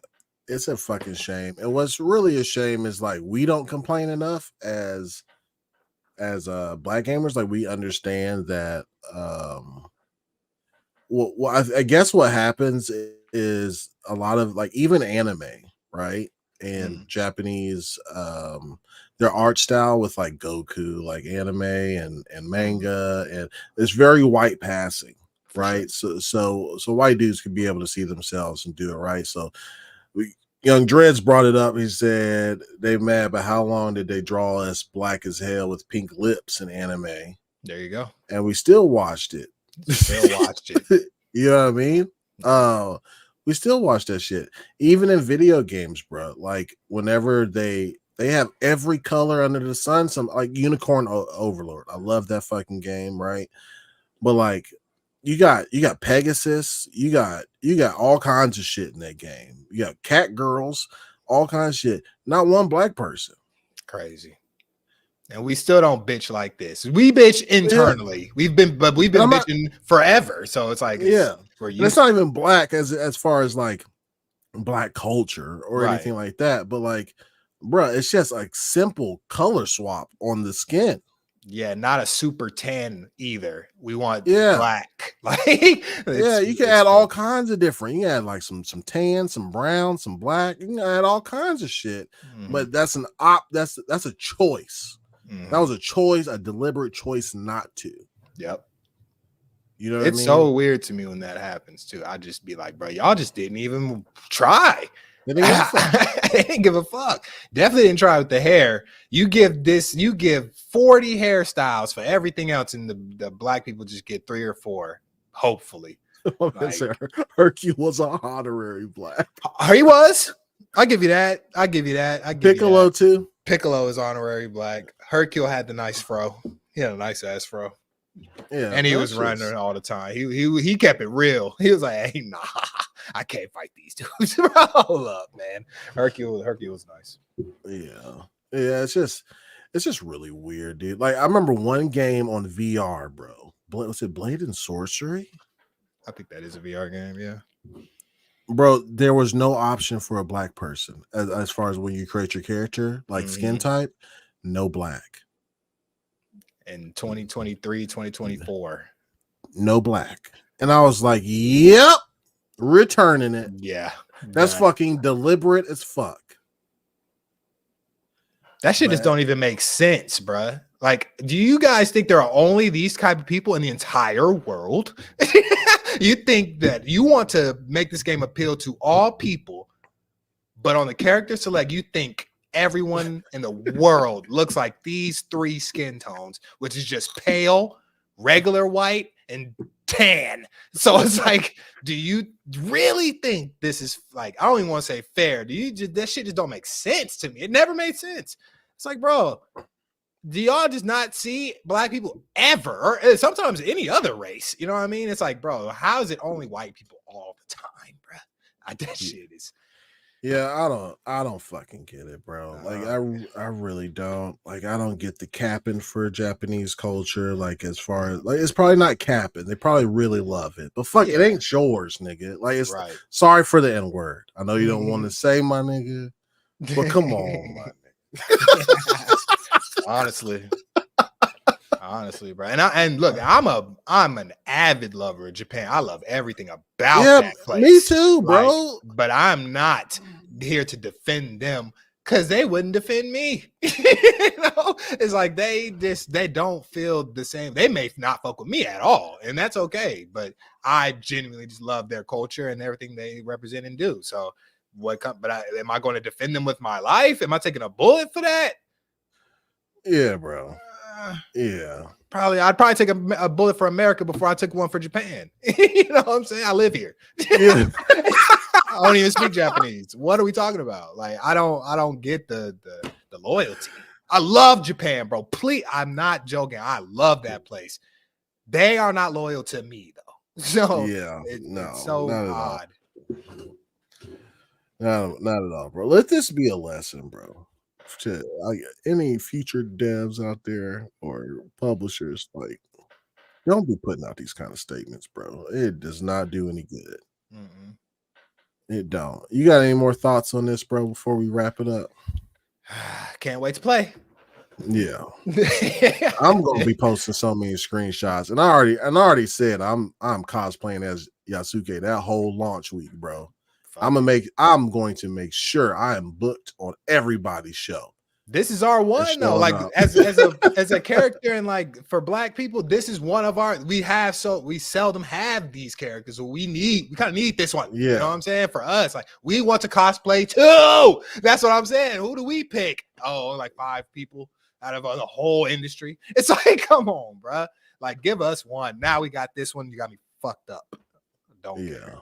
Speaker 3: fucking shame. And what's really a shame is like we don't complain enough as black gamers. Like we understand that. Well, I guess what happens is a lot of like even anime, right? And Japanese, their art style with like Goku, like anime and manga, and it's very white passing, right? So white dudes can be able to see themselves and do it right. So Young Dreads brought it up. He said they mad, but how long did they draw us black as hell with pink lips in anime?
Speaker 2: There you go.
Speaker 3: And we still watched it. You know what I mean? We still watch that shit. Even in video games, bro. Like whenever they have every color under the sun, some like Unicorn Overlord. I love that fucking game, right? But like you got Pegasus, you got all kinds of shit in that game. You got cat girls, all kinds of shit. Not one black person.
Speaker 2: Crazy. And we still don't bitch like this. We bitch internally. We've been bitching forever. So it's like,
Speaker 3: it's not even black as far as like black culture or anything like that. But like, bro, it's just like simple color swap on the skin.
Speaker 2: Yeah, not a super tan either. We want black. Like,
Speaker 3: you can add all kinds of different. You can add like some tan, some brown, some black. You can add all kinds of shit. But that's a choice. That was a choice, a deliberate choice not to.
Speaker 2: Yep.
Speaker 3: You know what I mean?
Speaker 2: It's so weird to me when that happens too. I just be like, bro, y'all just didn't even try. They didn't give a fuck. Definitely didn't try with the hair. You give 40 hairstyles for everything else, and the black people just get 3 or 4, hopefully.
Speaker 3: Like, Hercule was a honorary black.
Speaker 2: He was. I'll give you that.
Speaker 3: Piccolo too.
Speaker 2: Piccolo is honorary black. Hercule had the nice fro. He had a nice ass fro.
Speaker 3: Yeah,
Speaker 2: and he was running all the time. He kept it real. He was like, "Hey, nah, I can't fight these dudes." Hold up, man. Hercule was nice.
Speaker 3: Yeah. It's just really weird, dude. Like I remember one game on VR, bro. Was it Blade and Sorcery?
Speaker 2: I think that is a VR game. Yeah.
Speaker 3: Bro, there was no option for a black person as far as when you create your character, like skin type, no black.
Speaker 2: In 2023, 2024.
Speaker 3: No black. And I was like, yep, returning it.
Speaker 2: Yeah.
Speaker 3: That's fucking deliberate as fuck.
Speaker 2: That shit just don't even make sense, bruh. Like, do you guys think there are only these type of people in the entire world? You think that you want to make this game appeal to all people, but on the character select, you think everyone in the world looks like these 3 skin tones, which is just pale, regular white, and tan. So it's like, do you really think this is like, I don't even want to say fair. That shit just don't make sense to me. It never made sense. It's like, bro, do y'all just not see black people ever, or sometimes any other race? You know what I mean? It's like, bro, how is it only white people all the time, bro? That shit is.
Speaker 3: Yeah, I don't fucking get it, bro. Like I really don't. Like I don't get the capping for Japanese culture. Like as far as like it's probably not capping. They probably really love it. But fuck, it
Speaker 2: Yeah.
Speaker 3: ain't yours, nigga. Like it's
Speaker 2: Right.
Speaker 3: sorry for the N-word. I know you don't want to say my nigga, but come on, my nigga.
Speaker 2: Honestly, bro. And look, I'm an avid lover of Japan. I love everything about
Speaker 3: Yeah,
Speaker 2: that place.
Speaker 3: me too,
Speaker 2: Like,
Speaker 3: bro.
Speaker 2: but I'm not here to defend them because they wouldn't defend me. It's like they don't feel the same. They may not fuck with me at all, and that's okay. But I genuinely just love their culture and everything they represent and do. So am I going to defend them with my life? Am I taking a bullet for that?
Speaker 3: Yeah, bro. Yeah.
Speaker 2: I'd probably take a bullet for America before I took one for Japan. You know what I'm saying? I live here.
Speaker 3: Yeah.
Speaker 2: I don't even speak Japanese. What are we talking about? Like, I don't get the loyalty. I love Japan, bro. Please, I'm not joking. I love that place. They are not loyal to me though. So
Speaker 3: yeah,
Speaker 2: it's so odd.
Speaker 3: Not at all, bro. Let this be a lesson, bro. To any future devs out there or publishers, like, don't be putting out these kind of statements, bro. It does not do any good.
Speaker 2: Mm-mm.
Speaker 3: It don't. You got any more thoughts on this, bro, before we wrap it up?
Speaker 2: Can't wait to play.
Speaker 3: Yeah. I'm gonna be posting so many screenshots. And I already said I'm cosplaying as Yasuke that whole launch week, bro. I'm going to make sure I am booked on everybody's show.
Speaker 2: This is our one though. Like as a character, and like for Black people, this is one of our we seldom have these characters. So we kind of need this one.
Speaker 3: Yeah.
Speaker 2: You know what I'm saying? For us, like we want to cosplay too. That's what I'm saying. Who do we pick? Oh, like 5 people out of the whole industry. It's like, come on, bro. Like, give us one. Now we got this one. You got me fucked up. Don't care.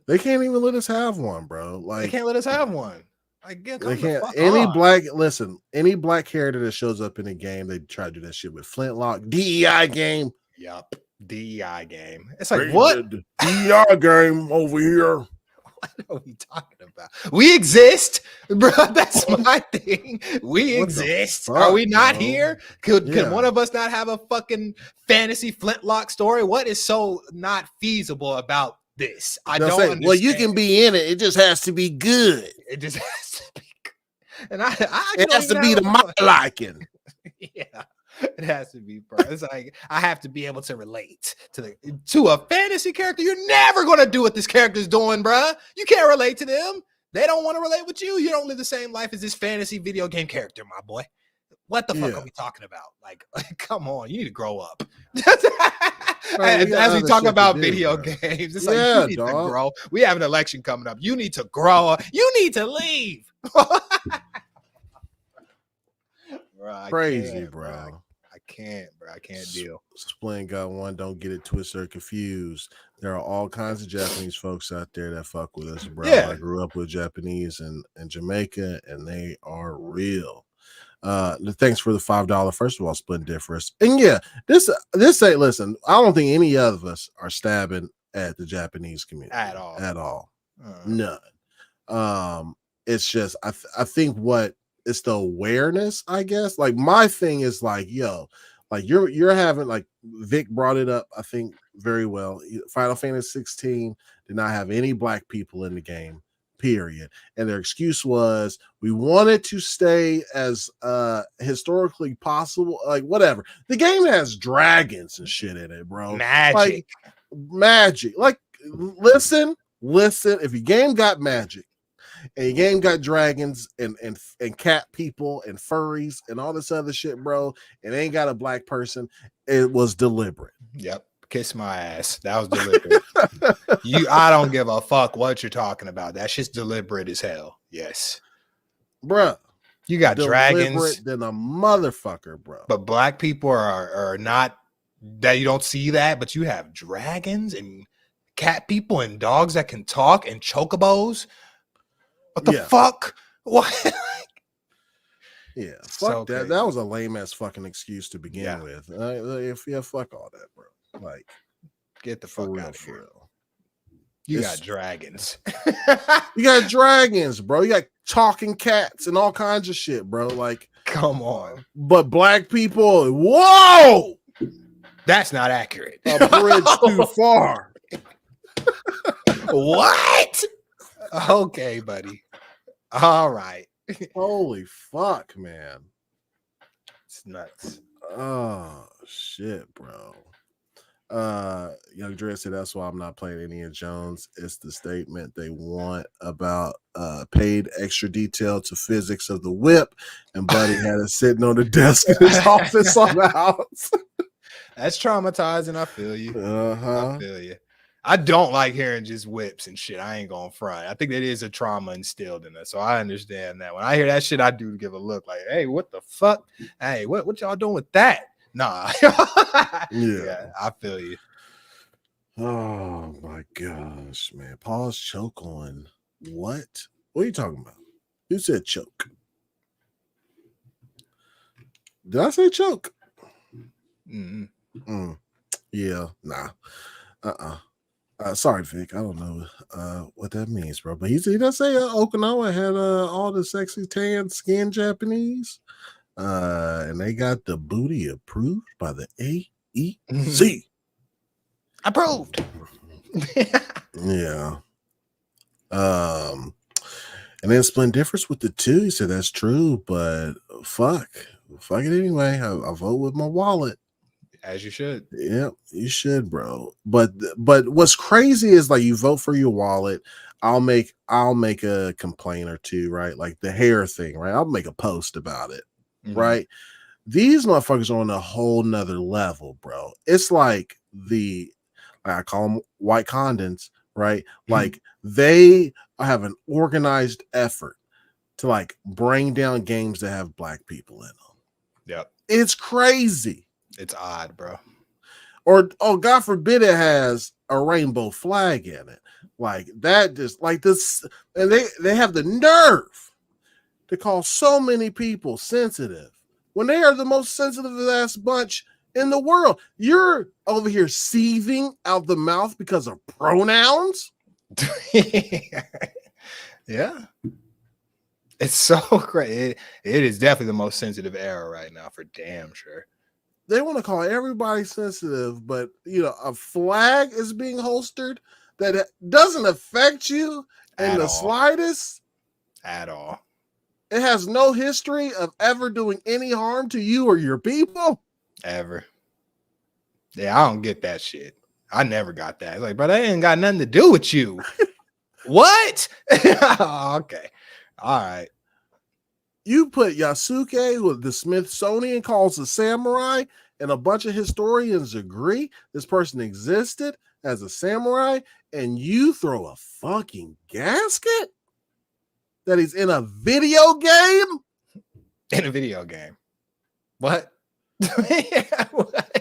Speaker 3: They can't even let us have one, bro. Like
Speaker 2: they can't let us have one. Like,
Speaker 3: they can't. Any black character that shows up in a game, they try to do that shit with Flintlock DEI game.
Speaker 2: Yup, DEI game. It's like what
Speaker 3: DEI game over here.
Speaker 2: What are we talking about? We exist, bro. That's my thing. We exist.
Speaker 3: Fuck,
Speaker 2: are we not
Speaker 3: bro?
Speaker 2: Here? Can one of us not have a fucking fantasy Flintlock story? What is so not feasible about this? I don't understand.
Speaker 3: Well, you can be in it. It just has to be good.
Speaker 2: It just has to be good. And I
Speaker 3: it has to be to my liking.
Speaker 2: Yeah. It has to be, bro. It's like I have to be able to relate to a fantasy character. You're never gonna do what this character's doing, bro. You can't relate to them. They don't want to relate with you. You don't live the same life as this fantasy video game character, my boy. What the fuck are we talking about? Like, come on, you need to grow up. As we talk about video games, it's like you need to grow. We have an election coming up. You need to grow up. You need to leave. Bro,
Speaker 3: crazy, bro.
Speaker 2: I can't deal.
Speaker 3: Splint got one. Don't get it twisted or confused. There are all kinds of Japanese folks out there that fuck with us, bro.
Speaker 2: Yeah.
Speaker 3: I grew up with Japanese in Jamaica, and they are real. Thanks for the $5. First of all, Splint difference. And yeah, this ain't listen. I don't think any of us are stabbing at the Japanese community
Speaker 2: at all.
Speaker 3: None. It's just I think what it's the awareness, I guess. Like my thing is like, yo, like you're having, like Vic brought it up, I think very well. Final Fantasy 16 did not have any black people in the game, period. And their excuse was we wanted to stay as historically possible, like whatever. The game has dragons and shit in it, bro.
Speaker 2: Magic.
Speaker 3: Like listen, if your game got magic, and your game got dragons and cat people and furries and all this other shit, bro, and ain't got a black person, it was deliberate.
Speaker 2: Yep. Kiss my ass. That was deliberate. I don't give a fuck what you're talking about. That shit's deliberate as hell. Yes.
Speaker 3: Bruh.
Speaker 2: You got dragons.
Speaker 3: Than a motherfucker, bro.
Speaker 2: But black people are not, that you don't see that, but you have dragons and cat people and dogs that can talk and chocobos. What the fuck? What?
Speaker 3: Yeah, fuck that. That was a lame ass fucking excuse to begin with. Fuck all that, bro. Like,
Speaker 2: get the fuck out of here. You got dragons.
Speaker 3: You got dragons, bro. You got talking cats and all kinds of shit, bro. Like,
Speaker 2: come on.
Speaker 3: But black people, whoa!
Speaker 2: That's not accurate.
Speaker 3: A bridge too far.
Speaker 2: What? Okay, buddy. All right.
Speaker 3: Holy fuck, man.
Speaker 2: It's nuts.
Speaker 3: Oh shit, bro. Young Dre said that's why I'm not playing Indiana Jones. It's the statement they want about paid extra detail to physics of the whip, and Buddy had it sitting on the desk in his office on the house.
Speaker 2: That's traumatizing. I feel you.
Speaker 3: Uh-huh.
Speaker 2: I feel you. I don't like hearing just whips and shit. I ain't gonna front. I think that is a trauma instilled in us. So I understand that. When I hear that shit, I do give a look like, hey, what the fuck? Hey, what y'all doing with that? Nah. Yeah, I feel you.
Speaker 3: Oh my gosh, man. Pause, choke on what? What are you talking about? Who said choke? Did I say choke?
Speaker 2: Mm-hmm.
Speaker 3: Yeah, nah. Sorry, Vic. I don't know what that means, bro. But he does say Okinawa had all the sexy tan skin Japanese. And they got the booty approved by the AEC.
Speaker 2: Approved.
Speaker 3: Yeah. And then Splendiferous with the 2. He said that's true, but fuck it anyway. I vote with my wallet.
Speaker 2: As you should.
Speaker 3: Yeah, you should, bro. But what's crazy is like you vote for your wallet. I'll make a complaint or two, right? Like the hair thing, right? I'll make a post about it. Mm-hmm. Right? These motherfuckers are on a whole nother level, bro. It's like I call them white condoms, right? Mm-hmm. Like they have an organized effort to like bring down games that have black people in them.
Speaker 2: Yep.
Speaker 3: It's crazy.
Speaker 2: It's odd, bro.
Speaker 3: Or, oh, God forbid it has a rainbow flag in it. Like that, just like this. And they have the nerve to call so many people sensitive when they are the most sensitive ass bunch in the world. You're over here seething out the mouth because of pronouns.
Speaker 2: Yeah. It's so crazy. It is definitely the most sensitive era right now, for damn sure.
Speaker 3: They want to call everybody sensitive, but a flag is being holstered that doesn't affect you in the slightest.
Speaker 2: At all.
Speaker 3: It has no history of ever doing any harm to you or your people. Ever.
Speaker 2: Yeah, I don't get that shit. I never got that. It's like, bro, that ain't got nothing to do with you. What? Okay. All right.
Speaker 3: You put Yasuke with the Smithsonian calls a samurai, and a bunch of historians agree this person existed as a samurai, and you throw a fucking gasket that he's in a video game?
Speaker 2: In a video game. What? What?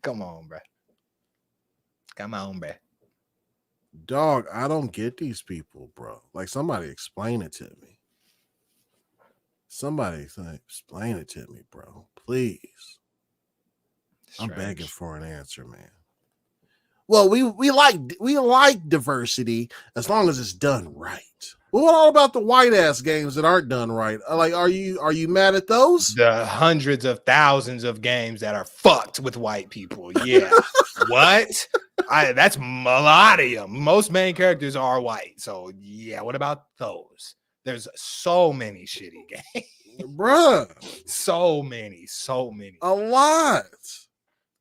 Speaker 2: Come on, bro. Come on, bro.
Speaker 3: Dog, I don't get these people, bro. Like, somebody explain it to me. Somebody explain it to me, bro. Please. Strange. I'm begging for an answer, man. Well, we like diversity as long as it's done right. Well, what all about the white ass games that aren't done right? Like, are you mad at those?
Speaker 2: The hundreds of thousands of games that are fucked with white people. Yeah. What? That's a lot of them. Most main characters are white. So yeah, what about those? There's so many shitty games.
Speaker 3: Bruh.
Speaker 2: So many.
Speaker 3: A lot.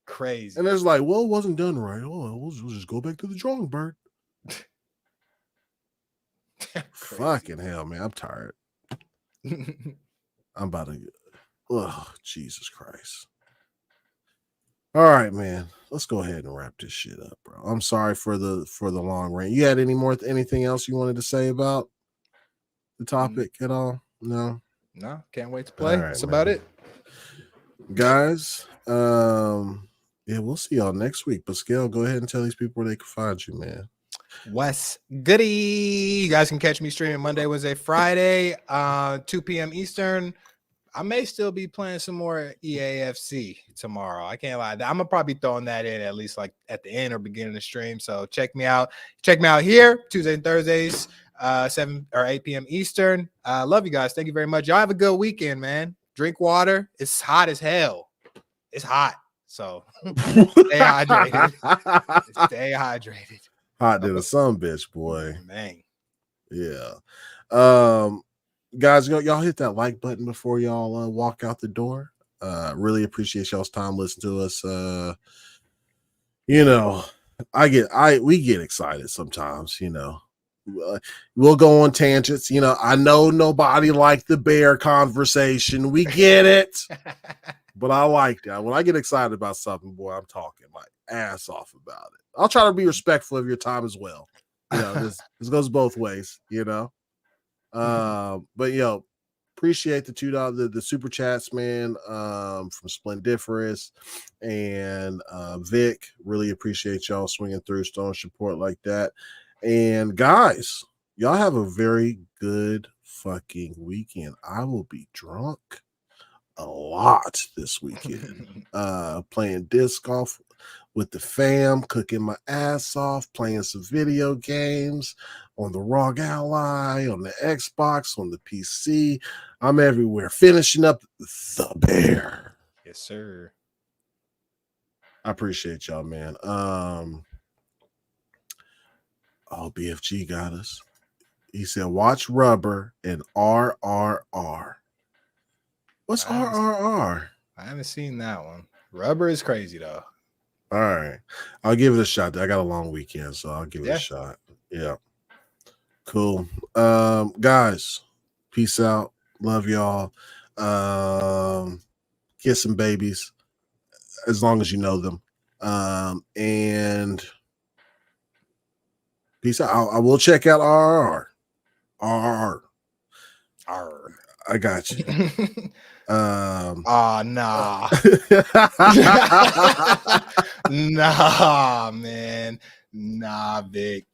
Speaker 2: Crazy.
Speaker 3: And there's like, well, it wasn't done right. Oh, we'll just go back to the drawing board. Fucking hell, man. I'm tired. I'm about to oh, Jesus Christ. All right, man. Let's go ahead and wrap this shit up, bro. I'm sorry for the long rant. You had anything else you wanted to say about the topic at all? No,
Speaker 2: can't wait to play.
Speaker 3: Right,
Speaker 2: that's about it,
Speaker 3: guys. Yeah, we'll see y'all next week. But Scale, go ahead and tell these people where they can find you, man.
Speaker 2: Wes Goody. You guys can catch me streaming Monday, Wednesday, Friday, 2 p.m. Eastern. I may still be playing some more EAFC tomorrow. I can't lie. I'm gonna probably be throwing that in at least like at the end or beginning of the stream. So check me out. Check me out here Tuesdays and Thursdays, 7 or 8 p.m. Eastern. Love you guys. Thank you very much. Y'all have a good weekend, man. Drink water. It's hot as hell. It's hot. So stay hydrated. Stay hydrated.
Speaker 3: Hot than a son bitch, boy.
Speaker 2: Man.
Speaker 3: Yeah. Guys, y'all hit that like button before y'all walk out the door. Really appreciate y'all's time listening to us. You know, we get excited sometimes, you know. We'll go on tangents. You know, I know nobody liked the bear conversation. We get it. But I like that. When I get excited about something, boy, I'm talking my ass off about it. I'll try to be respectful of your time as well. You know, this goes both ways, you know. But yo, appreciate the $2 the super chats, man. From Splendiferous and Vic. Really appreciate y'all swinging through, showing support like that. And guys, y'all have a very good fucking weekend. I will be drunk a lot this weekend. Playing disc golf with the fam, cooking my ass off, playing some video games on the ROG Ally, on the Xbox, on the PC. I'm everywhere. Finishing up the bear.
Speaker 2: Yes, sir.
Speaker 3: I appreciate y'all, man. BFG got us. He said, watch Rubber and RRR. What's RRR?
Speaker 2: I haven't seen that one. Rubber is crazy, though.
Speaker 3: All right. I'll give it a shot. I got a long weekend, so I'll give it a shot. Yeah. Cool. Guys, peace out. Love y'all. Kiss some babies as long as you know them. And peace out. I will check out RRR. RRR. I got you.
Speaker 2: Nah. Nah, man. Nah, Vic.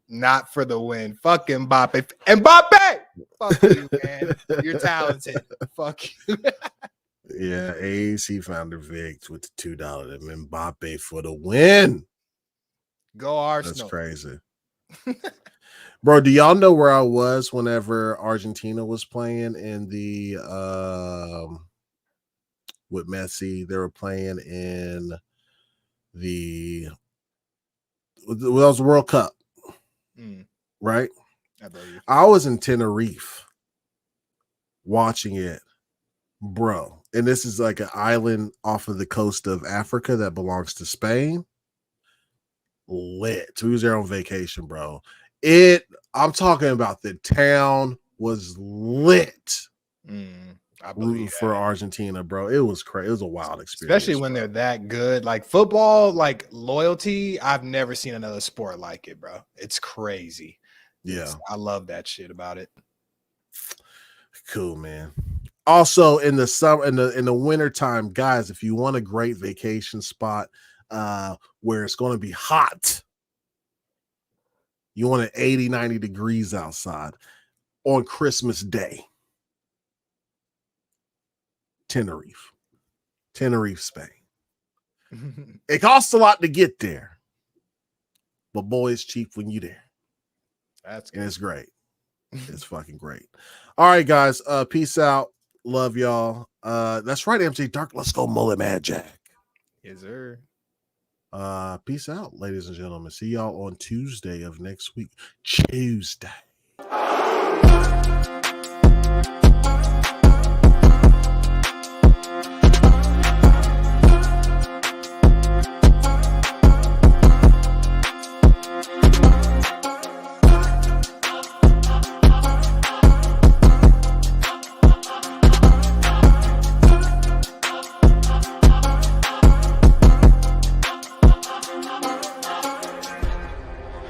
Speaker 2: Not for the win. Fuck Mbappe. Mbappe! Fuck you, man. You're talented. Fuck you.
Speaker 3: Yeah, AAC founder Vic with the $2 and Mbappe for the win.
Speaker 2: Go Arsenal.
Speaker 3: That's crazy. Bro, do y'all know where I was whenever Argentina was playing in the with Messi? They were playing in the was the World Cup, right? I was in Tenerife watching it, bro. And this is like an island off of the coast of Africa that belongs to Spain. Lit. We was there on vacation, bro. I'm talking about the town was lit. Rooting for Argentina, bro. It was crazy. It was a wild experience.
Speaker 2: Especially when they're that good. Like football, like loyalty, I've never seen another sport like it, bro. It's crazy.
Speaker 3: Yeah.
Speaker 2: I love that shit about it.
Speaker 3: Cool, man. Also in the summer, in the winter time, guys, if you want a great vacation spot where it's going to be hot, you want it 80, 90 degrees outside on Christmas Day. Tenerife, Spain. It costs a lot to get there, but boy, it's cheap when you're there.
Speaker 2: That's good.
Speaker 3: And it's great. It's fucking great. All right, guys. Peace out. Love y'all. That's right, MJ Dark. Let's go, Mullet Mad Jack.
Speaker 2: Yes, sir.
Speaker 3: Peace out, ladies and gentlemen. See y'all on Tuesday of next week. Tuesday.